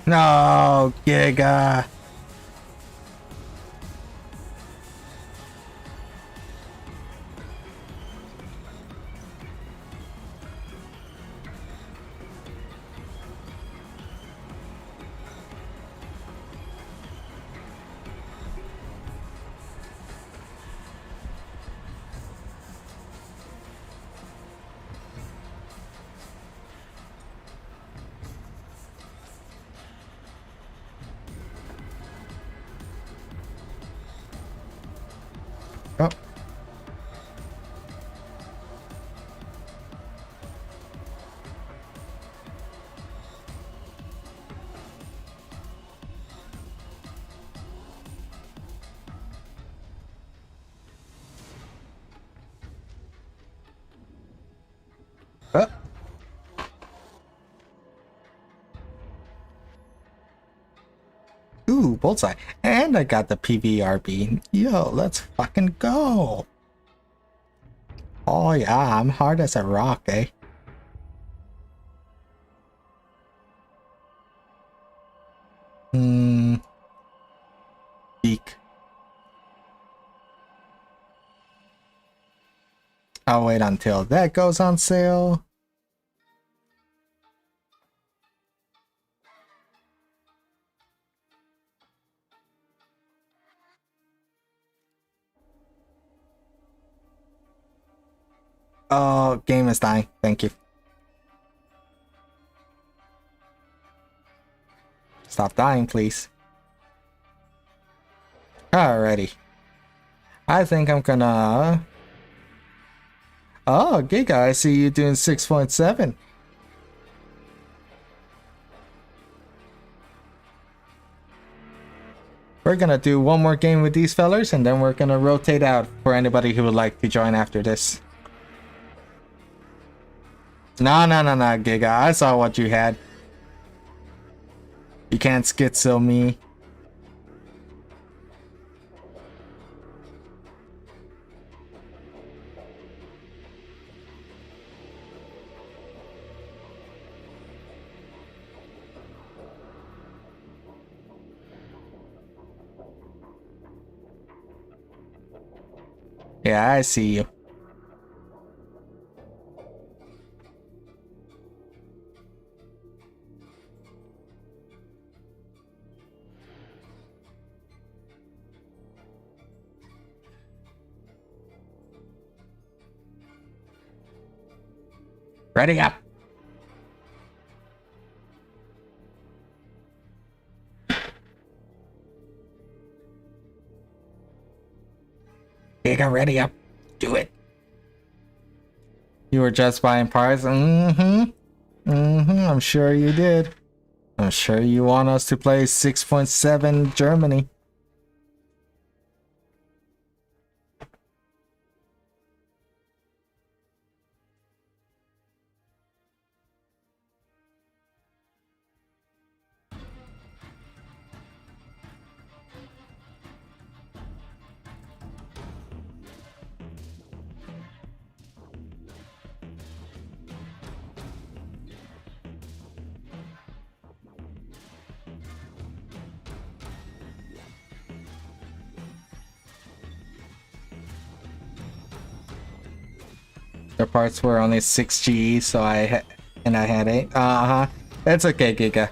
No, Giga. Oh. Ooh, bullseye. And I got the PVRB. Yo, let's fucking go. Oh yeah, I'm hard as a rock, eh? Peak. I'll wait until that goes on sale. Oh, game is dying. Thank you. Stop dying, please. Alrighty. I think I'm gonna... Oh, Giga, I see you doing 6.7. We're gonna do one more game with these fellers, and then we're gonna rotate out for anybody who would like to join after this. No, Giga. I saw what you had. You can't schizo me. Yeah, I see you. Ready up. Giga, ready up. Do it. You were just buying parts? I'm sure you did. I'm sure you want us to play 6.7 Germany. The parts were only 6G, so I had 8. That's okay, Giga.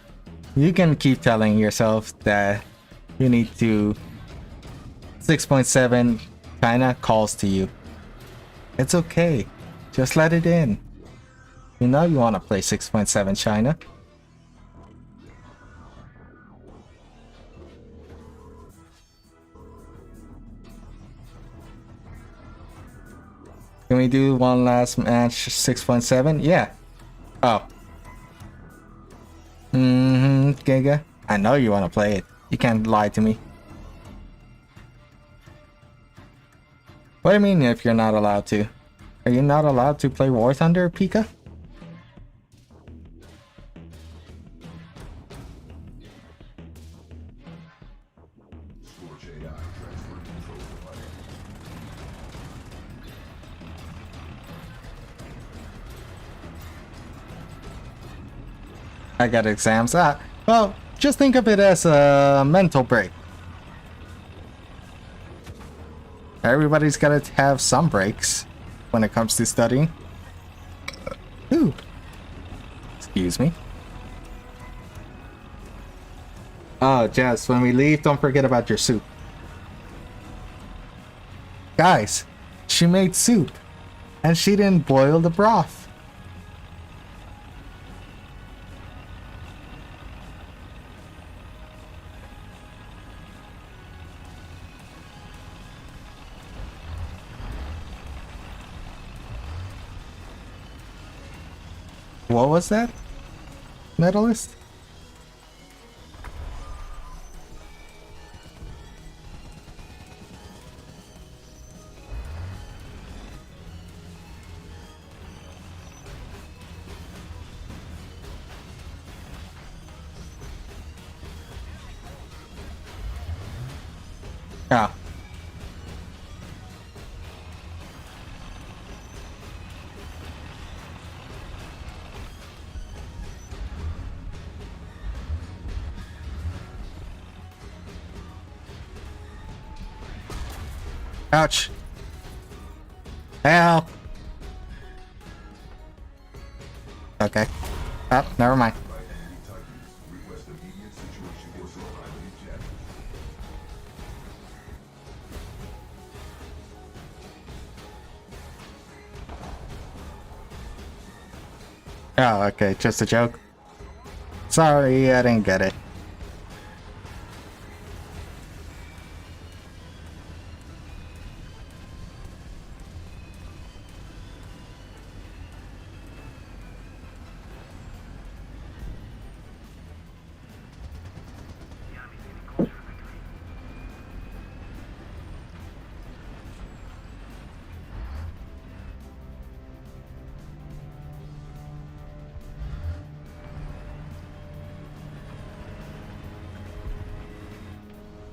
You can keep telling yourself that you need to. 6.7 China calls to you. It's okay. Just let it in. You know you want to play 6.7 China. Can we do one last match, 6.7? Yeah. Oh. Giga. I know you want to play it. You can't lie to me. What do you mean if you're not allowed to? Are you not allowed to play War Thunder, Pika? I got exams. Well, just think of it as a mental break. Everybody's gotta have some breaks when it comes to studying. Ooh. Excuse me. Oh, Jess, when we leave, don't forget about your soup. Guys, she made soup, and she didn't boil the broth. What was that? Medalist? Yeah. Ouch. Help. Okay. Oh, never mind. Oh, okay, just a joke. Sorry, I didn't get it.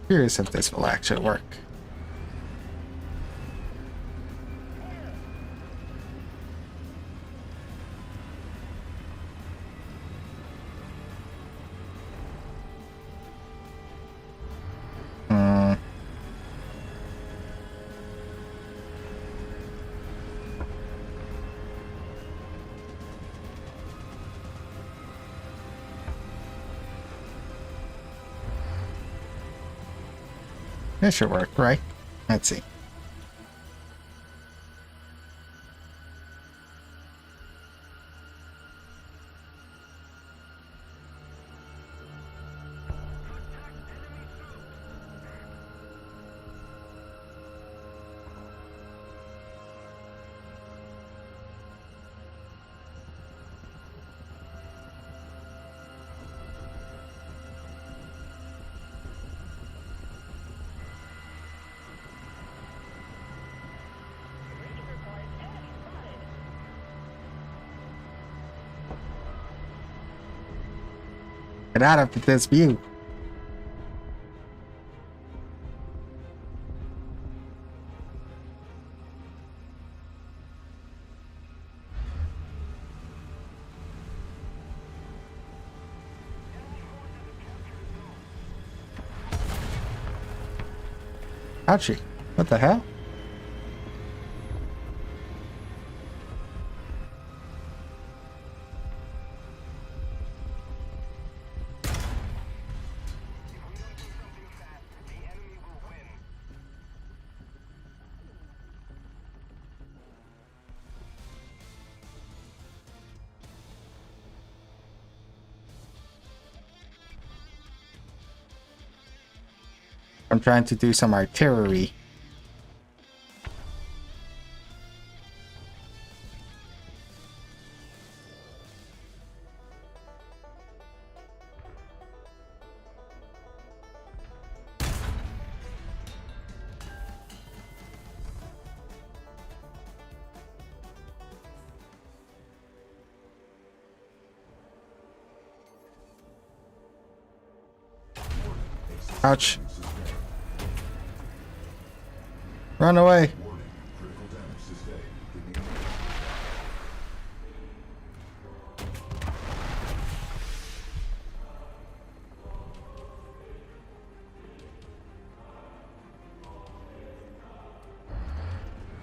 Curious if this will actually work. This should work, right? Let's see. Get out of this view. Ouchie. What the hell? I'm trying to do some artillery. Ouch. Run away.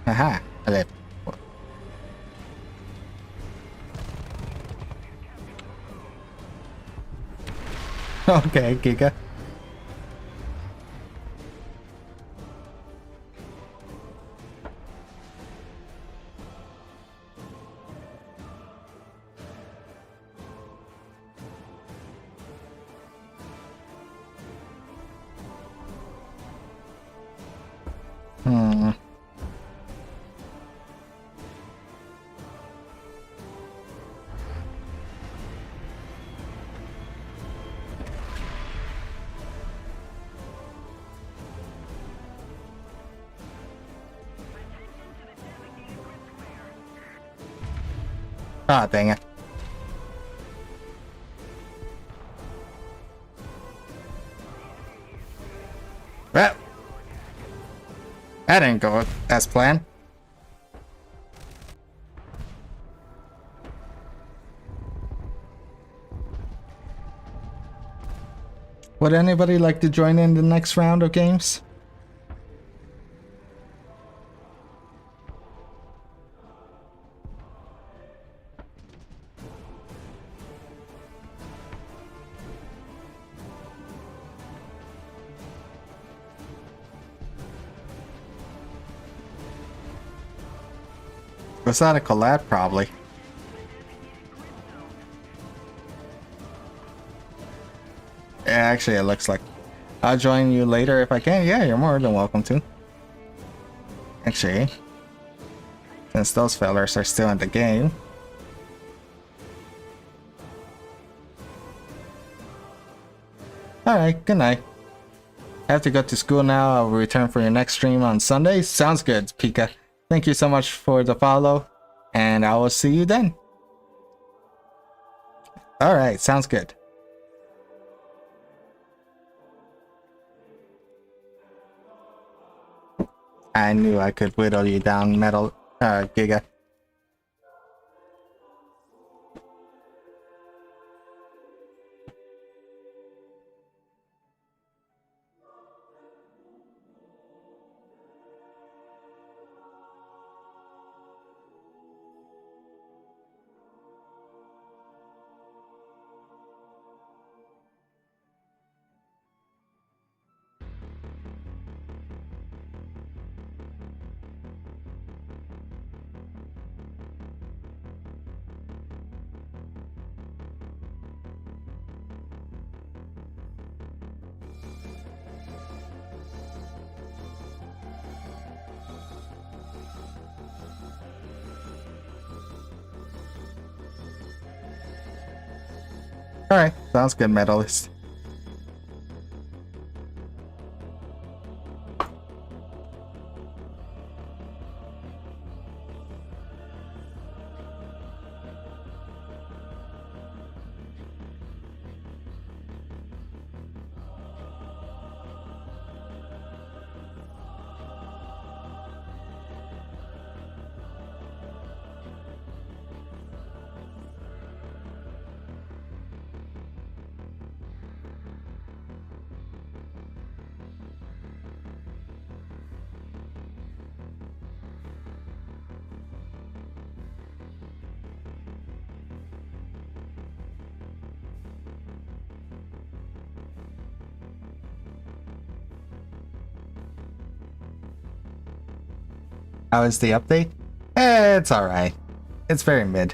Aha. Okay. Okay, Giga. Ah, dang it. Ah. That didn't go as planned. Would anybody like to join in the next round of games? Was that a collab? Probably. Yeah, actually, it looks like. I'll join you later if I can. Yeah, you're more than welcome to. Actually, since those fellers are still in the game. Alright, good night. I have to go to school now. I'll return for your next stream on Sunday. Sounds good, Pika. Thank you so much for the follow, and I will see you then. Alright, sounds good. I knew I could whittle you down, Giga. Alright, sounds good, medalist. How is the update? It's alright. It's very mid.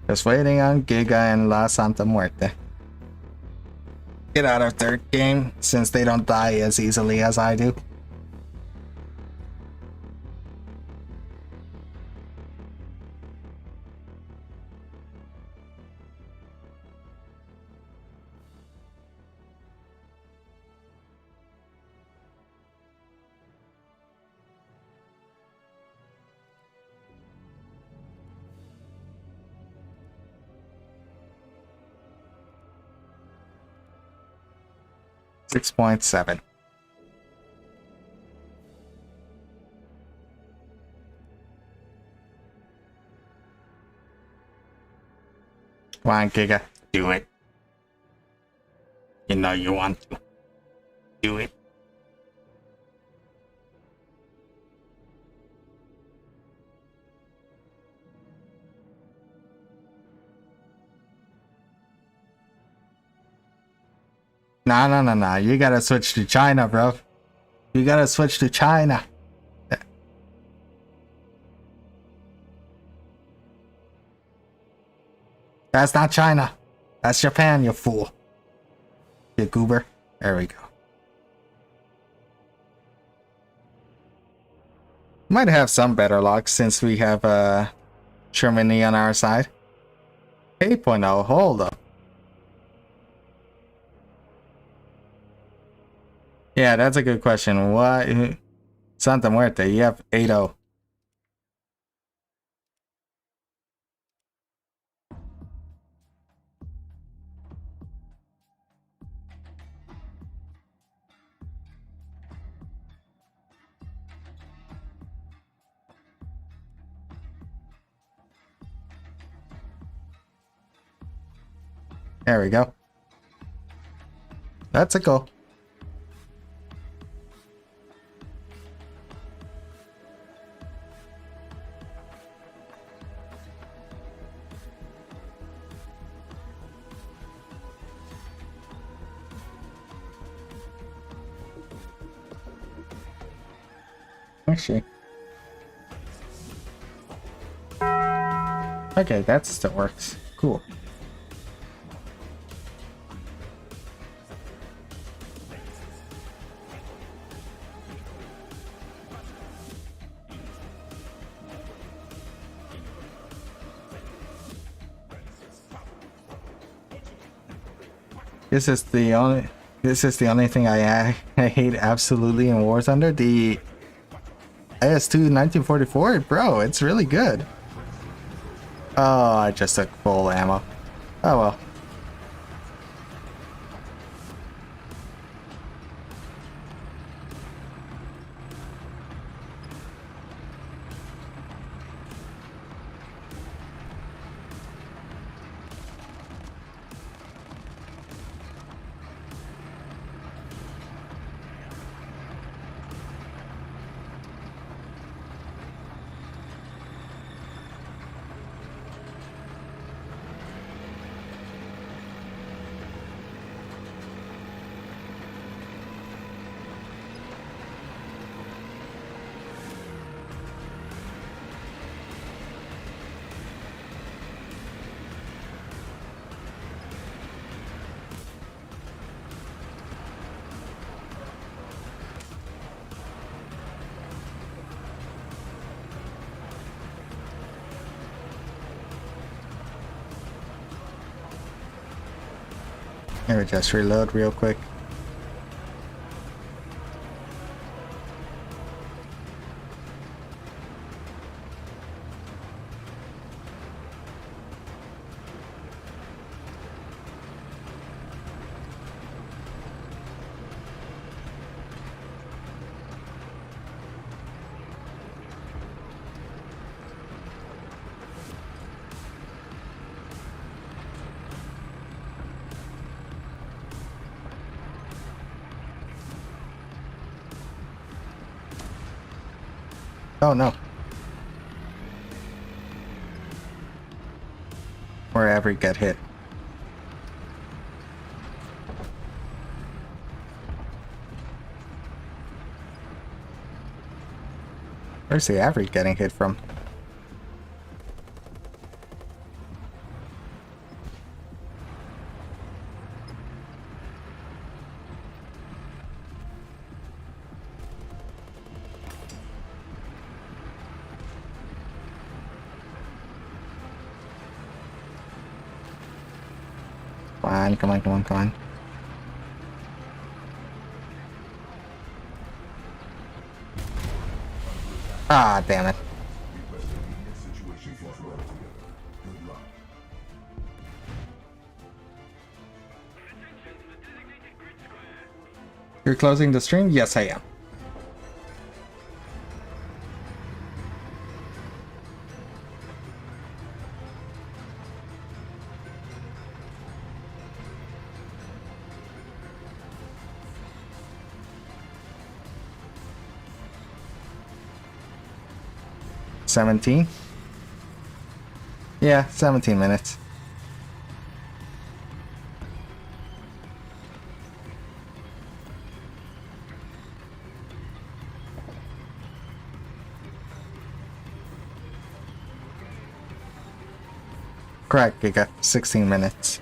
Just waiting on Giga and La Santa Muerte. Get out of third game, since they don't die as easily as I do. $6.7. Come on, Giga. Do it. You know you want to. Do it. Nah. You gotta switch to China, bro. You gotta switch to China. That's not China. That's Japan, you fool. You goober. There we go. Might have some better luck since we have Germany on our side. 8.0, hold up. Yeah, that's a good question. What? Santa Muerte, you have 8.0. There we go. That's a goal. Actually. Okay, that still works. Cool. This is the only thing I hate absolutely in War Thunder. The AS2 1944, bro, it's really good. Oh, I just took full ammo. Oh well. Let me just reload real quick. Oh no. Wherever you get hit. Where's the average getting hit from? Come on, come on, come on. Ah, damn it. You're closing the stream? Yes, I am. $17? Yeah, 17 minutes. Correct, Giga. 16 minutes.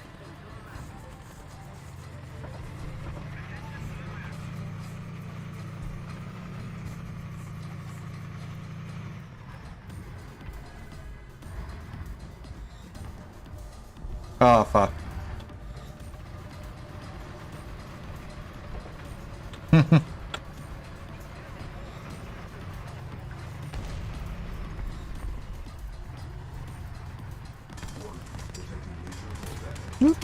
Oh, fuck. Whoop.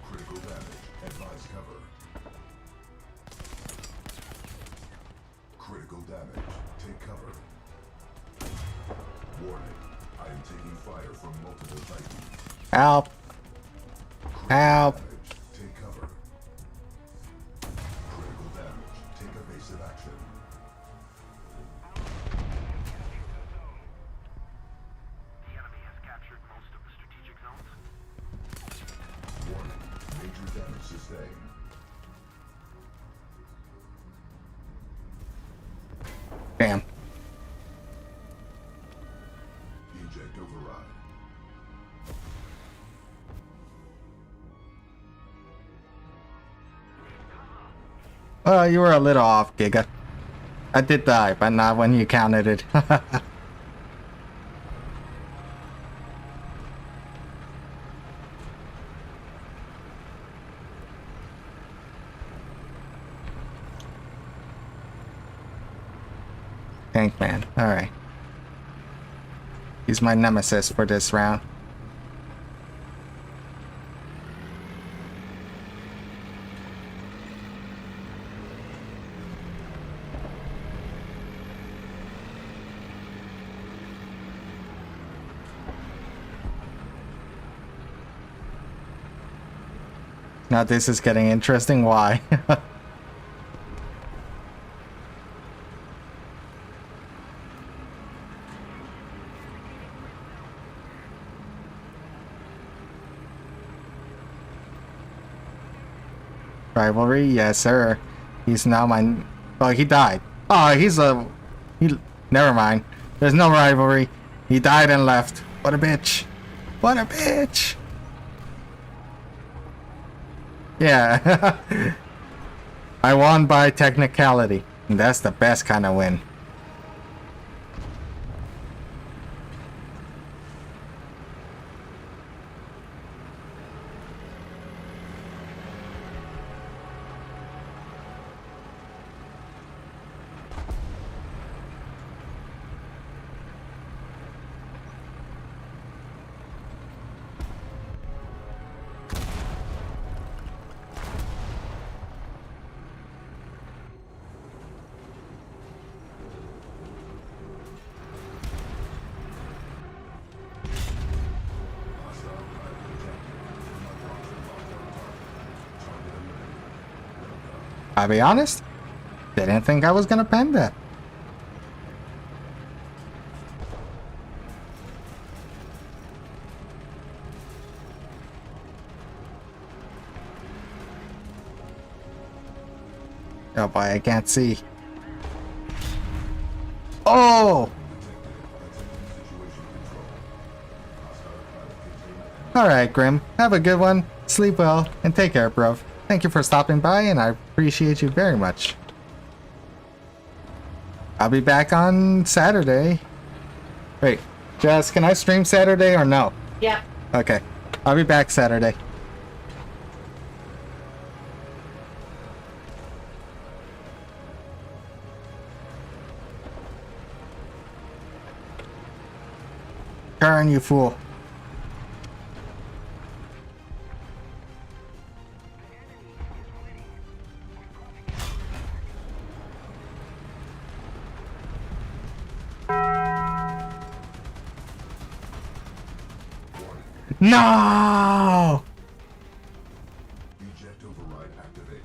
Critical damage. Advise cover. Critical damage. Take cover. Warning. I am taking fire from multiple titans. Help. Help. Take cover. Critical damage. Take evasive action. The enemy has captured most of the strategic zones. Warning. Major damage sustained. Damn. Eject override. You were a little off, Giga. I did die, but not when you counted it. Tank man. Alright. He's my nemesis for this round. Now this is getting interesting. Why? Rivalry? Yes, sir. He's now my... Oh, he died. Oh, he's a... Never mind. There's no rivalry. He died and left. What a bitch. What a bitch. Yeah. I won by technicality. And that's the best kind of win. I'll be honest, didn't think I was gonna pen that. Oh boy, I can't see. Oh! Alright, Grim. Have a good one. Sleep well, and take care, bro. Thank you for stopping by, and I appreciate you very much. I'll be back on Saturday. Wait, Jess, can I stream Saturday or no? Yeah. Okay. I'll be back Saturday. Turn, you fool. No! Eject override activated.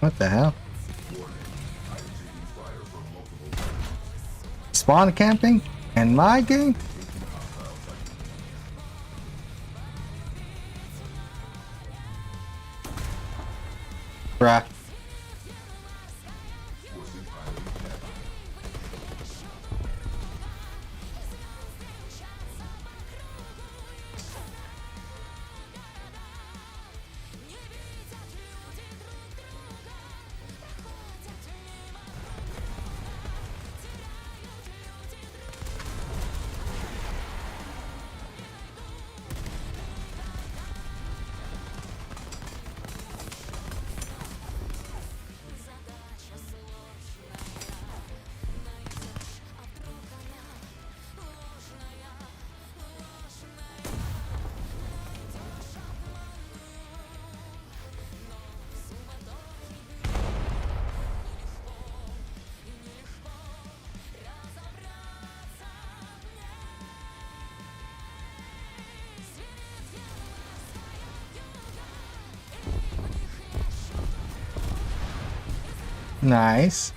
What the hell? Spawn camping? In my game? Bruh. Forcing island capture. Nice.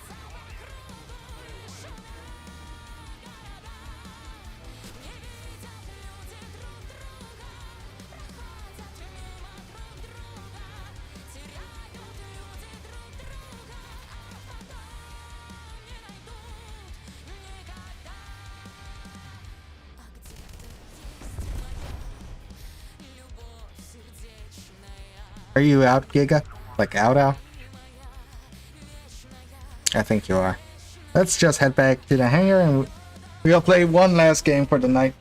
Are you out, Giga? Like out? I think you are. Let's just head back to the hangar and we'll play one last game for the night.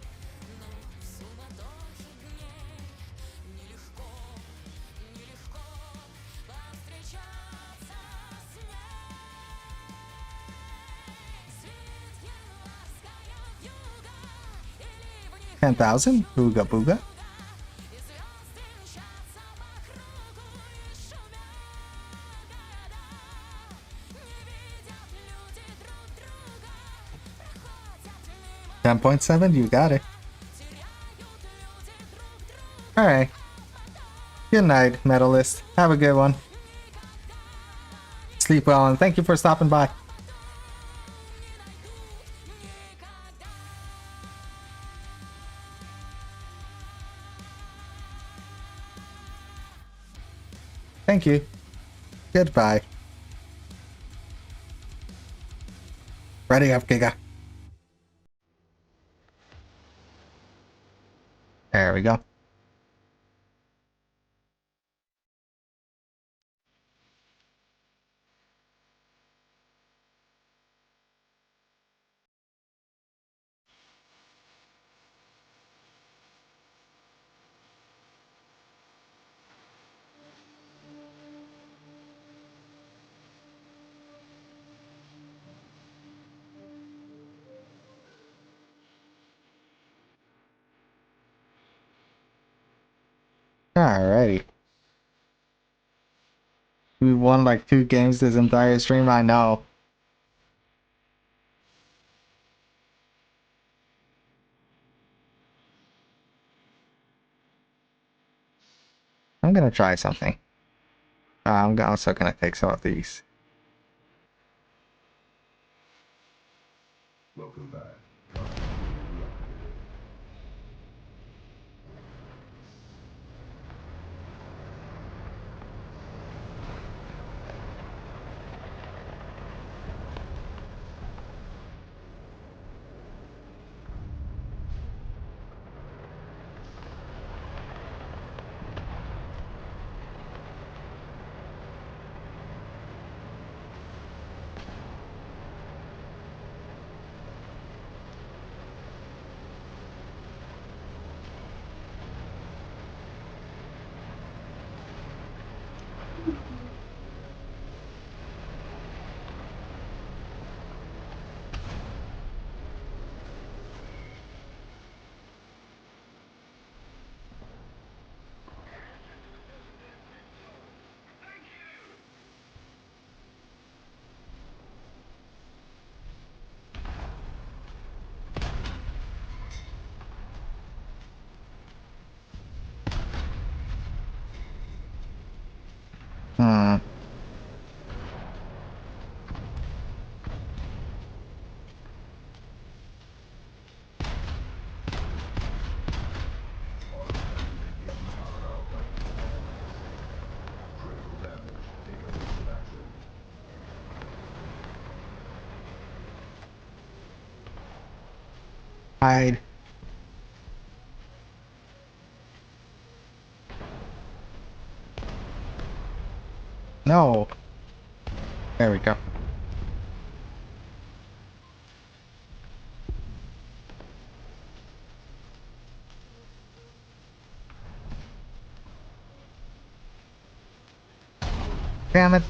$10,000? Booga booga. $10.7, you got it. Alright. Good night, medalist. Have a good one. Sleep well and thank you for stopping by. Thank you. Goodbye. Ready up, Giga. There we go. Alrighty. We won like 2 games this entire stream, I know. I'm gonna try something. I'm also gonna take some of these. Welcome back. Hide. No. There we go. Damn it.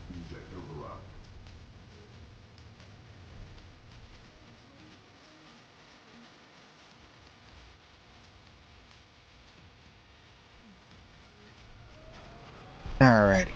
Ejector locked. Alrighty.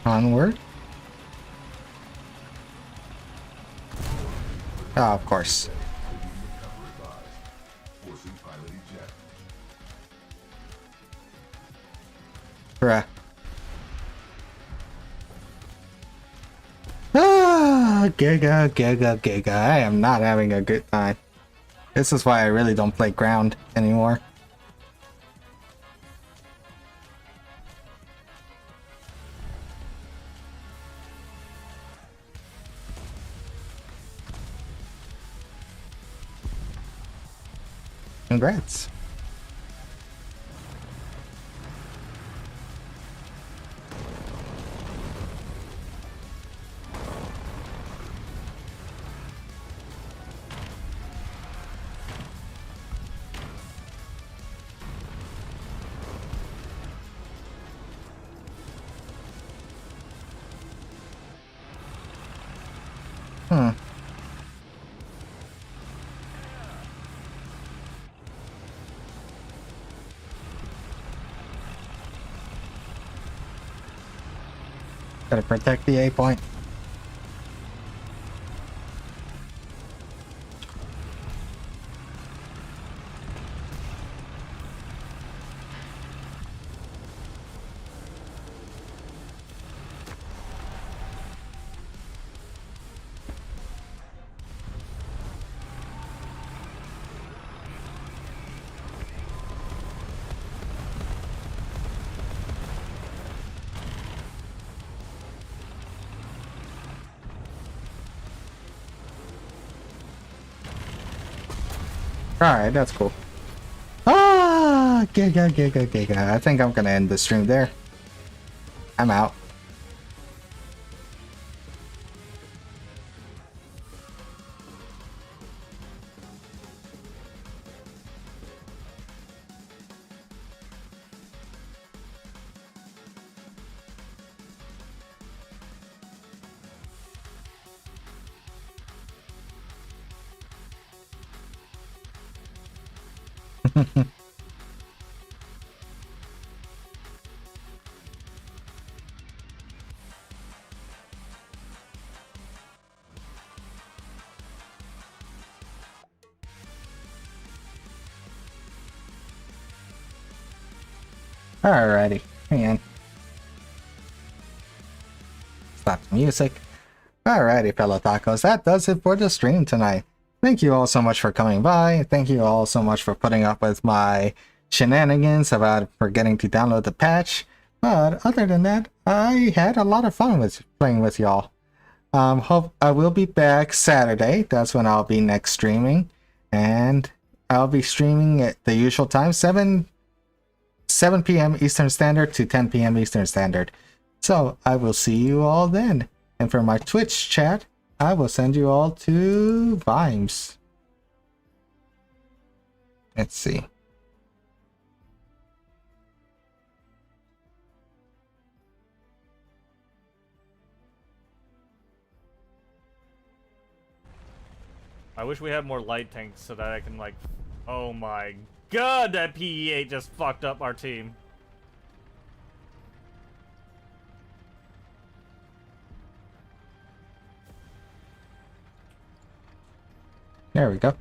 Onward. Oh, of course. Forcing pilot eject. Bruh. Ah, Giga, Giga, Giga. I am not having a good time. This is why I really don't play ground anymore. Congrats. Gotta protect the A point. Alright, that's cool. Ah, Giga, Giga, Giga. I think I'm gonna end the stream there. I'm out. Alrighty, hang on. Stop the music. Alrighty, fellow tacos, that does it for the stream tonight. Thank you all so much for coming by. Thank you all so much for putting up with my shenanigans about forgetting to download the patch. But other than that, I had a lot of fun with playing with y'all. Hope I will be back Saturday. That's when I'll be next streaming, and I'll be streaming at the usual time, 7 p.m. Eastern Standard to 10 p.m. Eastern Standard. So I will see you all then. And for my Twitch chat, I will send you all to Vimes. Let's see. I wish we had more light tanks so that I can, like... Oh my god, that PE-8 just fucked up our team. There we go.